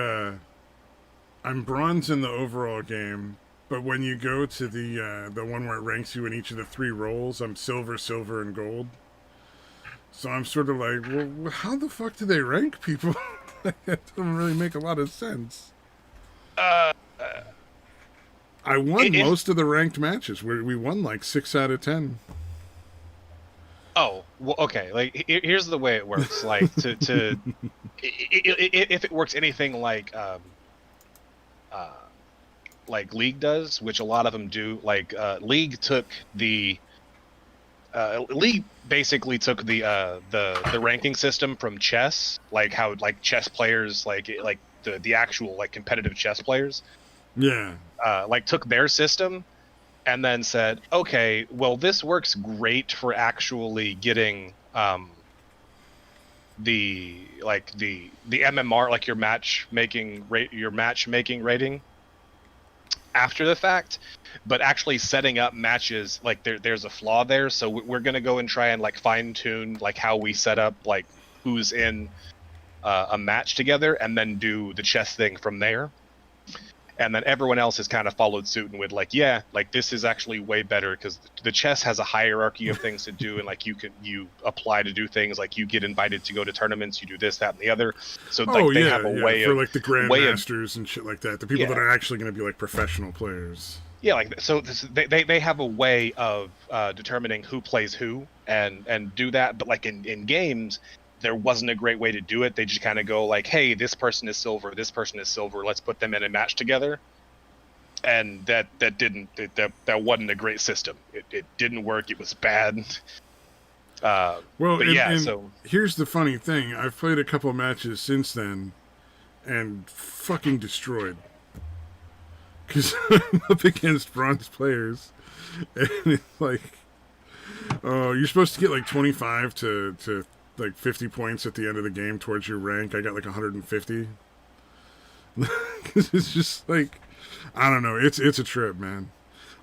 I'm bronze in the overall game. But when you go to the one where it ranks you in each of the 3 roles, I'm silver, silver, and gold. So I'm sort of like, well, how the fuck do they rank people? That doesn't really make a lot of sense. I won most of the ranked matches. We won like 6 out of 10.
Oh, well, okay. Like, here's the way it works. Like, if it works anything like League does, which a lot of them do. Like, League took League basically took the ranking system from chess, like how like chess players like the actual like competitive chess players.
Yeah.
Like took their system and then said, okay, well this works great for actually getting the MMR, like your matchmaking rating after the fact, but actually setting up matches, like there's a flaw there. So we're gonna go and try and like fine tune like how we set up like who's in a match together, and then do the chess thing from there. And then everyone else has kind of followed suit and would like, yeah, like this is actually way better because the chess has a hierarchy of things to do, and like you apply to do things, like you get invited to go to tournaments, you do this, that, and the other. So like they have a way
for
of
like the grandmasters and shit like that, the people that are actually going to be like professional players.
Yeah, like so they have a way of determining who plays who and do that. But like in games, there wasn't a great way to do it. They just kind of go like, hey, this person is silver, this person is silver, let's put them in a match together. And that wasn't a great system. It didn't work. It was bad.
Well,
but
and
so
here's the funny thing. I've played a couple matches since then and fucking destroyed. Because I'm up against bronze players. And it's like, oh, you're supposed to get like 25 to like 50 points at the end of the game towards your rank. I got like 150. Because it's just like, I don't know. It's a trip, man.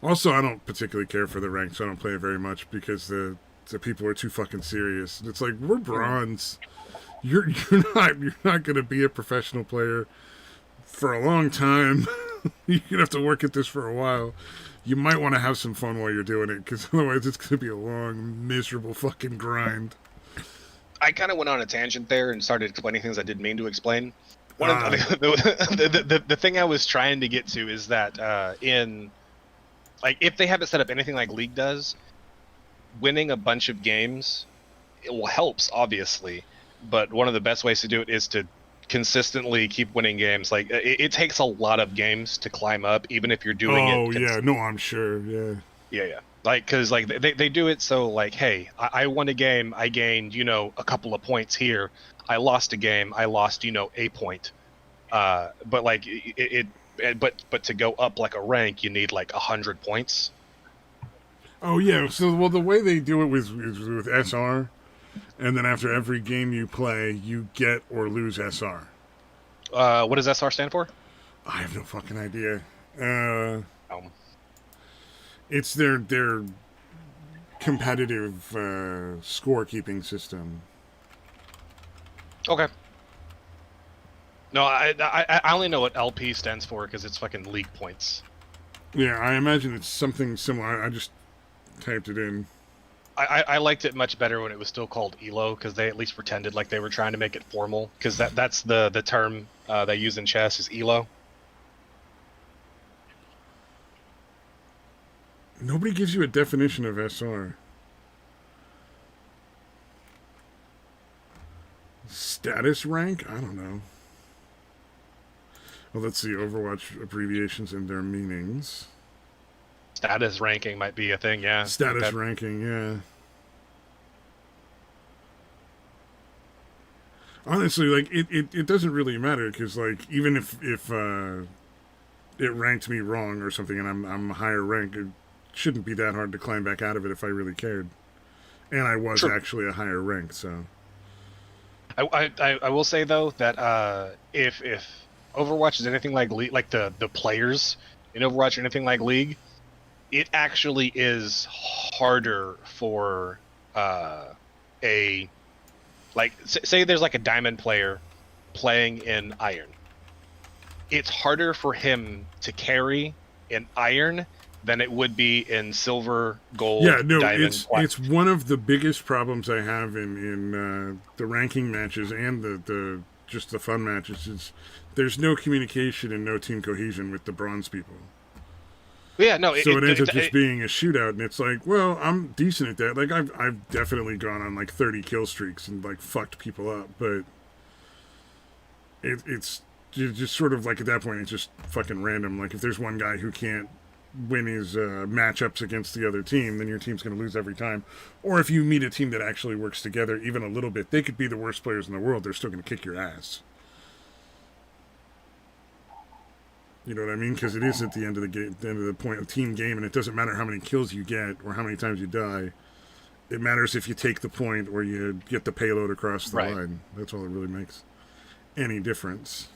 Also, I don't particularly care for the rank, so I don't play it very much because the people are too fucking serious. It's like, we're bronze. You're not gonna be a professional player for a long time. You're gonna have to work at this for a while. You might want to have some fun while you're doing it, because otherwise it's gonna be a long, miserable fucking grind.
I kind of went on a tangent there and started explaining things I didn't mean to explain. The thing I was trying to get to is that in, like, if they have it set up anything like League does, winning a bunch of games, it helps, obviously, but one of the best ways to do it is to consistently keep winning games. Like, it takes a lot of games to climb up, even if you're doing it.
Oh, yeah, no, I'm sure, yeah.
Yeah. Like, because, like, they do it so, like, hey, I won a game, I gained, a couple of points here. I lost a game, I lost, a point. But, like, but to go up, like, a rank, you need, like, 100 points.
Oh, yeah, so, well, the way they do it is with SR, and then after every game you play, you get or lose SR.
What does SR stand for?
I have no fucking idea. It's their competitive scorekeeping system.
Okay. No, I only know what LP stands for because it's fucking league points.
Yeah, I imagine it's something similar. I just typed it in.
I liked it much better when it was still called ELO, because they at least pretended like they were trying to make it formal, because that's the term they use in chess is ELO.
Nobody gives you a definition of SR. Status rank? I don't know. Well, let's see. Overwatch abbreviations and their meanings.
Status ranking might be a thing, yeah.
Status ranking, yeah. Honestly, like, it doesn't really matter, because, like, even if it ranked me wrong or something and I'm a higher rank, it shouldn't be that hard to climb back out of it if I really cared. And I was actually a higher rank, so...
I will say, though, that if Overwatch is anything like League, like the players in Overwatch are anything like League, it actually is harder for say there's like a diamond player playing in Iron. It's harder for him to carry in Iron than it would be in Silver, Gold, Diamond.
It's one of the biggest problems I have in the ranking matches and the just the fun matches is there's no communication and no team cohesion with the bronze people.
Yeah, no.
So it ends up just being a shootout, and it's like, well, I'm decent at that. Like, I've definitely gone on like 30 kill streaks and like fucked people up, but it's just sort of like at that point it's just fucking random. Like, if there's one guy who can't win his matchups against the other team, then your team's going to lose every time. Or if you meet a team that actually works together even a little bit, they could be the worst players in the world. They're still going to kick your ass. You know what I mean? Because it is at the end of the game, the end of the point of team game, and it doesn't matter how many kills you get or how many times you die. It matters if you take the point or you get the payload across the line. That's all that really makes any difference.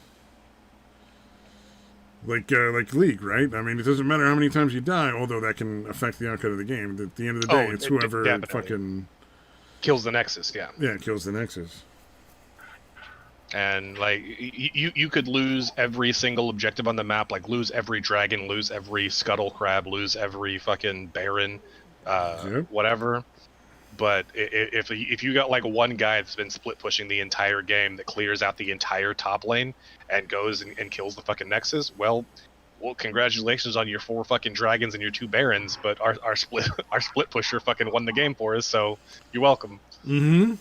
Like League, right? I mean, it doesn't matter how many times you die, although that can affect the outcome of the game. At the end of the day, it's whoever fucking...
kills the Nexus, yeah.
Yeah, kills the Nexus.
And, like, you could lose every single objective on the map, like, lose every dragon, lose every scuttle crab, lose every fucking baron, whatever. But if you got, like, one guy that's been split pushing the entire game that clears out the entire top lane and goes and kills the fucking Nexus, well, congratulations on your 4 fucking dragons and your 2 barons, but our split pusher fucking won the game for us, so you're welcome.
Mm-hmm.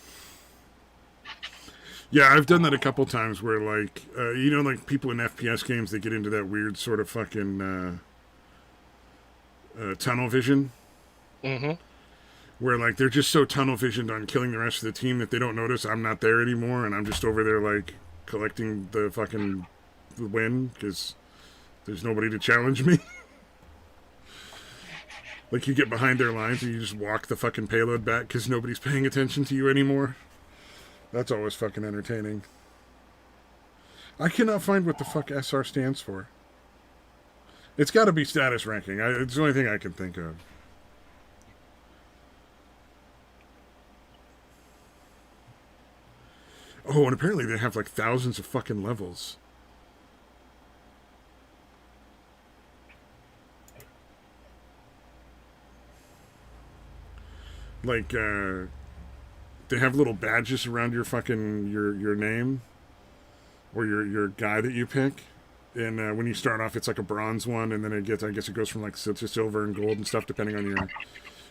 Yeah, I've done that a couple times where, like, like people in FPS games, they get into that weird sort of fucking tunnel vision.
Mm-hmm.
Where, like, they're just so tunnel visioned on killing the rest of the team that they don't notice I'm not there anymore, and I'm just over there, like, collecting the fucking win, because there's nobody to challenge me. Like, you get behind their lines and you just walk the fucking payload back because nobody's paying attention to you anymore. That's always fucking entertaining. I cannot find what the fuck SR stands for. It's got to be status ranking. It's the only thing I can think of. Oh, and apparently they have like thousands of fucking levels. Like, they have little badges around your fucking your name or your guy that you pick. And when you start off, it's like a bronze one, and then it gets, I guess it goes from like to silver and gold and stuff depending on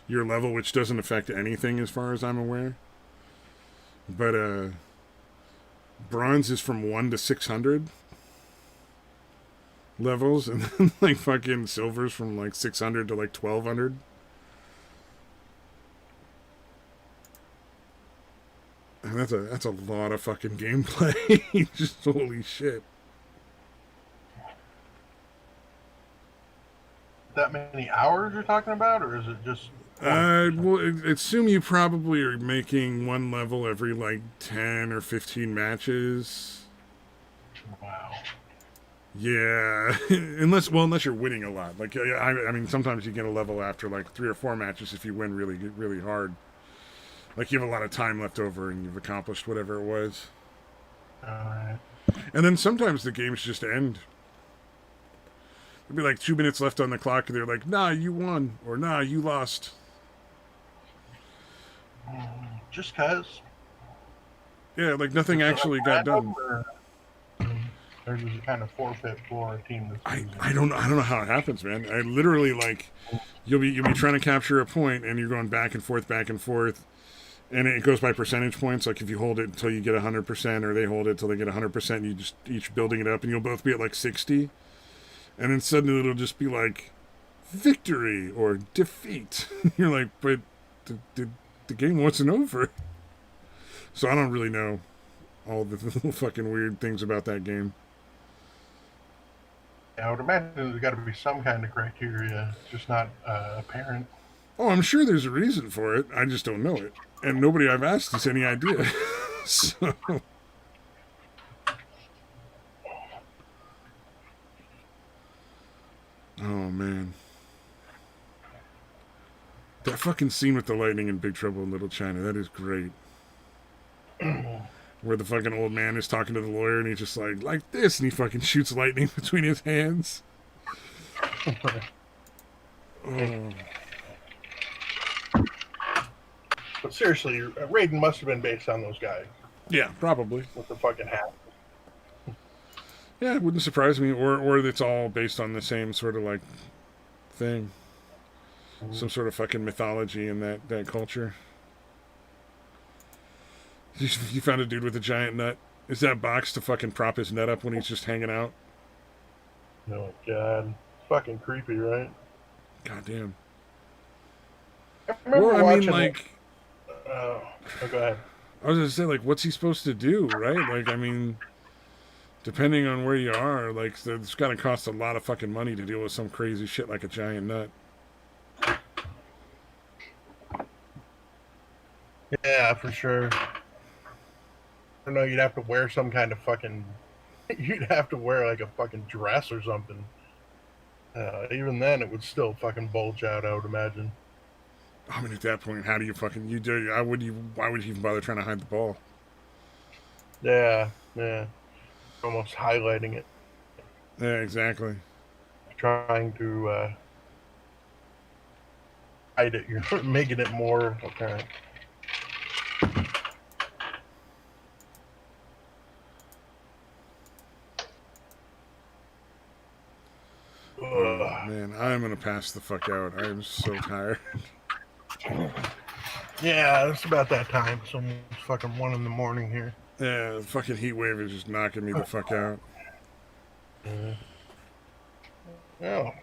your level, which doesn't affect anything as far as I'm aware. But bronze is from 1 to 600 levels, and then like fucking silver's from like 600 to like 1200. And that's a lot of fucking gameplay. Just holy shit.
That many hours you're talking about, or is it just?
Well, assume you probably are making one level every like 10 or 15 matches.
Wow.
Yeah, unless you're winning a lot. Like, I mean, sometimes you get a level after like 3 or 4 matches if you win really, really hard. Like, you have a lot of time left over and you've accomplished whatever it was.
Alright.
And then sometimes the games just end. There'll be like 2 minutes left on the clock and they're like, nah, you won. Or nah, you lost.
Just cause.
Yeah, like nothing actually got done.
Or does it kind of forfeit for a team that's
I don't know how it happens, man. I literally, like, you'll be trying to capture a point and you're going back and forth, and it goes by percentage points. Like, if you hold it until you get 100%, or they hold it until they get 100%, and you just each building it up, and you'll both be at like 60, and then suddenly it'll just be like victory or defeat. You're like, but the game wasn't over. So I don't really know all the little fucking weird things about that game.
I would imagine there's got to be some kind of criteria, just not apparent.
Oh, I'm sure there's a reason for it. I just don't know it. And nobody I've asked has any idea. So. Oh, man. That fucking scene with the lightning in Big Trouble in Little China, that is great. Where the fucking old man is talking to the lawyer and he's just like this, and he fucking shoots lightning between his hands. Oh.
But seriously, Raiden must have been based on those guys.
Yeah, probably.
With the fucking hat.
Yeah, it wouldn't surprise me. Or it's all based on the same sort of like thing. Mm-hmm. Some sort of fucking mythology in that culture. You found a dude with a giant nut. Is that box to fucking prop his nut up when he's just hanging out?
Oh, God. It's fucking creepy, right?
Goddamn.
Well,
I mean, like...
oh, go ahead.
I was gonna say, like, what's he supposed to do, right? Like, I mean, depending on where you are, like, it's gotta cost a lot of fucking money to deal with some crazy shit like a giant nut.
Yeah, for sure. I don't know, you'd have to wear some kind of fucking... You'd have to wear, like, a fucking dress or something. Even then, it would still fucking bulge out, I would imagine.
I mean, at that point, how do you fucking... why would you even bother trying to hide the ball?
Yeah. Almost highlighting it.
Yeah, exactly.
Trying to hide it. You're making it more apparent.
Oh, man, I'm gonna pass the fuck out. I am so tired.
Yeah, it's about that time. It's almost fucking 1 in the morning here.
Yeah, the fucking heat wave is just knocking me the fuck out.
Well,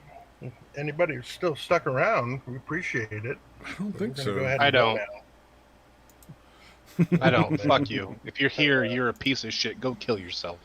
if anybody who's still stuck around, we appreciate it.
I don't
But
think
we're gonna go
so.
ahead
I
and go
don't.
now.
I don't. Fuck you. If you're here, you're a piece of shit. Go kill yourself.